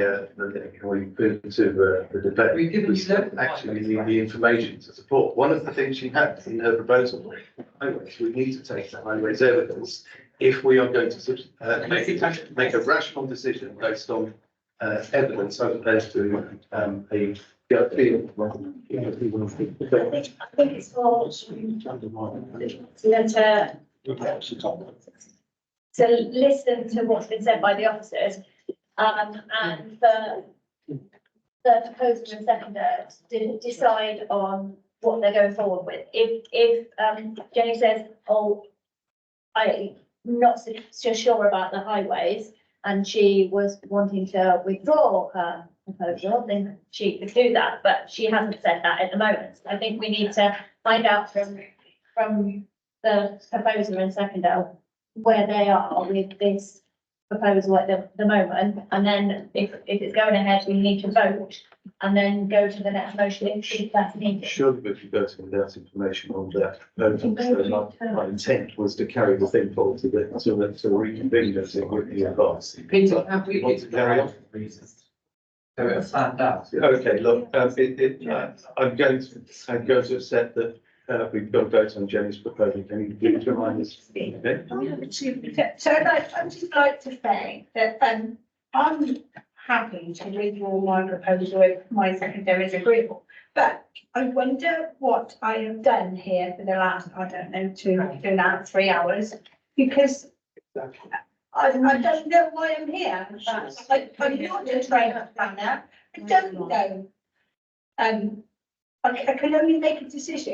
move to the debate, We've given we you still loads of actually need the information to support. One of the things she had in her proposal, highways, we need to take the highways evidence if we are going to make a rational decision based on evidence as opposed to a gut feel. I think it's more to listen to what's been said by the officers, and the proposer and seconder to decide on what they're going forward with. If Jenny says, oh, I'm not so sure about the highways, and she was wanting to withdraw her proposal, then she could do that, but she hasn't said that at the moment. So I think we need to find out from the proposer and seconder where they are with this proposal at the moment, and then if it's going ahead, we need to vote and then go to the next motion if that's needed. Surely we could go to without information on that. My intent was to carry the thing forward to reconvene this with the advice. Peter, have we Want to carry on? reasons? So it'll stand out. Okay, look, I'm going to accept that we've got to vote on Jenny's proposal. Can you please remind us? Okay? So I'd just like to say that I'm happy to withdraw my proposal if my secretary is agreeable. But I wonder what I have done here for the last, I don't know, 3 hours, because I don't know why I'm here. I'm not a trainer planner. I don't know. I can only make a decision